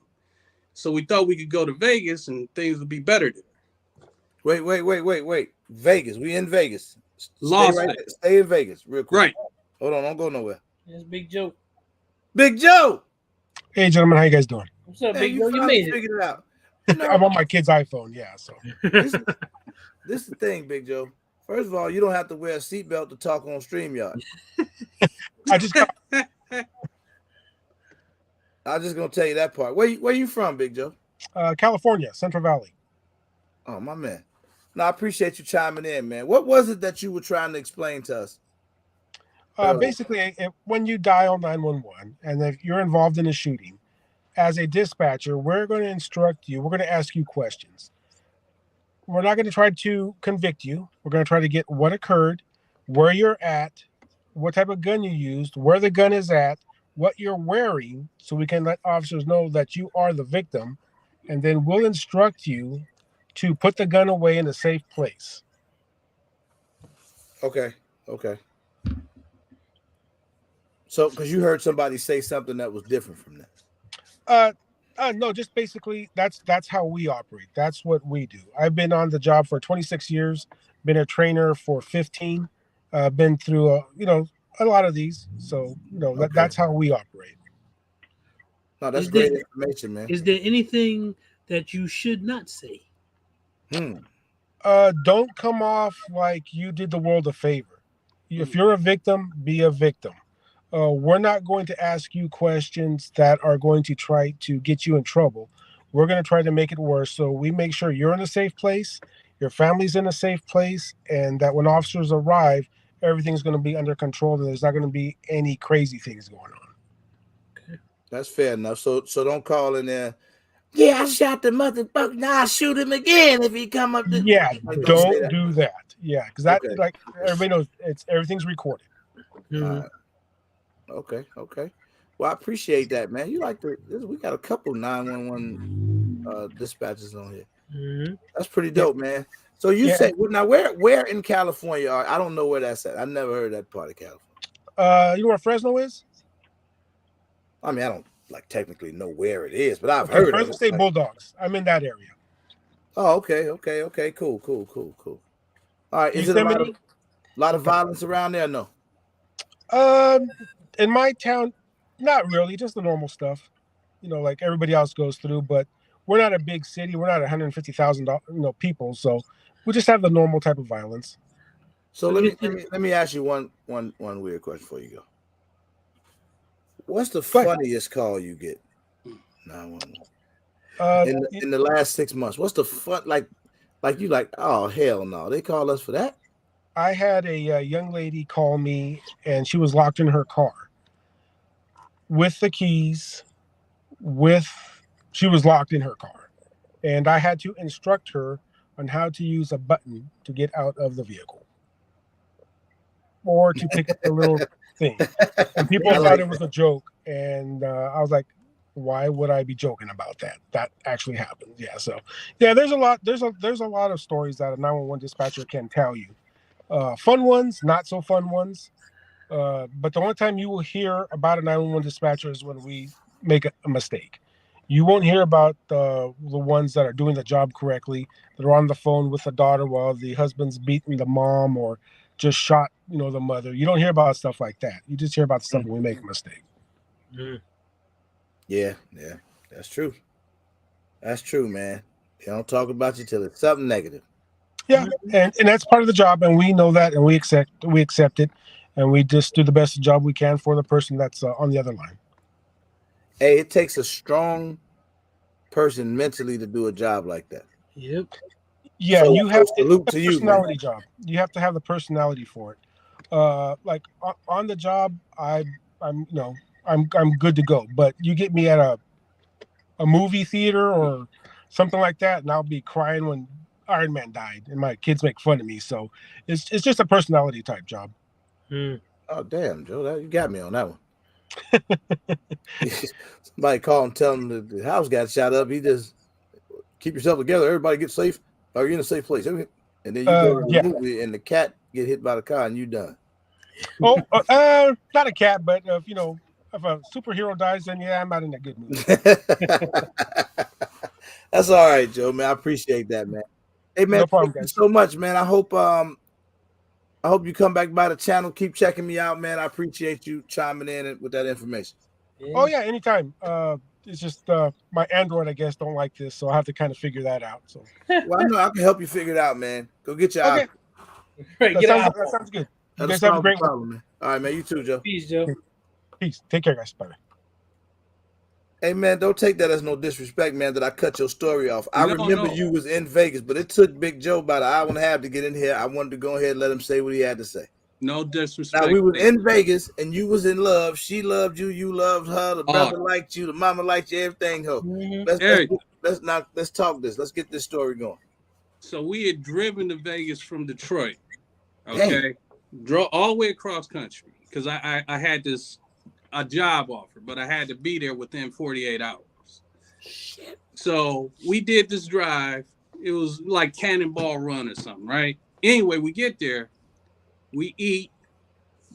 I: So we thought we could go to Vegas and things would be better there.
A: Wait. Vegas. We in Vegas. Stay in Vegas real quick.
I: Right.
A: Hold on. Don't go nowhere.
B: That's Big Joe.
A: Big Joe.
J: Hey, gentlemen. How you guys doing?
B: What's up, Big Joe? You made it.
A: Figured it out.
J: I'm on my kid's iPhone. Yeah. So
A: this is the thing, Big Joe. First of all, you don't have to wear a seatbelt to talk on StreamYard.
J: I'm just
A: gonna tell you that part. Where you from, Big Joe?
J: California, Central Valley.
A: Oh, my man. No, I appreciate you chiming in, man. What was it that you were trying to explain to us?
J: Basically, when you dial 911 and if you're involved in a shooting, as a dispatcher, we're going to instruct you. We're going to ask you questions. We're not going to try to convict you. We're going to try to get what occurred, where you're at, what type of gun you used, where the gun is at, what you're wearing, so we can let officers know that you are the victim, and then we'll instruct you to put the gun away in a safe place.
A: Okay. So, because you heard somebody say something that was different from that.
J: No, just basically that's how we operate. That's what we do. I've been on the job for 26 years, been a trainer for 15, been through a lot of these. So, that's how we operate.
A: No, that's great information, man.
B: Is there anything that you should not say?
J: Don't come off like you did the world a favor. If you're a victim, be a victim. We're not going to ask you questions that are going to try to get you in trouble. We're going to try to make it worse. So we make sure you're in a safe place, your family's in a safe place, and that when officers arrive, everything's going to be under control and there's not going to be any crazy things going on.
A: Okay. That's fair enough. So don't call in there. Yeah, I shot the motherfucker. Now I shoot him again if he come up.
J: Yeah, don't do that. Yeah, because like everybody knows, everything's recorded.
A: Okay. Well, I appreciate that, man. You like we got a couple 911 dispatchers on here. Mm-hmm. That's pretty dope, man. So you say now where in California are? I don't know where that's at. I never heard that part of California.
J: You know where Fresno is?
A: I mean, I don't technically know where it is, but I've heard
J: Fresno State Bulldogs. I'm in that area.
A: Oh, okay. Cool. All right. Is it a lot of violence around there? No.
J: In my town, not really, just the normal stuff, like everybody else goes through, but we're not a big city. We're not 150,000, people. So we just have the normal type of violence.
A: So let me ask you one weird question before you go. What's the funniest call you get? 911. In the last 6 months, what's the fun, like you oh, hell no, they call us for that?
J: I had a young lady call me, and she was locked in her car with the keys. She was locked in her car, and I had to instruct her on how to use a button to get out of the vehicle. or to pick up the little thing. And people thought it was a joke. And I was like, why would I be joking about that? That actually happened. Yeah. So yeah, there's a lot of stories that a 911 dispatcher can tell you. Fun ones, not so fun ones. But the only time you will hear about a 911 dispatcher is when we make a mistake. You won't hear about the ones that are doing the job correctly, that are on the phone with the daughter while the husband's beating the mom or just shot, the mother. You don't hear about stuff like that. You just hear about stuff when we make a mistake.
A: Yeah, that's true. That's true, man. They don't talk about you till it's something negative.
J: Yeah, and that's part of the job, and we know that, and we accept it, and we just do the best job we can for the person that's on the other line.
A: Hey, it takes a strong person mentally to do a job like that.
B: Yep.
J: Yeah,
A: So,
J: you have
A: salute to you,
J: personality
A: man.
J: job. You have to have the personality for it. Like on the job, I'm good to go. But you get me at a movie theater or something like that, and I'll be crying when Iron Man died, and my kids make fun of me. So it's just a personality type job.
A: Oh damn, Joe, you got me on that one. Somebody called and tell him the house got shot up. He just keep yourself together. Everybody get safe. Or you're in a safe place. And then you go to the movie and the cat get hit by the car and you done.
J: Oh, not a cat, but if a superhero dies, then yeah, I'm not in a good mood.
A: That's all right, Joe, man. I appreciate that, man. Hey, man,
J: no problem,
A: thank
J: guys.
A: you so much, man. I hope you come back by the channel. Keep checking me out, man. I appreciate you chiming in with that information.
J: Oh yeah, anytime. It's just my Android, I guess, don't like this, so I have to kind of figure that out. So
A: well, I know I can help you figure it out, man. Go get your
J: okay.
B: Right,
J: that sounds good. You guys have a great
A: one, man. All right, man. You too, Joe.
B: Peace, Joe.
J: Peace. Take care, guys. Bye.
A: Hey, man, don't take that as no disrespect, man, that I cut your story off. I remember you was in Vegas, but it took Big Joe about an hour and a half to get in here. I wanted to go ahead and let him say what he had to say.
I: No disrespect.
A: Now, we was in Vegas, and you was in love. She loved you. You loved her. The brother liked you. The mama liked you. Everything. Let's talk this. Let's get this story going.
I: So we had driven to Vegas from Detroit. Okay. Drove all the way across country because I had a job offer, but I had to be there within 48 hours. Shit. So we did this drive. It was like Cannonball Run or something, right? Anyway, we get there. We eat.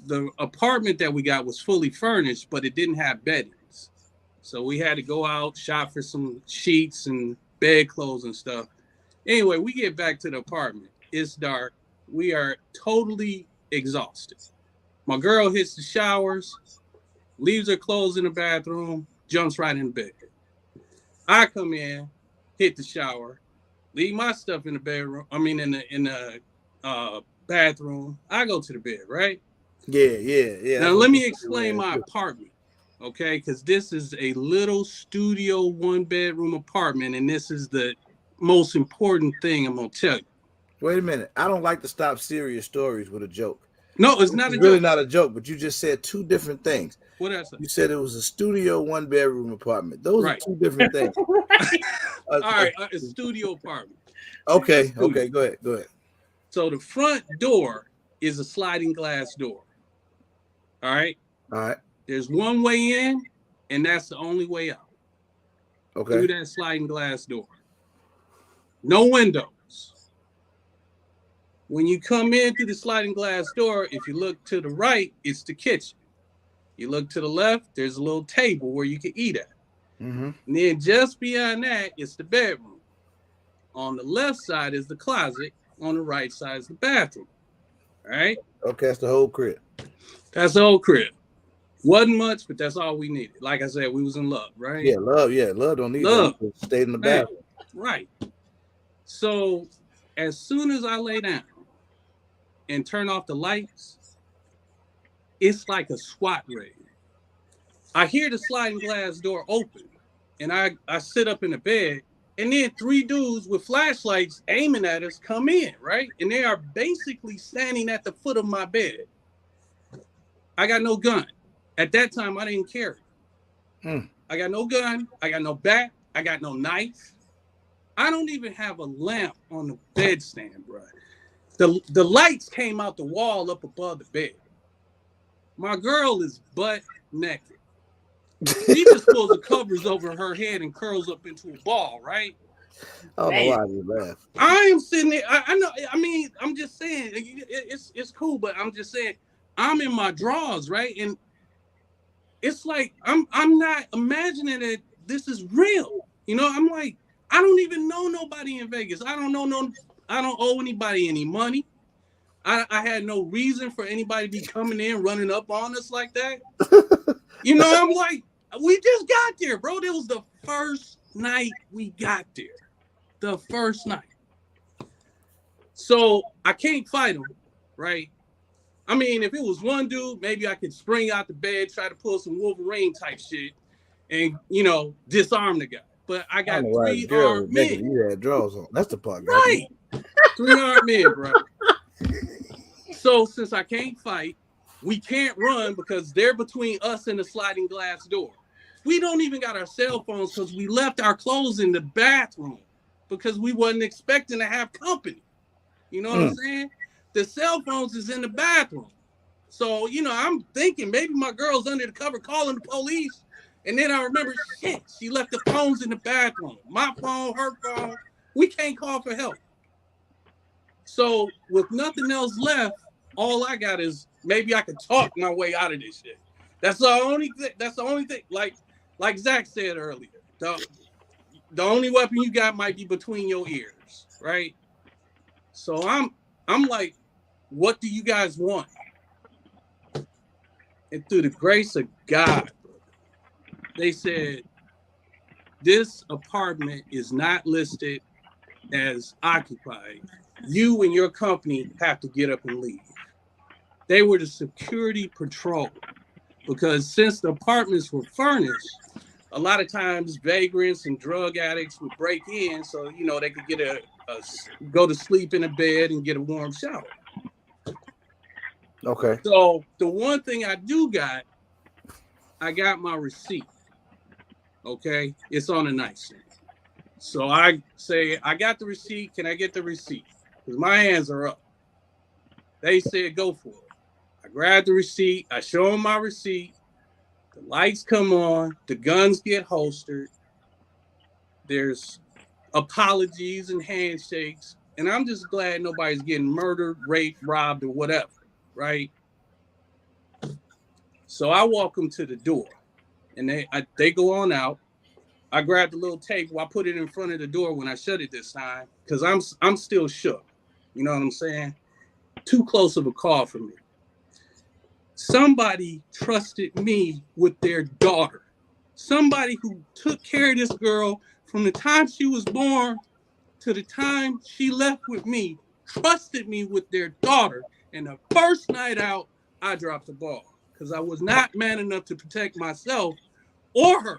I: The apartment that we got was fully furnished, but it didn't have beddings. So we had to go out, shop for some sheets and bedclothes and stuff. Anyway, we get back to the apartment. It's dark. We are totally exhausted. My girl hits the showers, leaves her clothes in the bathroom, jumps right in bed. I come in, hit the shower, leave my stuff in the bedroom. I mean, in the bathroom. I go to the bed, right?
A: Yeah.
I: Now let me explain my apartment, okay? Because this is a little studio 1-bedroom apartment, and this is the most important thing I'm gonna tell you.
A: Wait a minute. I don't like to stop serious stories with a joke.
I: No, it's not a
A: really
I: joke.
A: Not a joke, but you just said two different things.
I: What else?
A: You said it was a studio 1-bedroom apartment. Those are two different things.
I: All right, a studio apartment.
A: Okay, go ahead.
I: So the front door is a sliding glass door. All right. There's one way in, and that's the only way out.
A: Okay.
I: Through that sliding glass door. No windows. When you come in through the sliding glass door, if you look to the right, it's the kitchen. You look to the left, there's a little table where you can eat at.
A: Mm-hmm.
I: And then just beyond that, it's the bedroom. On the left side is the closet. On the right side is the bathroom. All right?
A: Okay, that's the whole crib.
I: That's the whole crib. Wasn't much, but that's all we needed. Like I said, we was in love, right?
A: Yeah, love. Yeah, love don't need love. Stayed in the bathroom.
I: Right. So as soon as I lay down and turn off the lights, it's like a SWAT raid. I hear the sliding glass door open, and I sit up in the bed, and then 3 dudes with flashlights aiming at us come in, right? And they are basically standing at the foot of my bed. I got no gun. At that time, I didn't carry. I got no gun. I got no bat. I got no knife. I don't even have a lamp on the bedstand, bro. The lights came out the wall up above the bed. My girl is butt naked. She just pulls the covers over her head and curls up into a ball, right?
A: I don't know why I just laugh.
I: I am sitting there. I know. I mean, I'm just saying it's cool, but I'm just saying I'm in my drawers, right? And it's like I'm not imagining that this is real. You know, I'm like, I don't even know nobody in Vegas. I don't owe anybody any money. I had no reason for anybody to be coming in running up on us like that. You know, I'm like, we just got there, bro. It was the first night we got there. The first night. So I can't fight him, right? I mean, if it was one dude, maybe I could spring out the bed, try to pull some Wolverine type shit, and, you know, disarm the guy. But I got 3 armed men.
A: You had draws on. That's the part,
I: right? 3 armed men, bro. So since I can't fight, we can't run because they're between us and the sliding glass door. We don't even got our cell phones because we left our clothes in the bathroom because we wasn't expecting to have company. You know what I'm saying? The cell phones is in the bathroom. So, you know, I'm thinking maybe my girl's under the cover calling the police. And then I remember, shit, she left the phones in the bathroom. My phone, her phone. We can't call for help. So with nothing else left, all I got is maybe I could talk my way out of this shit. That's the only thing. That's the only thing. Like Zach said earlier, the only weapon you got might be between your ears, right? So I'm like, what do you guys want? And through the grace of God, they said this apartment is not listed as occupied. You and your company have to get up and leave. They were the security patrol because since the apartments were furnished, a lot of times vagrants and drug addicts would break in so, you know, they could get go to sleep in a bed and get a warm shower.
A: Okay.
I: So the one thing I got my receipt. Okay. It's on the nightstand. So I say, I got the receipt. Can I get the receipt? Because my hands are up. They said, go for it. I grab the receipt. I show them my receipt. The lights come on. The guns get holstered. There's apologies and handshakes. And I'm just glad nobody's getting murdered, raped, robbed, or whatever, right? So I walk them to the door. And they go on out. I grab the little table. I put it in front of the door when I shut it this time because I'm still shook. You know what I'm saying? Too close of a call for me. Somebody trusted me with their daughter. Somebody who took care of this girl from the time she was born to the time she left with me, trusted me with their daughter. And the first night out, I dropped the ball because I was not man enough to protect myself or her.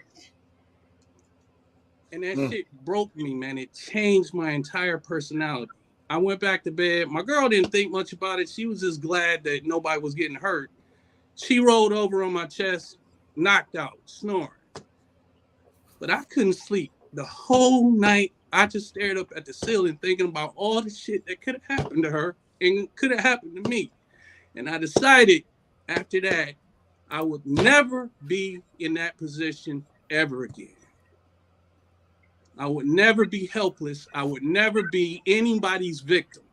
I: And that shit broke me, man. It changed my entire personality. I went back to bed. My girl didn't think much about it. She was just glad that nobody was getting hurt. She rolled over on my chest, knocked out, snoring. But I couldn't sleep. The whole night, I just stared up at the ceiling thinking about all the shit that could have happened to her and could have happened to me. And I decided after that, I would never be in that position ever again. I would never be helpless. I would never be anybody's victim.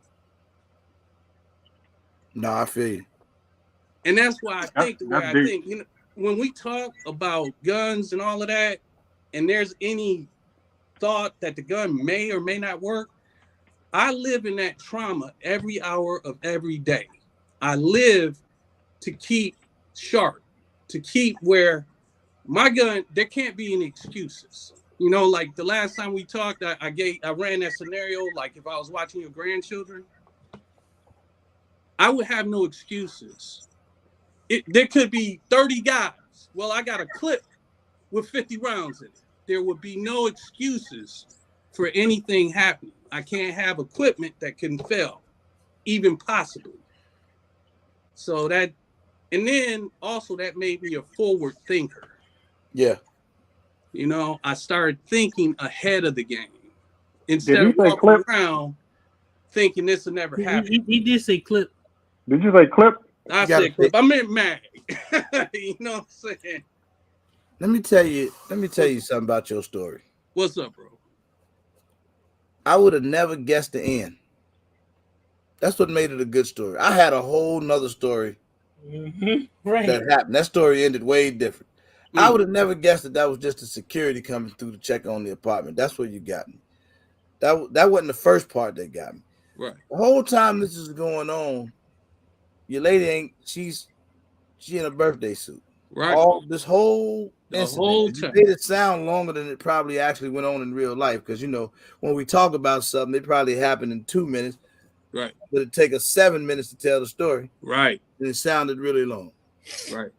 A: No, I feel you.
I: And that's why I think the way I think. You know, when we talk about guns and all of that, and there's any thought that the gun may or may not work, I live in that trauma every hour of every day. I live to keep sharp, to keep where my gun, there can't be any excuses. You know, like the last time we talked, I ran that scenario, like if I was watching your grandchildren, I would have no excuses. There could be 30 guys. Well, I got a clip with 50 rounds in it. There would be no excuses for anything happening. I can't have equipment that can fail, even possibly. So that, and then also that made me a forward thinker.
A: Yeah.
I: You know, I started thinking ahead of the game. Instead of walking around thinking this will never happen.
B: He did say clip.
E: Did you say clip?
I: I said clip. I meant mag. You know what I'm saying?
A: Let me tell you something about your story.
I: What's up, bro?
A: I would have never guessed the end. That's what made it a good story. I had a whole nother story
B: right.
A: that happened. That story ended way different. I would have never guessed that was just a security coming through to check on the apartment. That's where you got me. That wasn't the first part that got me.
I: Right.
A: The whole time this is going on, your lady she in a birthday suit.
I: Right.
A: This whole incident. You made it sound longer than it probably actually went on in real life, because when we talk about something, it probably happened in 2 minutes.
I: Right.
A: But it take us 7 minutes to tell the story.
I: Right.
A: And it sounded really long.
I: Right.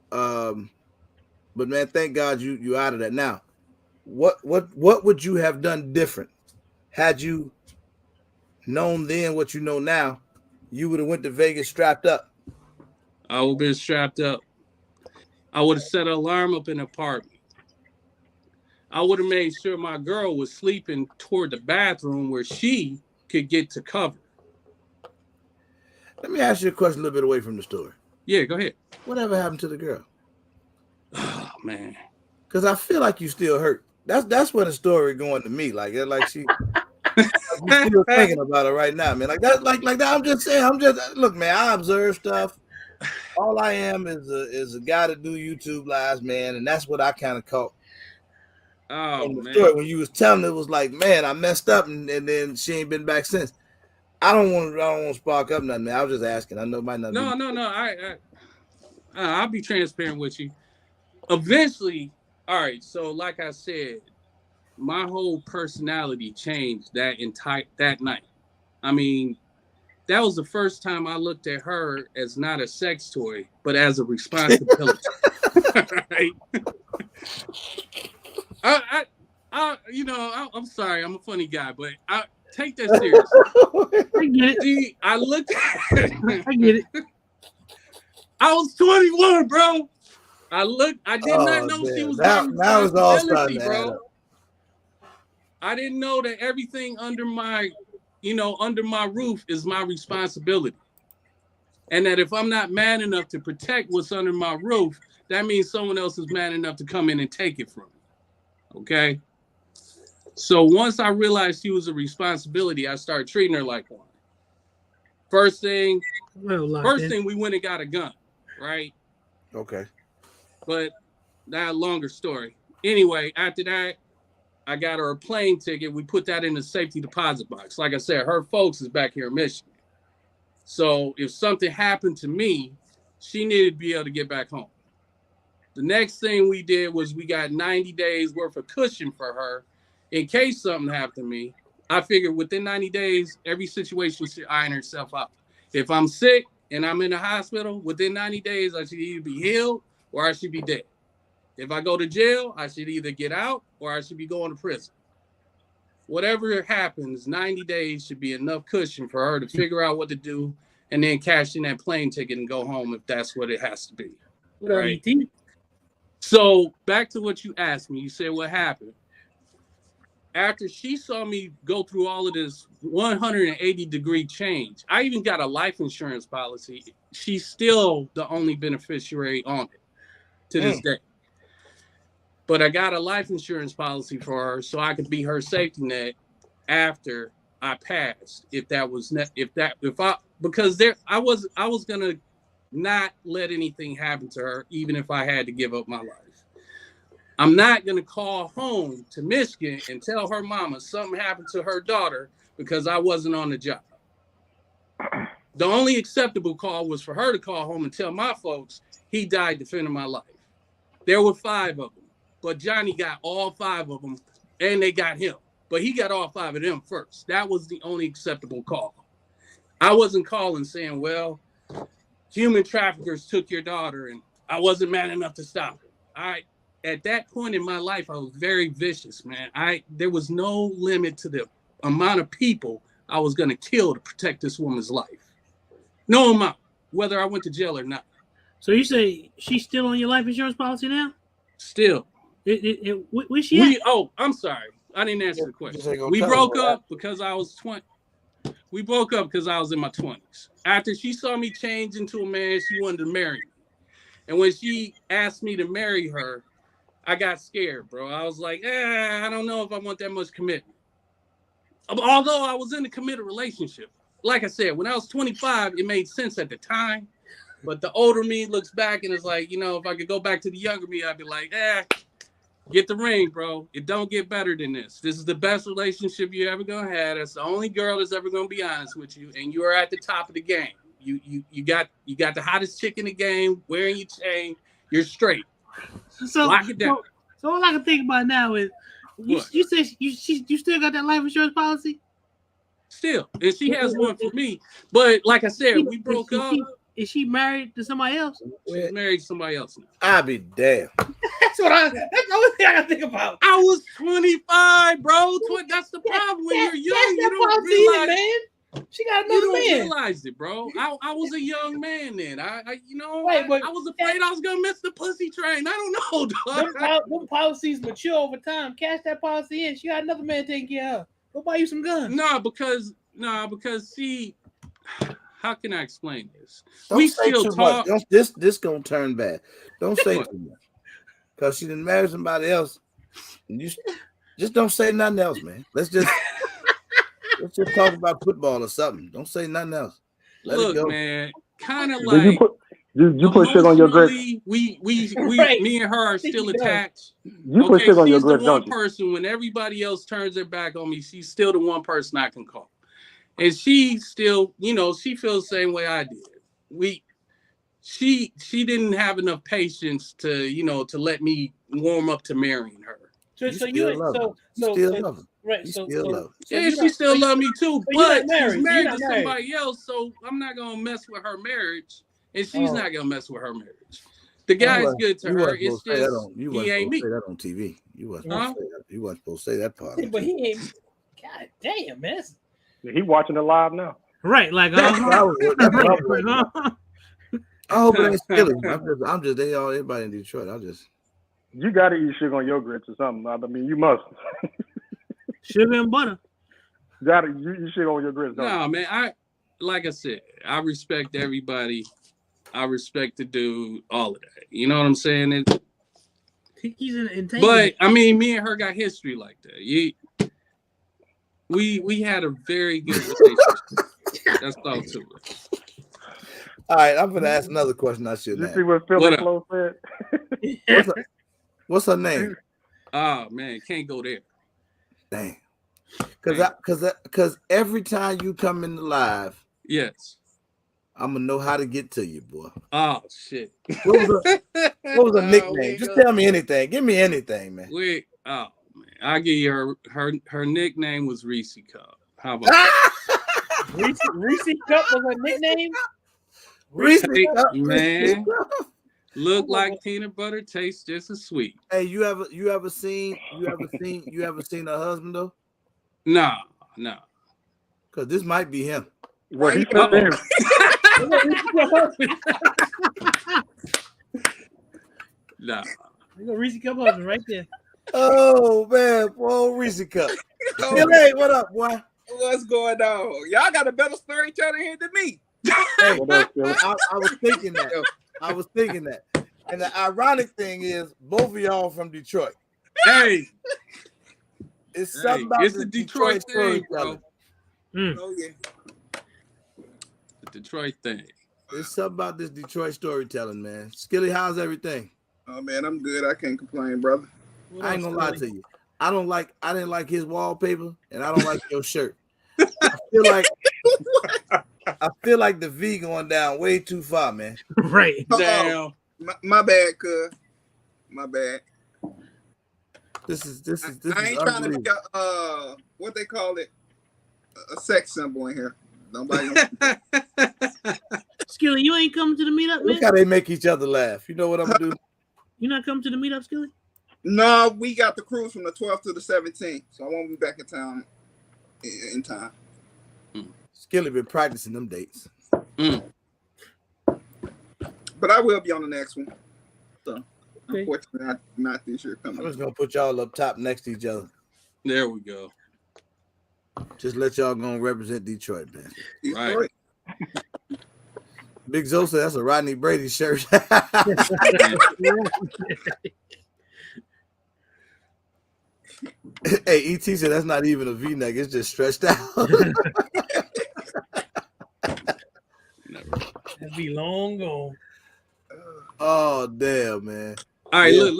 A: But man, thank God you out of that. Now, what would you have done different had you known then what you know now? You would have went to Vegas strapped up.
I: I would have been strapped up. I would have set an alarm up in the apartment. I would have made sure my girl was sleeping toward the bathroom where she could get to cover.
A: Let me ask you a question a little bit away from the story.
I: Yeah, go ahead.
A: Whatever happened to the girl?
I: Oh man,
A: because I feel like you still hurt. That's where the story going to me. Like she, like you still thinking about it right now, man. Like that. I'm just saying. Look, man. I observe stuff. All I am is a guy that do YouTube lives, man, and that's what I kind of caught.
I: Oh
A: the
I: man.
A: Story when you was telling it was like, man, I messed up, and then she ain't been back since. I don't want to spark up nothing, man. I was just asking. I know it might not.
I: No. I'll be transparent with you. Eventually, all right. So, like I said, my whole personality changed that night. I mean, that was the first time I looked at her as not a sex toy, but as a responsibility. Right? I'm sorry, I'm a funny guy, but I take that seriously.
B: I get it.
I: See, I looked at it.
B: I get it.
I: I was 21, bro. I did not know she was
A: now it's all starting to add up.
I: I didn't know that everything under my roof is my responsibility. And that if I'm not man enough to protect what's under my roof, that means someone else is man enough to come in and take it from me. Okay? So once I realized she was a responsibility, I started treating her like one. First thing, we went and got a gun, right?
A: Okay.
I: But that longer story. Anyway, after that, I got her a plane ticket. We put that in the safety deposit box. Like I said, her folks is back here in Michigan. So if something happened to me, she needed to be able to get back home. The next thing we did was we got 90 days worth of cushion for her in case something happened to me. I figured within 90 days, every situation should iron herself out. If I'm sick and I'm in the hospital, within 90 days, I should either be healed or I should be dead. If I go to jail, I should either get out or I should be going to prison. Whatever happens, 90 days should be enough cushion for her to figure out what to do and then cash in that plane ticket and go home if that's what it has to be. Right? So back to what you asked me. You said what happened. After she saw me go through all of this 180-degree change, I even got a life insurance policy. She's still the only beneficiary on it to this day. But I got a life insurance policy for her so I could be her safety net after I passed. I was gonna not let anything happen to her, even if I had to give up my life. I'm not gonna call home to Michigan and tell her mama something happened to her daughter because I wasn't on the job. The only acceptable call was for her to call home and tell my folks he died defending my life. There were 5 of them, but Johnny got all 5 of them and they got him. But he got all 5 of them first. That was the only acceptable call. I wasn't calling saying, well, human traffickers took your daughter and I wasn't man enough to stop her. At that point in my life, I was very vicious, man. There was no limit to the amount of people I was going to kill to protect this woman's life. No amount, whether I went to jail or not.
B: So you say she's still on your life insurance policy now?
I: Still.
B: Where's she at?
I: I'm sorry. I didn't answer the question. We broke up because I was 20. We broke up because I was in my 20s. After she saw me change into a man, she wanted to marry me. And when she asked me to marry her, I got scared, bro. I was like, I don't know if I want that much commitment. Although I was in a committed relationship. Like I said, when I was 25, it made sense at the time. But the older me looks back and is like, if I could go back to the younger me, I'd be like, get the ring, bro. It don't get better than this. This is the best relationship you're ever gonna have. That's the only girl that's ever gonna be honest with you, and you are at the top of the game. You got the hottest chick in the game, wearing your chain. You're straight.
B: So
I: lock it down.
B: So all I can think about now is you said you still got that life insurance policy?
I: Still, and she has one for me. But like I said, we broke up.
B: Is she married to somebody else?
I: She's married to somebody else now.
A: I'll be damned.
B: That's the only thing I can think about.
I: I was 25, bro. That's the problem when you're young. You don't realize,
B: man. She got another man.
I: You don't realize it, bro. I was a young man then. I was afraid I was gonna miss the pussy train. I don't know, dog.
B: Them policies mature over time. Cash that policy in. She got another man taking care of her. Go buy you some guns.
I: Because see, how can I explain this?
A: Don't
I: we
A: say
I: still
A: too
I: talk.
A: Much. This gonna turn bad. Don't say too much. Because she didn't marry somebody else. And you just don't say nothing else, man. Let's just talk about football or something. Don't say nothing else.
I: Look, man, kind of like
E: did you put shit on your grits?
I: We
B: Right.
I: Me and her are still attached.
E: You put shit on your grits,
I: don't you? She's the one
E: don't you?
I: person when everybody else turns their back on me, she's still the one person I can call. And she still, she feels the same way I did. She didn't have enough patience to let me warm up to marrying her.
A: Right.
I: She still love me too, but she's married to somebody else, so I'm not gonna mess with her marriage, and she's not gonna mess with her marriage. The guy's good to her. It's just he ain't me.
A: Say that on TV. You wasn't supposed to say that part.
B: But he ain't. God damn, man.
E: He watching it live now.
B: Right, like
A: I hope it ain't Skilly. I'm just everybody in Detroit.
E: You got to eat sugar on your grits or something. I mean, you must.
B: Sugar and butter.
E: You eat sugar on your grits.
I: No, man. Like I said, I respect everybody. I respect the dude. All of that. You know what I'm saying?
B: He's an intangible.
I: But I mean, me and her got history like that. We had a very good relationship. That's all to it.
A: All right, I'm gonna ask another question. I should.
E: You see what Philly Flo said?
A: What's her name?
I: Oh man, can't go there.
A: Dang. Cause every time you come in the live,
I: yes,
A: I'm gonna know how to get to you, boy.
I: Oh shit.
A: What was her nickname? Just tell me anything. Give me anything, man.
I: Man, I'll give you her nickname was Reese Cup. How about that?
B: Reese Cup was her nickname?
A: Reese Cup,
I: man. Look like peanut butter, tastes just as sweet.
A: Hey, you ever seen her husband though?
I: No.
A: Cause this might be him.
E: Well, he put him.
I: No.
B: You got Reese Cup husband right there.
A: Oh man, poor Reese Cup. Hey, what up, boy?
K: What's going on? Y'all got a better storyteller here than me.
A: Hey, I was thinking that. And the ironic thing is, both of y'all from Detroit.
I: Hey,
A: it's something about
I: it's the Detroit thing, bro.
K: Oh yeah,
I: the Detroit thing.
A: It's something about this Detroit storytelling, man. Skilly, how's everything?
K: Oh man, I'm good. I can't complain, brother.
A: I ain't gonna lie to you. I didn't like his wallpaper, and I don't like your shirt. I feel like the V going down way too far, man.
B: Right.
I: Damn.
K: My bad, cuz. My bad.
A: This is
K: I ain't trying to be what they call it, a sex symbol in here. Nobody.
B: Skilly, you ain't coming to the meetup, man?
A: Look how they make each other laugh. You know what I'm gonna do?
B: You not coming to the meetup, Skilly?
K: No, we got the cruise from the 12th to the 17th, so I won't be back in town in time.
A: Skilly been practicing them dates.
K: But I will be on the next one. So,
B: okay.
K: Unfortunately, not this year coming.
A: I'm just gonna put y'all up top next to each other.
I: There we go.
A: Just let y'all go and represent Detroit, man.
I: Right.
A: Big Zoe said that's a Rodney Brady shirt. Hey, ET said that's not even a V-neck. It's just stretched out.
B: That'd be long gone.
A: Oh, damn, man.
I: All right, look,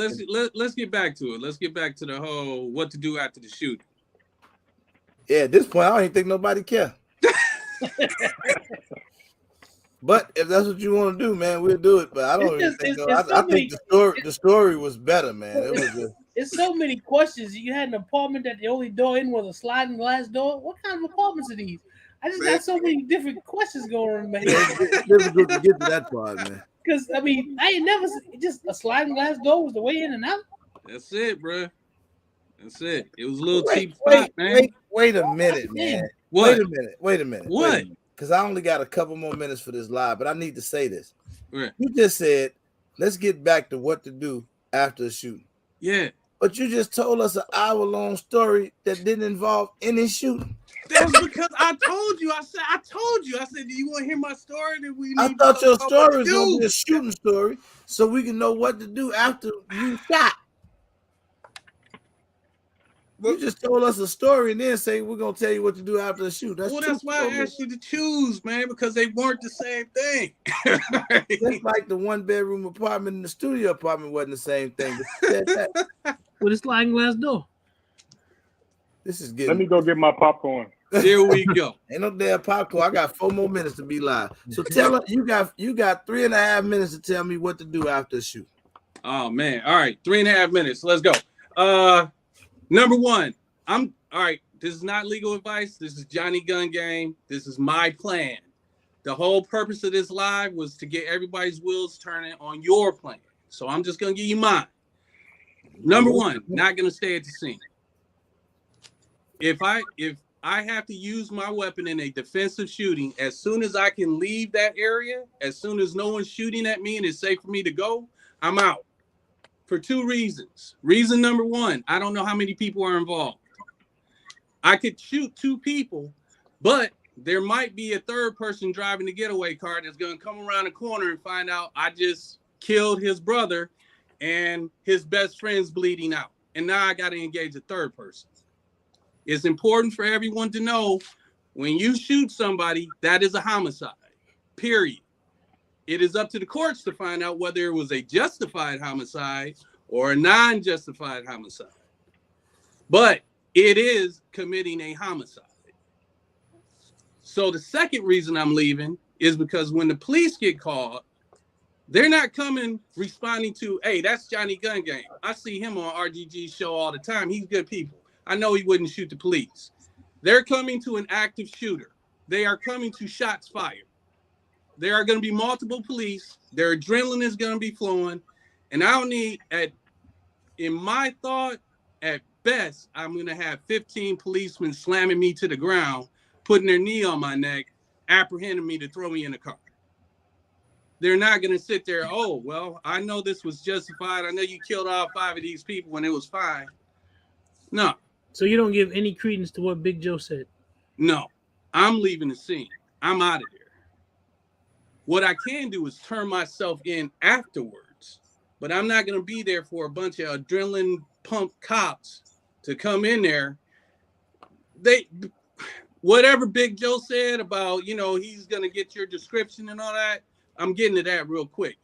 I: let's get back to it. Let's get back to the whole what to do after the shooting.
A: Yeah, at this point, I don't even think nobody care. But if that's what you want to do, man, we'll do it. But I don't even think so. I think the story was better, man. It was just,
B: it's so many questions. You had an apartment that the only door in was a sliding glass door. What kind of apartments are these? I just got so many different questions going on in my head.
A: It's difficult to get to that part, man.
B: Because I mean, I ain't never just a sliding glass door was the way in and out.
I: That's it, bro. That's it. It was a little cheap spot, man.
A: Wait a minute, man.
I: What?
A: Wait a minute.
I: What?
A: Because I only got a couple more minutes for this live, but I need to say this.
I: Right.
A: You just said, let's get back to what to do after the shooting.
I: Yeah.
A: But you just told us an hour-long story that didn't involve any shooting.
I: That was because I told you. I said, do you want to hear my story?
A: I thought your story was going to be a shooting story so we can know what to do after you shot. You just told us a story and then say we're going to tell you what to do after the shoot. That's
I: why I asked you to choose, man, because they weren't the same thing.
A: Just like the one-bedroom apartment and the studio apartment wasn't the same thing.
B: With a sliding glass door.
A: This is getting...
E: Let me go get my popcorn.
I: There we go.
A: Ain't no damn popcorn. I got 4 more minutes to be live. So tell her you got 3.5 minutes to tell me what to do after the shoot.
I: Oh man. All right, 3.5 minutes. Let's go. Number one, all right. This is not legal advice. This is Johnny Gun Game. This is my plan. The whole purpose of this live was to get everybody's wheels turning on your plan. So I'm just gonna give you mine. Number one, not gonna stay at the scene. If I have to use my weapon in a defensive shooting, as soon as I can leave that area, as soon as no one's shooting at me and it's safe for me to go, I'm out. For 2 reasons. Reason number one, I don't know how many people are involved. I could shoot 2 people, but there might be a third person driving the getaway car that's going to come around the corner and find out I just killed his brother and his best friend's bleeding out. And now I got to engage a third person. It's important for everyone to know when you shoot somebody, that is a homicide, period. It is up to the courts to find out whether it was a justified homicide or a non-justified homicide. But it is committing a homicide. So the second reason I'm leaving is because when the police get called, they're not coming responding to, hey, that's Johnny Gun Game. I see him on RGG's show all the time. He's good people. I know he wouldn't shoot the police. They're coming to an active shooter. They are coming to shots fired. There are going to be multiple police. Their adrenaline is going to be flowing. And I don't need, in my thought, at best, I'm going to have 15 policemen slamming me to the ground, putting their knee on my neck, apprehending me to throw me in the car. They're not going to sit there, oh, well, I know this was justified. I know you killed all 5 of these people when it was fine. No.
B: So you don't give any credence to what Big Joe said?
I: No. I'm leaving the scene. I'm out of there. What I can do is turn myself in afterwards, but I'm not going to be there for a bunch of adrenaline pumped cops to come in there. Whatever Big Joe said about, he's going to get your description and all that, I'm getting to that real quick.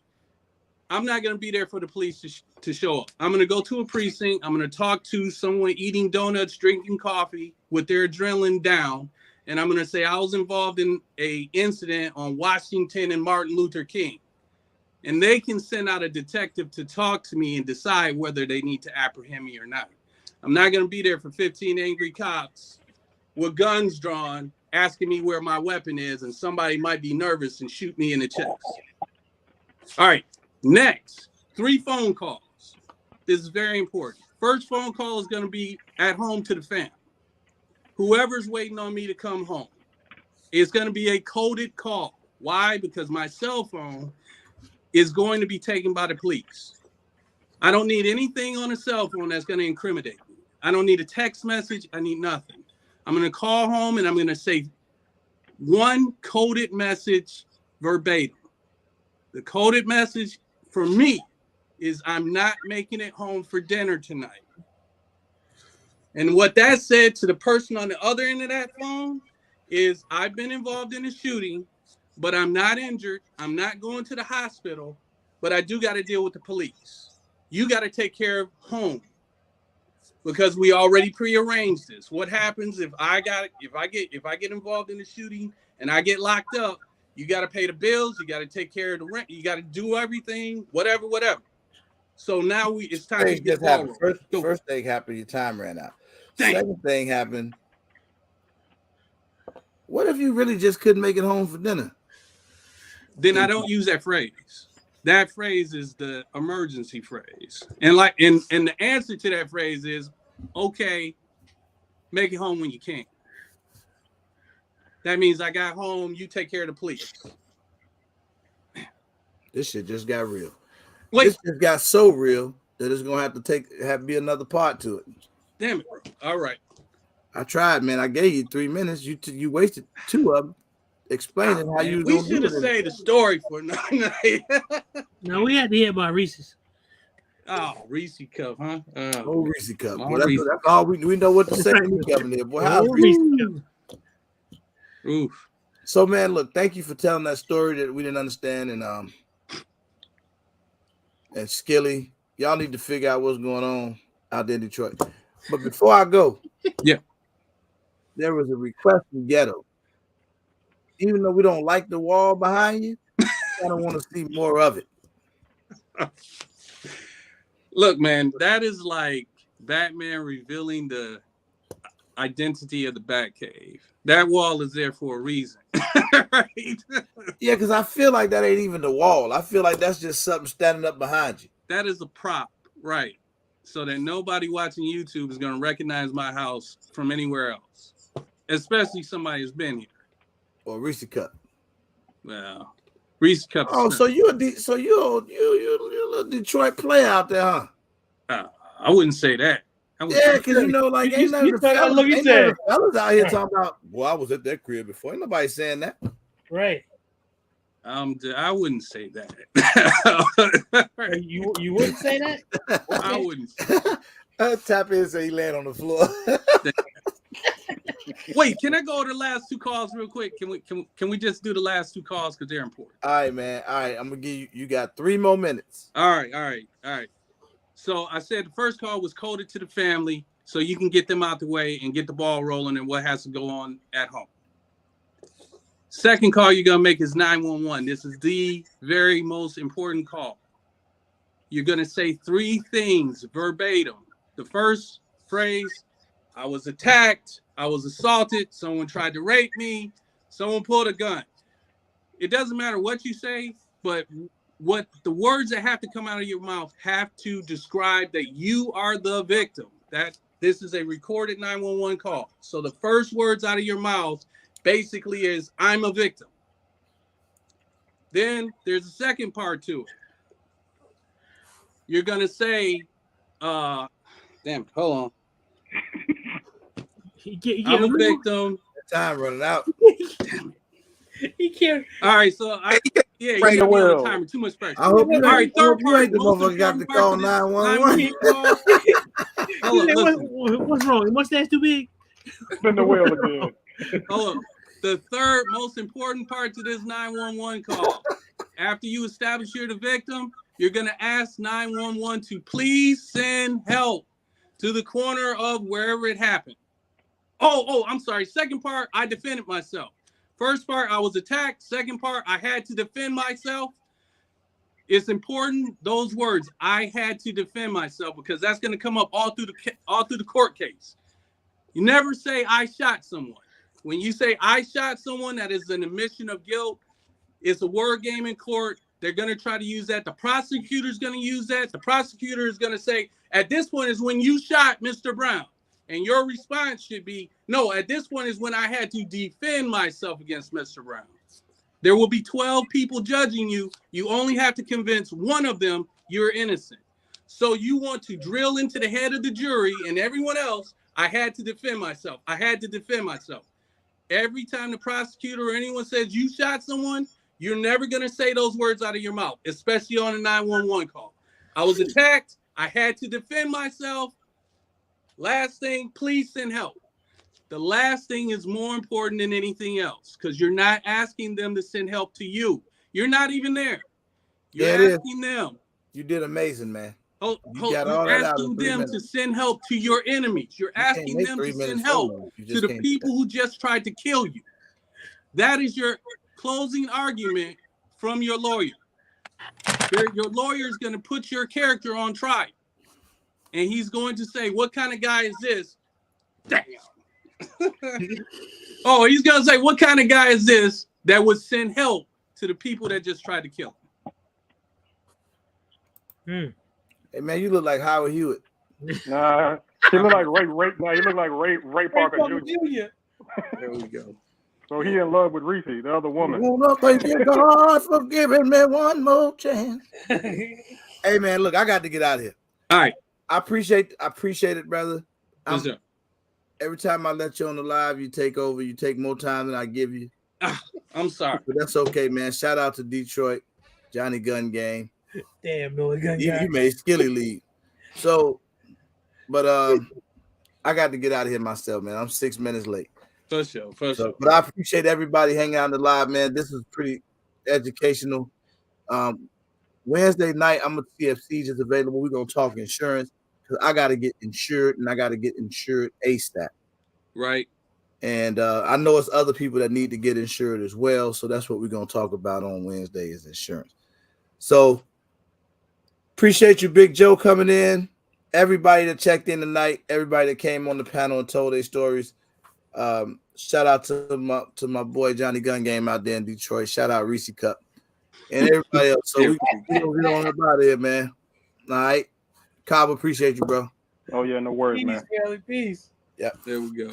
I: I'm not going to be there for the police to show up. I'm going to go to a precinct. I'm going to talk to someone eating donuts, drinking coffee with their adrenaline down. And I'm going to say I was involved in an incident on Washington and Martin Luther King. And they can send out a detective to talk to me and decide whether they need to apprehend me or not. I'm not going to be there for 15 angry cops with guns drawn, asking me where my weapon is, and somebody might be nervous and shoot me in the chest. All right, next, 3 phone calls. This is very important. First phone call is going to be at home to the family. Whoever's waiting on me to come home. It's going to be a coded call. Why? Because my cell phone is going to be taken by the police. I don't need anything on a cell phone that's going to incriminate me. I don't need a text message. I need nothing. I'm going to call home and I'm going to say one coded message verbatim. The coded message for me is I'm not making it home for dinner tonight. And what that said to the person on the other end of that phone is I've been involved in a shooting, but I'm not injured. I'm not going to the hospital, but I do got to deal with the police. You got to take care of home because we already prearranged this. What happens if I get involved in the shooting and I get locked up? You got to pay the bills. You got to take care of the rent. You got to do everything, whatever. So now it's time to get the ball rolling.
A: First thing happened, your time ran out.
I: Dang.
A: Second thing happened. What if you really just couldn't make it home for dinner?
I: Then I don't use that phrase. That phrase is the emergency phrase. And the answer to that phrase is, okay, make it home when you can. That means I got home, you take care of the police.
A: This shit just got real.
I: Wait.
A: This just got so real that it's gonna have to be another part to it.
I: Damn it, bro. All right.
A: I tried, man. I gave you 3 minutes. You wasted 2 of them explaining how you.
I: We should have saved the story for another night.
B: No, we had to hear about Reese's.
I: Oh, Reese cup, huh?
A: Oh, Reese cup. Well, that's all we know what to say when we come in there. Boy, how's
B: Reese cup?
I: Oof.
A: So, man, look, thank you for telling that story that we didn't understand, and Skilly, y'all need to figure out what's going on out there in Detroit. But before I go,
I: yeah,
A: there was a request from Ghetto. Even though we don't like the wall behind you, I don't want to see more of it.
I: Look, man, that is like Batman revealing the identity of the Batcave. That wall is there for a reason. Right?
A: Yeah, because I feel like that ain't even the wall. I feel like that's just something standing up behind you.
I: That is a prop, right? So that nobody watching YouTube is going to recognize my house from anywhere else, especially somebody who's been here.
A: Or Reese Cup.
I: Well, Reese Cup.
A: Oh, so you're a little Detroit player out there, huh?
I: I wouldn't say that.
A: Yeah, because ain't none of the fellas out here talking about. Well, I was at that crib before. Ain't nobody saying that.
B: Right.
I: I wouldn't say that.
B: You wouldn't say that?
I: Okay. I wouldn't.
A: Tap in and say he land on the floor.
I: Wait, can I go to the last 2 calls real quick? Can we just do the last 2 calls because they're important?
A: All right, man. All right, I'm gonna give you got 3 more minutes.
I: All right. So I said the first call was coded to the family so you can get them out the way and get the ball rolling and what has to go on at home. Second call you're going to make is 911. This is the very most important call. You're going to say 3 things verbatim. The first phrase, I was attacked, I was assaulted, someone tried to rape me, someone pulled a gun. It doesn't matter what you say, but what the words that have to come out of your mouth have to describe that you are the victim. That this is a recorded 911 call. So the first words out of your mouth basically is, I'm a victim. Then there's a second part to it. You're going to say, damn, hold on. I'm a victim.
A: Time running out.
I: Damn it.
B: He can't.
I: All right, so you got the timer. Too much pressure.
A: All right,
I: third part.
A: The motherfucker got to call 911.
B: What's wrong? Your mustache too big?
E: Spin the wheel again.
I: Hold on. The third most important part to this 911 call. After you establish you're the victim, you're gonna ask 911 to please send help to the corner of wherever it happened. Oh, I'm sorry. Second part, I defended myself. First part, I was attacked. Second part, I had to defend myself. It's important, those words, I had to defend myself, because that's going to come up all through the court case. You never say I shot someone. When you say I shot someone, that is an admission of guilt. It's a word game in court. They're going to try to use that. The prosecutor's going to use that. The prosecutor is going to say, at this point is when you shot Mr. Brown. And your response should be, no, at this point is when I had to defend myself against Mr. Brown. There will be 12 people judging you. You only have to convince one of them you're innocent. So you want to drill into the head of the jury and everyone else I had to defend myself. Every time the prosecutor or anyone says you shot someone, you're never going to say those words out of your mouth, especially on a 911 call. I was attacked. I had to defend myself. Last thing, please send help. The last thing is more important than anything else because you're not asking them to send help to you. You're not even there. You're asking them.
A: You did amazing, man.
I: You're asking them to send help to your enemies. You're asking them to send help to the people who just tried to kill you. That is your closing argument from your lawyer. Your lawyer is going to put your character on trial. And he's going to say, what kind of guy is this? Damn. Oh, he's going to say, what kind of guy is this that would send help to the people that just tried to kill him?
A: Hey, man, you look like Howard Hewitt.
E: Nah, he look like Ray. Nah, he look like Ray Parker Jr.
A: There we go.
E: So he in love with Reese, the other woman.
A: Thank you, God, for giving me one more chance. Hey, man, look, I got to get out of here.
I: All right.
A: I appreciate it, brother. Every time I let you on the live, you take over. You take more time than I give you.
I: I'm sorry.
A: But that's okay, man. Shout out to Detroit, Johnny Gun Gang.
B: Damn, Billy Gun
A: Gang. You made Skilly League. So, but I got to get out of here myself, man. I'm 6 minutes late.
I: For sure.
A: But I appreciate everybody hanging out on the live, man. This is pretty educational. Wednesday night, I'm gonna see if Siege is available. We're gonna talk insurance because I got to get insured and I got to get insured ASAP.
I: Right.
A: And I know it's other people that need to get insured as well. So that's what we're gonna talk about on Wednesday is insurance. So appreciate you, Big Joe, coming in. Everybody that checked in tonight, everybody that came on the panel and told their stories. Shout out to my boy Johnny Gun Game out there in Detroit. Shout out Reese Cup and everybody else. So we on about it, man. All right, Cobb, appreciate you, bro.
E: Oh yeah, no worries, man.
B: Peace.
A: Yeah,
I: there we go.